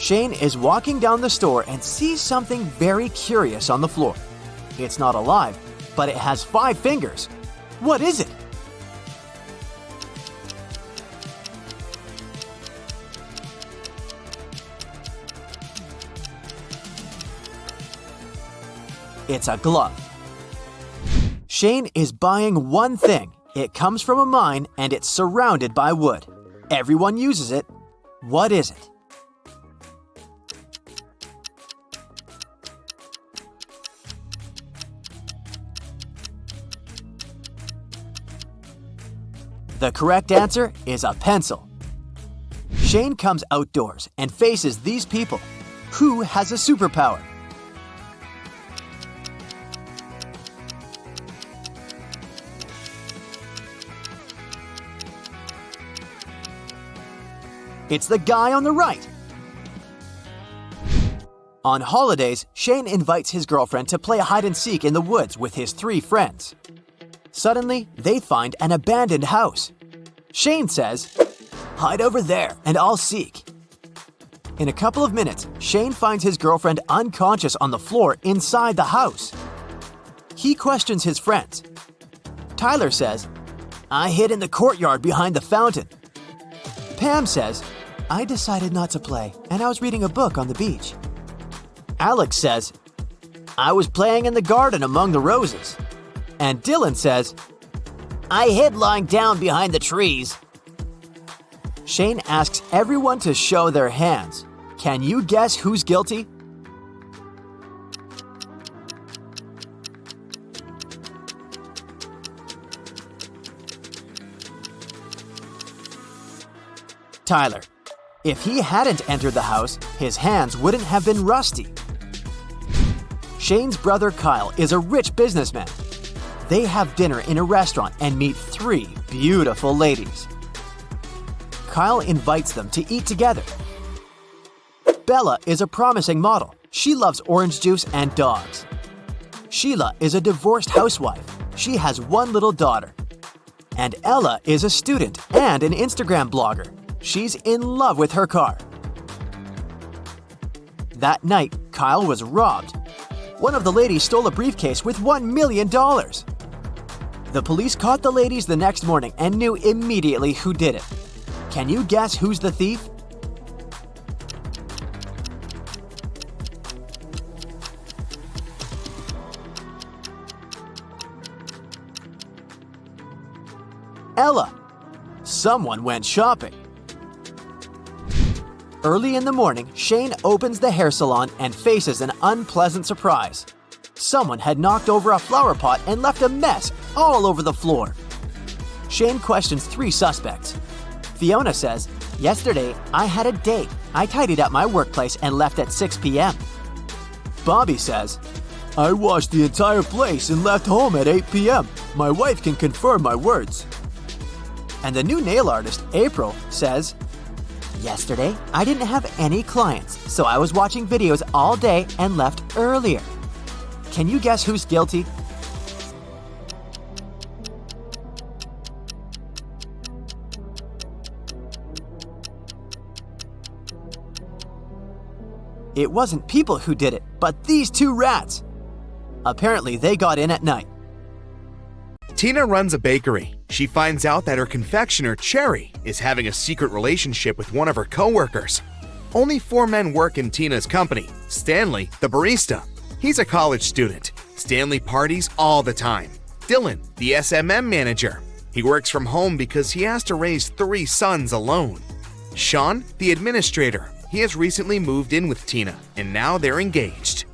Shane is walking down the store and sees something very curious on the floor. It's not alive, but it has 5 fingers. What is it? It's a glove. Shane is buying one thing. It comes from a mine and it's surrounded by wood. Everyone uses it. What is it? The correct answer is a pencil. Shane comes outdoors and faces these people. Who has a superpower? It's the guy on the right. On holidays, Shane invites his girlfriend to play hide and seek in the woods with his 3 friends. Suddenly, they find an abandoned house. Shane says, "Hide over there and I'll seek." In a couple of minutes, Shane finds his girlfriend unconscious on the floor inside the house. He questions his friends. Tyler says, "I hid in the courtyard behind the fountain." Pam says, "I decided not to play and I was reading a book on the beach." Alex says, "I was playing in the garden among the roses." And Dylan says, "I hid lying down behind the trees." Shane asks everyone to show their hands. Can you guess who's guilty? Tyler. If he hadn't entered the house, his hands wouldn't have been rusty. Shane's brother Kyle is a rich businessman. They have dinner in a restaurant and meet 3 beautiful ladies. Kyle invites them to eat together. Bella is a promising model. She loves orange juice and dogs. Sheila is a divorced housewife. She has 1 little daughter. And Ella is a student and an Instagram blogger. She's in love with her car. That night, Kyle was robbed. One of the ladies stole a briefcase with $1 million. The police caught the ladies the next morning and knew immediately who did it. Can you guess who's the thief? Ella. Someone went shopping. Early in the morning, Shane opens the hair salon and faces an unpleasant surprise. Someone had knocked over a flower pot and left a mess all over the floor. Shane questions 3 suspects. Fiona says, "Yesterday, I had a date. I tidied up my workplace and left at 6 p.m. Bobby says, I washed the entire place and left home at 8 p.m. My wife can confirm my words. And the new nail artist, April, says, "Yesterday, I didn't have any clients, so I was watching videos all day and left earlier." Can you guess who's guilty? It wasn't people who did it, but these 2 rats. Apparently, they got in at night. Tina runs a bakery. She finds out that her confectioner, Cherry, is having a secret relationship with one of her coworkers. Only 4 men work in Tina's company. Stanley, the barista. He's a college student. Stanley parties all the time. Dylan, the SMM manager. He works from home because he has to raise 3 sons alone. Sean, the administrator. He has recently moved in with Tina, and now they're engaged.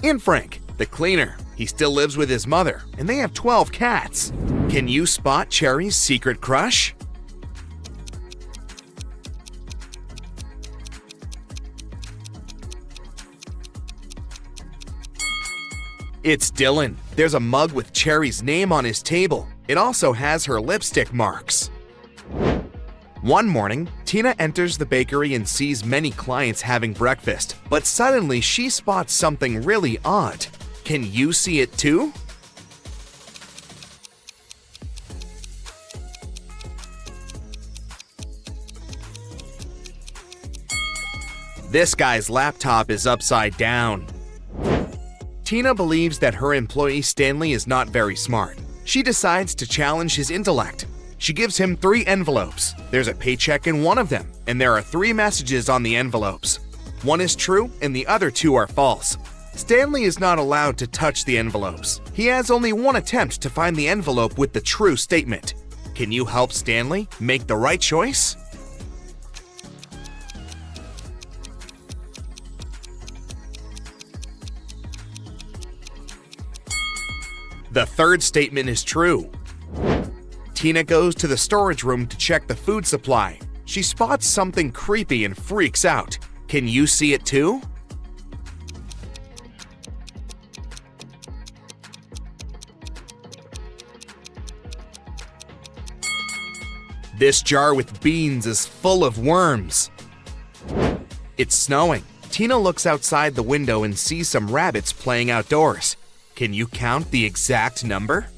And Frank, the cleaner. He still lives with his mother, and they have 12 cats. Can you spot Cherry's secret crush? It's Dylan. There's a mug with Cherry's name on his table. It also has her lipstick marks. One morning, Tina enters the bakery and sees many clients having breakfast, but suddenly she spots something really odd. Can you see it too? This guy's laptop is upside down. Tina believes that her employee Stanley is not very smart. She decides to challenge his intellect. She gives him 3 envelopes. There's a paycheck in one of them, and there are 3 messages on the envelopes. One is true, and the other 2 are false. Stanley is not allowed to touch the envelopes. He has only one attempt to find the envelope with the true statement. Can you help Stanley make the right choice? The third statement is true. Tina goes to the storage room to check the food supply. She spots something creepy and freaks out. Can you see it too? This jar with beans is full of worms. It's snowing. Tina looks outside the window and sees some rabbits playing outdoors. Can you count the exact number?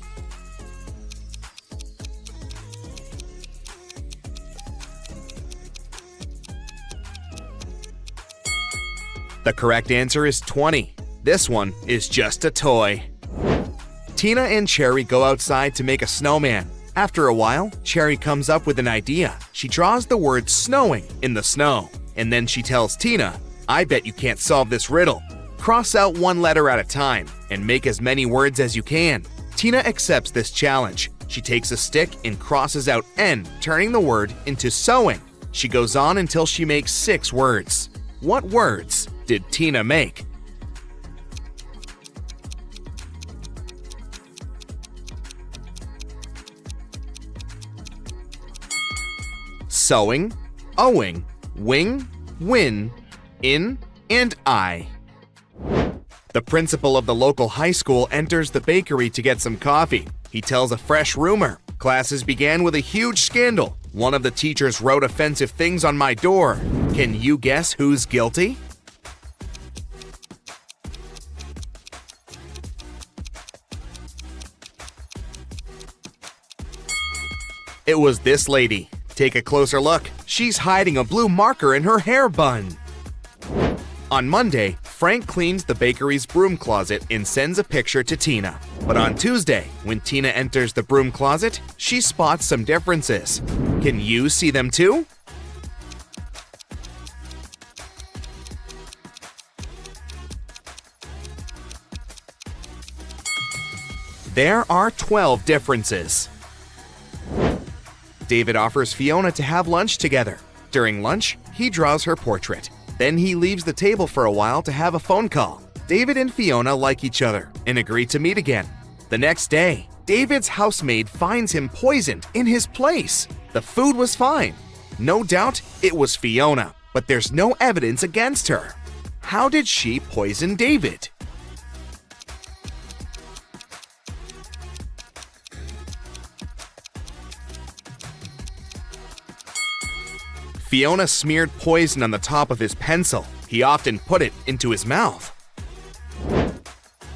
The correct answer is 20. This one is just a toy. Tina and Cherry go outside to make a snowman. After a while, Cherry comes up with an idea. She draws the word snowing in the snow. And then she tells Tina, I bet you can't solve this riddle. Cross out one letter at a time and make as many words as you can. Tina accepts this challenge. She takes a stick and crosses out N, turning the word into sewing. She goes on until she makes 6 words. What words did Tina make? Sewing, owing, wing, win, in, and I. The principal of the local high school enters the bakery to get some coffee. He tells a fresh rumor. Classes began with a huge scandal. One of the teachers wrote offensive things on my door. Can you guess who's guilty? It was this lady. Take a closer look. She's hiding a blue marker in her hair bun. On Monday, Frank cleans the bakery's broom closet and sends a picture to Tina. But on Tuesday, when Tina enters the broom closet, she spots some differences. Can you see them too? There are 12 differences. David offers Fiona to have lunch together. During lunch, he draws her portrait. Then he leaves the table for a while to have a phone call. David and Fiona like each other and agree to meet again. The next day, David's housemaid finds him poisoned in his place. The food was fine. No doubt it was Fiona, but there's no evidence against her. How did she poison David? Fiona smeared poison on the top of his pencil. He often put it into his mouth.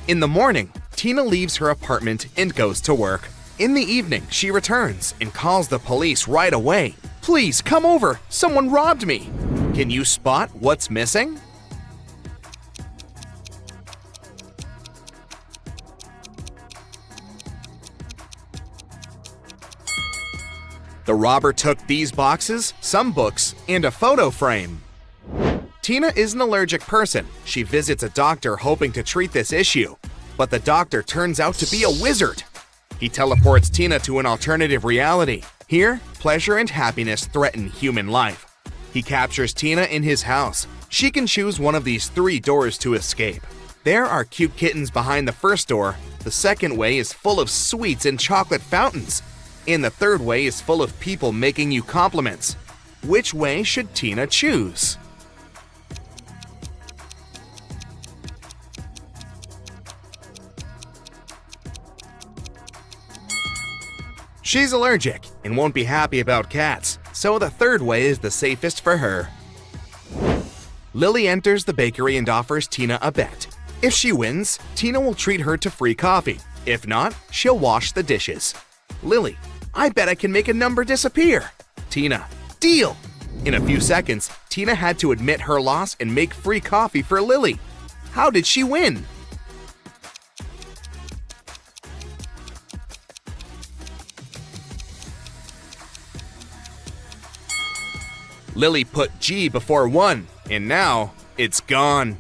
In the morning, Tina leaves her apartment and goes to work. In the evening, she returns and calls the police right away. Please come over, someone robbed me. Can you spot what's missing? The robber took these boxes, some books, and a photo frame. Tina is an allergic person. She visits a doctor hoping to treat this issue, but the doctor turns out to be a wizard. He teleports Tina to an alternative reality. Here, pleasure and happiness threaten human life. He captures Tina in his house. She can choose one of these 3 doors to escape. There are cute kittens behind the first door. The second way is full of sweets and chocolate fountains. And the third way is full of people making you compliments. Which way should Tina choose? She's allergic and won't be happy about cats, so the third way is the safest for her. Lily enters the bakery and offers Tina a bet. If she wins, Tina will treat her to free coffee. If not, she'll wash the dishes. Lily, I bet I can make a number disappear. Tina, deal! In a few seconds, Tina had to admit her loss and make free coffee for Lily. How did she win? Lily put G before 1, and now it's gone.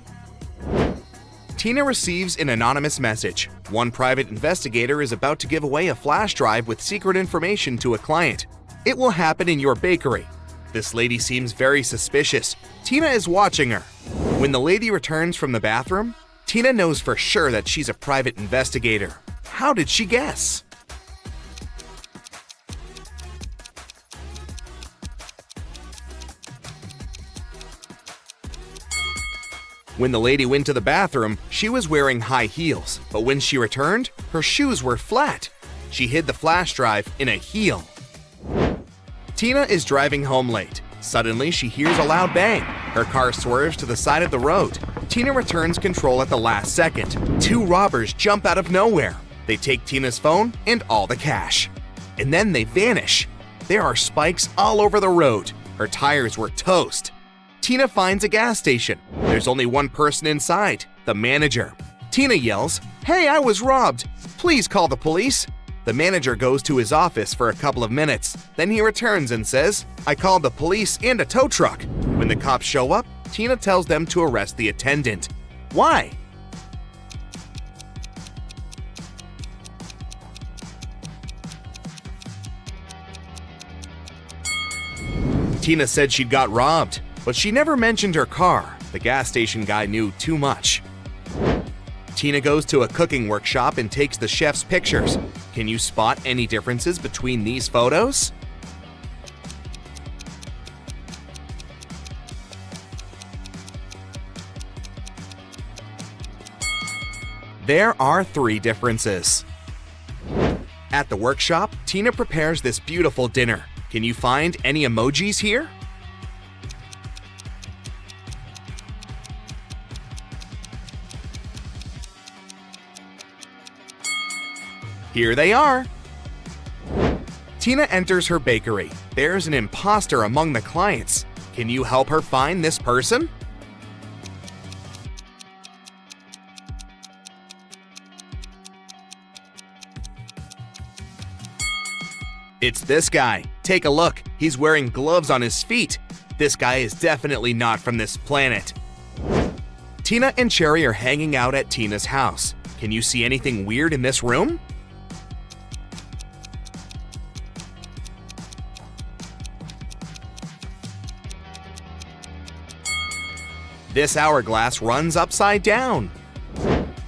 Tina receives an anonymous message. One private investigator is about to give away a flash drive with secret information to a client. It will happen in your bakery. This lady seems very suspicious. Tina is watching her. When the lady returns from the bathroom, Tina knows for sure that she's a private investigator. How did she guess? When the lady went to the bathroom, she was wearing high heels, but when she returned, her shoes were flat. She hid the flash drive in a heel. Tina is driving home late. Suddenly, she hears a loud bang. Her car swerves to the side of the road. Tina returns control at the last second. 2 robbers jump out of nowhere. They take Tina's phone and all the cash. And then they vanish. There are spikes all over the road. Her tires were toast. Tina finds a gas station. There's only one person inside, the manager. Tina yells, "Hey, I was robbed. Please call the police." The manager goes to his office for a couple of minutes. Then he returns and says, "I called the police and a tow truck." When the cops show up, Tina tells them to arrest the attendant. Why? Tina said she'd got robbed, but she never mentioned her car. The gas station guy knew too much. Tina goes to a cooking workshop and takes the chef's pictures. Can you spot any differences between these photos? There are 3 differences. At the workshop, Tina prepares this beautiful dinner. Can you find any emojis here? Here they are. Tina enters her bakery. There's an imposter among the clients. Can you help her find this person? It's this guy. Take a look. He's wearing gloves on his feet. This guy is definitely not from this planet. Tina and Cherry are hanging out at Tina's house. Can you see anything weird in this room? This hourglass runs upside down.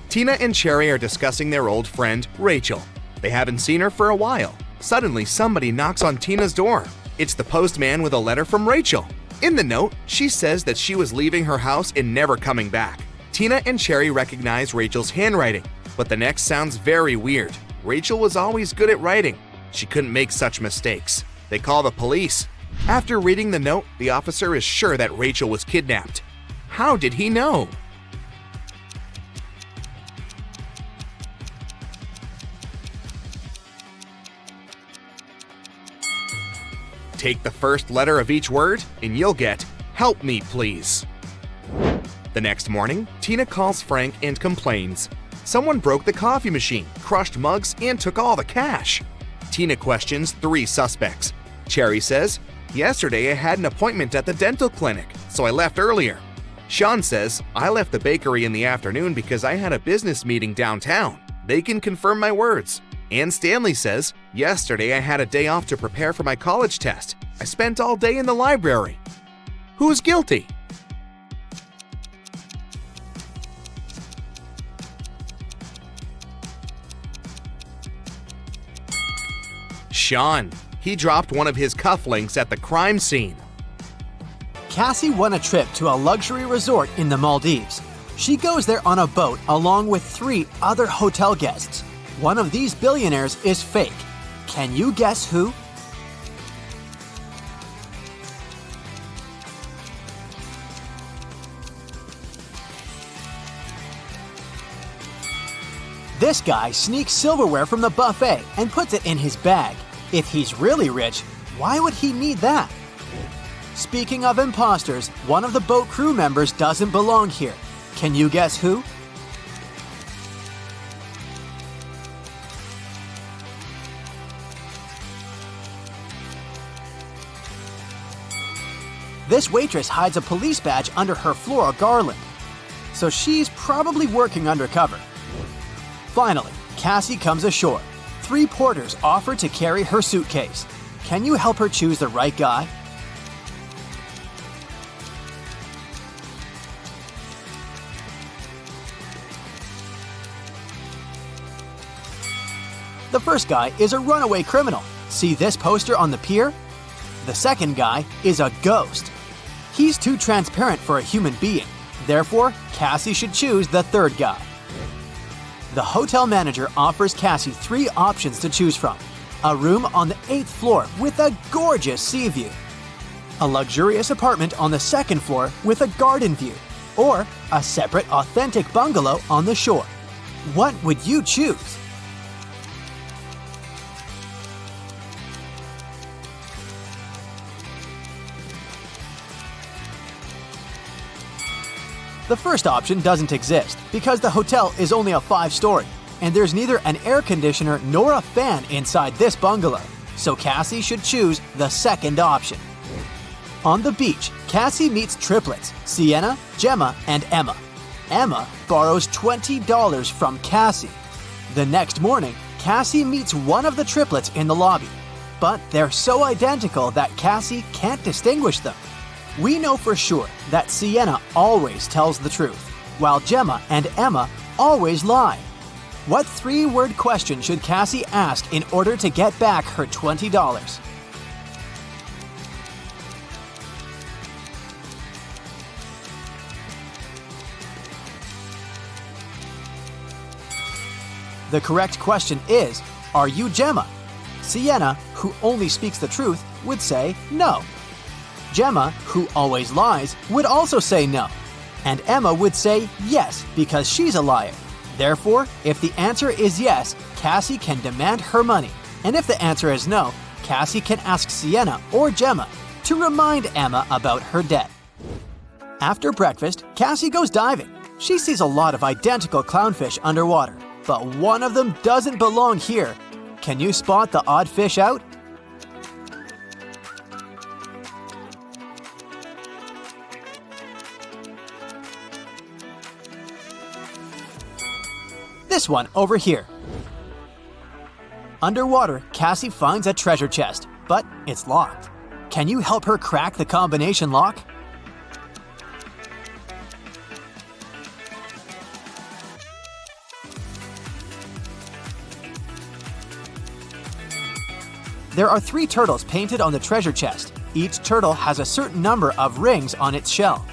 Tina and Cherry are discussing their old friend, Rachel. They haven't seen her for a while. Suddenly, somebody knocks on Tina's door. It's the postman with a letter from Rachel. In the note, she says that she was leaving her house and never coming back. Tina and Cherry recognize Rachel's handwriting, but the next sounds very weird. Rachel was always good at writing. She couldn't make such mistakes. They call the police. After reading the note, the officer is sure that Rachel was kidnapped. How did he know? Take the first letter of each word and you'll get, "Help me, please." The next morning, Tina calls Frank and complains. Someone broke the coffee machine, crushed mugs, and took all the cash. Tina questions 3 suspects. Cherry says, "Yesterday I had an appointment at the dental clinic, so I left earlier." Sean says, "I left the bakery in the afternoon because I had a business meeting downtown. They can confirm my words." And Stanley says, "Yesterday I had a day off to prepare for my college test. I spent all day in the library." Who's guilty? Sean. He dropped one of his cufflinks at the crime scene. Cassie won a trip to a luxury resort in the Maldives. She goes there on a boat along with 3 other hotel guests. One of these billionaires is fake. Can you guess who? This guy sneaks silverware from the buffet and puts it in his bag. If he's really rich, why would he need that? Speaking of imposters, one of the boat crew members doesn't belong here. Can you guess who? This waitress hides a police badge under her floral garland, so she's probably working undercover. Finally, Cassie comes ashore. 3 porters offer to carry her suitcase. Can you help her choose the right guy? The first guy is a runaway criminal. See this poster on the pier? The second guy is a ghost. He's too transparent for a human being. Therefore, Cassie should choose the third guy. The hotel manager offers Cassie 3 options to choose from. A room on the 8th floor with a gorgeous sea view. A luxurious apartment on the 2nd floor with a garden view. Or a separate authentic bungalow on the shore. What would you choose? The first option doesn't exist because the hotel is only a 5-story, and there's neither an air conditioner nor a fan inside this bungalow, so Cassie should choose the second option. On the beach, Cassie meets triplets, Sienna, Gemma, and Emma. Emma borrows $20 from Cassie. The next morning, Cassie meets one of the triplets in the lobby, but they're so identical that Cassie can't distinguish them. We know for sure that Sienna always tells the truth, while Gemma and Emma always lie. What 3-word question should Cassie ask in order to get back her $20? The correct question is, are you Gemma? Sienna, who only speaks the truth, would say no. Gemma, who always lies, would also say no. And Emma would say yes because she's a liar. Therefore, if the answer is yes, Cassie can demand her money. And if the answer is no, Cassie can ask Sienna or Gemma to remind Emma about her debt. After breakfast, Cassie goes diving. She sees a lot of identical clownfish underwater, but one of them doesn't belong here. Can you spot the odd fish out? This one over here. Underwater, Cassie finds a treasure chest, but it's locked. Can you help her crack the combination lock? There are 3 turtles painted on the treasure chest. Each turtle has a certain number of rings on its shell.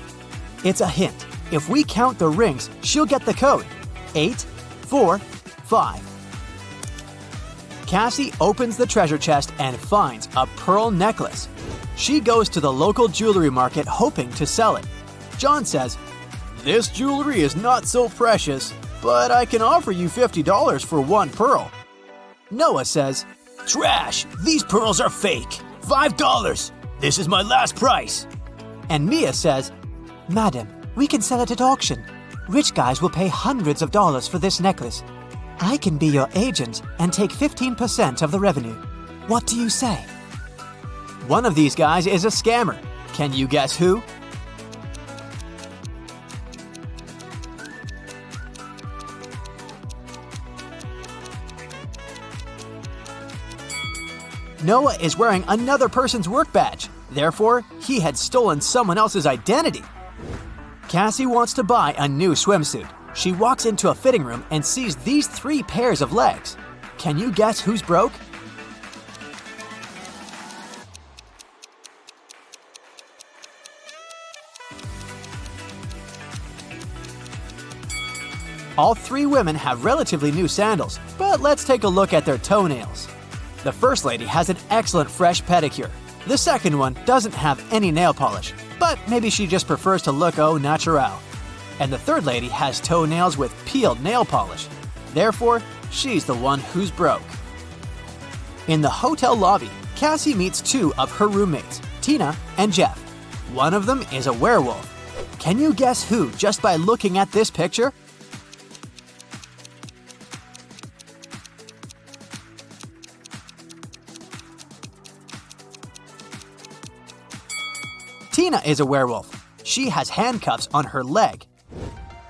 It's a hint. If we count the rings, she'll get the code. 8, 4, 5. Cassie opens the treasure chest and finds a pearl necklace. She goes to the local jewelry market hoping to sell it. John says, "This jewelry is not so precious, but I can offer you $50 for 1 pearl." Noah says, "Trash! These pearls are fake! $5! This is my last price!" And Mia says, "Madam, we can sell it at auction. Rich guys will pay hundreds of dollars for this necklace. I can be your agent and take 15% of the revenue. What do you say?" One of these guys is a scammer. Can you guess who? Noah is wearing another person's work badge. Therefore, he had stolen someone else's identity. Cassie wants to buy a new swimsuit. She walks into a fitting room and sees these 3 pairs of legs. Can you guess who's broke? All 3 women have relatively new sandals, but let's take a look at their toenails. The first lady has an excellent fresh pedicure. The second one doesn't have any nail polish, but maybe she just prefers to look au naturel. And the third lady has toenails with peeled nail polish. Therefore, she's the one who's broke. In the hotel lobby, Cassie meets 2 of her roommates, Tina and Jeff. One of them is a werewolf. Can you guess who just by looking at this picture? Tina is a werewolf. She has handcuffs on her leg.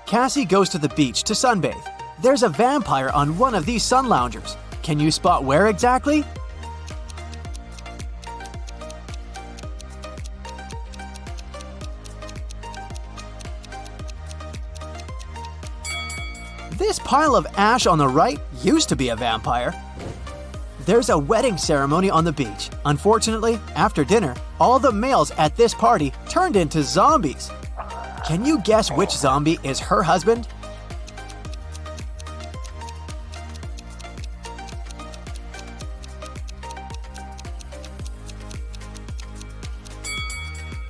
Cassie goes to the beach to sunbathe. There's a vampire on one of these sun loungers. Can you spot where exactly? This pile of ash on the right used to be a vampire. There's a wedding ceremony on the beach. Unfortunately, after dinner, all the males at this party turned into zombies. Can you guess which zombie is her husband?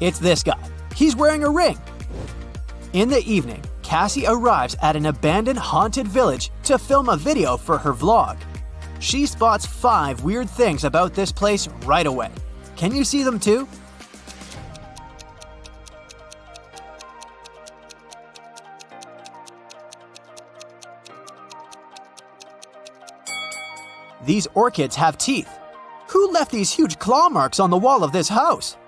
It's this guy. He's wearing a ring. In the evening, Cassie arrives at an abandoned haunted village to film a video for her vlog. She spots 5 weird things about this place right away. Can you see them too? These orchids have teeth. Who left these huge claw marks on the wall of this house?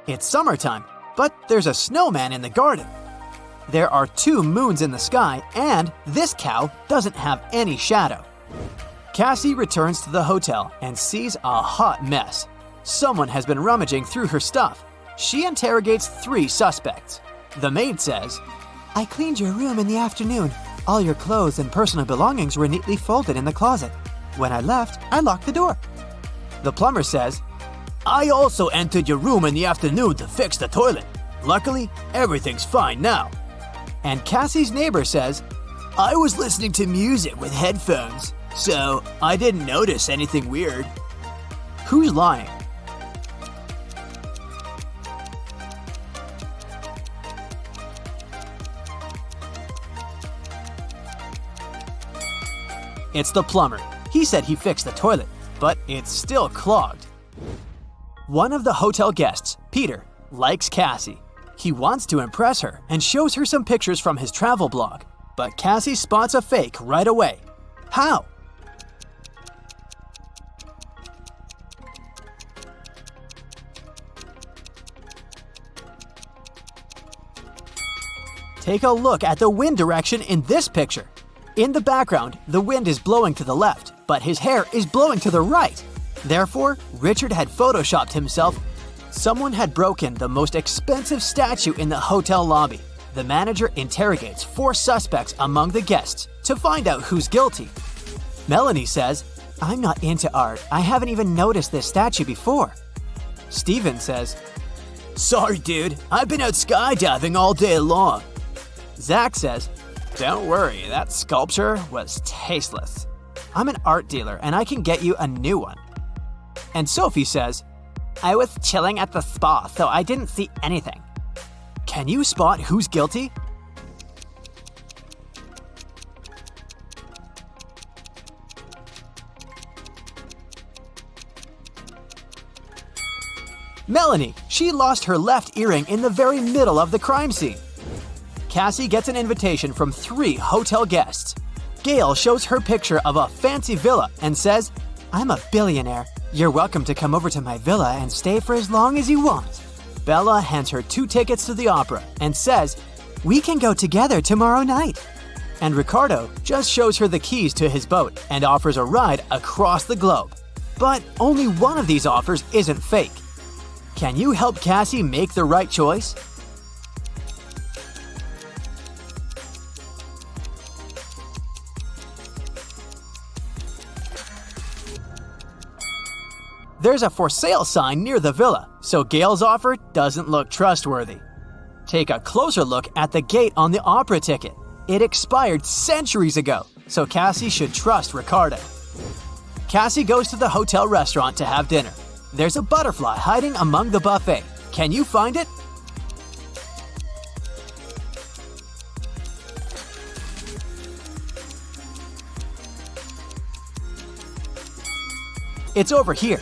It's summertime, but there's a snowman in the garden. There are 2 moons in the sky, and this cow doesn't have any shadow. Cassie returns to the hotel and sees a hot mess. Someone has been rummaging through her stuff. She interrogates 3 suspects. The maid says, I cleaned your room in the afternoon. All your clothes and personal belongings were neatly folded in the closet. When I left, I locked the door. The plumber says, I also entered your room in the afternoon to fix the toilet. Luckily, everything's fine now. And Cassie's neighbor says, I was listening to music with headphones, so I didn't notice anything weird. who's lying? It's the plumber. He said he fixed the toilet, but it's still clogged. One of the hotel guests, Peter, likes Cassie. He wants to impress her and shows her some pictures from his travel blog, but Cassie spots a fake right away. How? Take a look at the wind direction in this picture. In the background, the wind is blowing to the left, but his hair is blowing to the right. Therefore, Richard had photoshopped himself. Someone had broken the most expensive statue in the hotel lobby. The manager interrogates 4 suspects among the guests to find out who's guilty. Melanie says, I'm not into art. I haven't even noticed this statue before. Steven says, Sorry, dude. I've been out skydiving all day long. Zach says, Don't worry, that sculpture was tasteless. I'm an art dealer and I can get you a new one. And Sophie says, I was chilling at the spa, so I didn't see anything. Can you spot who's guilty? Melanie, she lost her left earring in the very middle of the crime scene. Cassie gets an invitation from 3 hotel guests. Gail shows her picture of a fancy villa and says, I'm a billionaire. You're welcome to come over to my villa and stay for as long as you want. Bella hands her 2 tickets to the opera and says, we can go together tomorrow night. And Ricardo just shows her the keys to his boat and offers a ride across the globe. But only one of these offers isn't fake. Can you help Cassie make the right choice? There's a for sale sign near the villa, so Gail's offer doesn't look trustworthy. Take a closer look at the gate on the opera ticket. It expired centuries ago, so Cassie should trust Ricardo. Cassie goes to the hotel restaurant to have dinner. There's a butterfly hiding among the buffet. Can you find it? It's over here.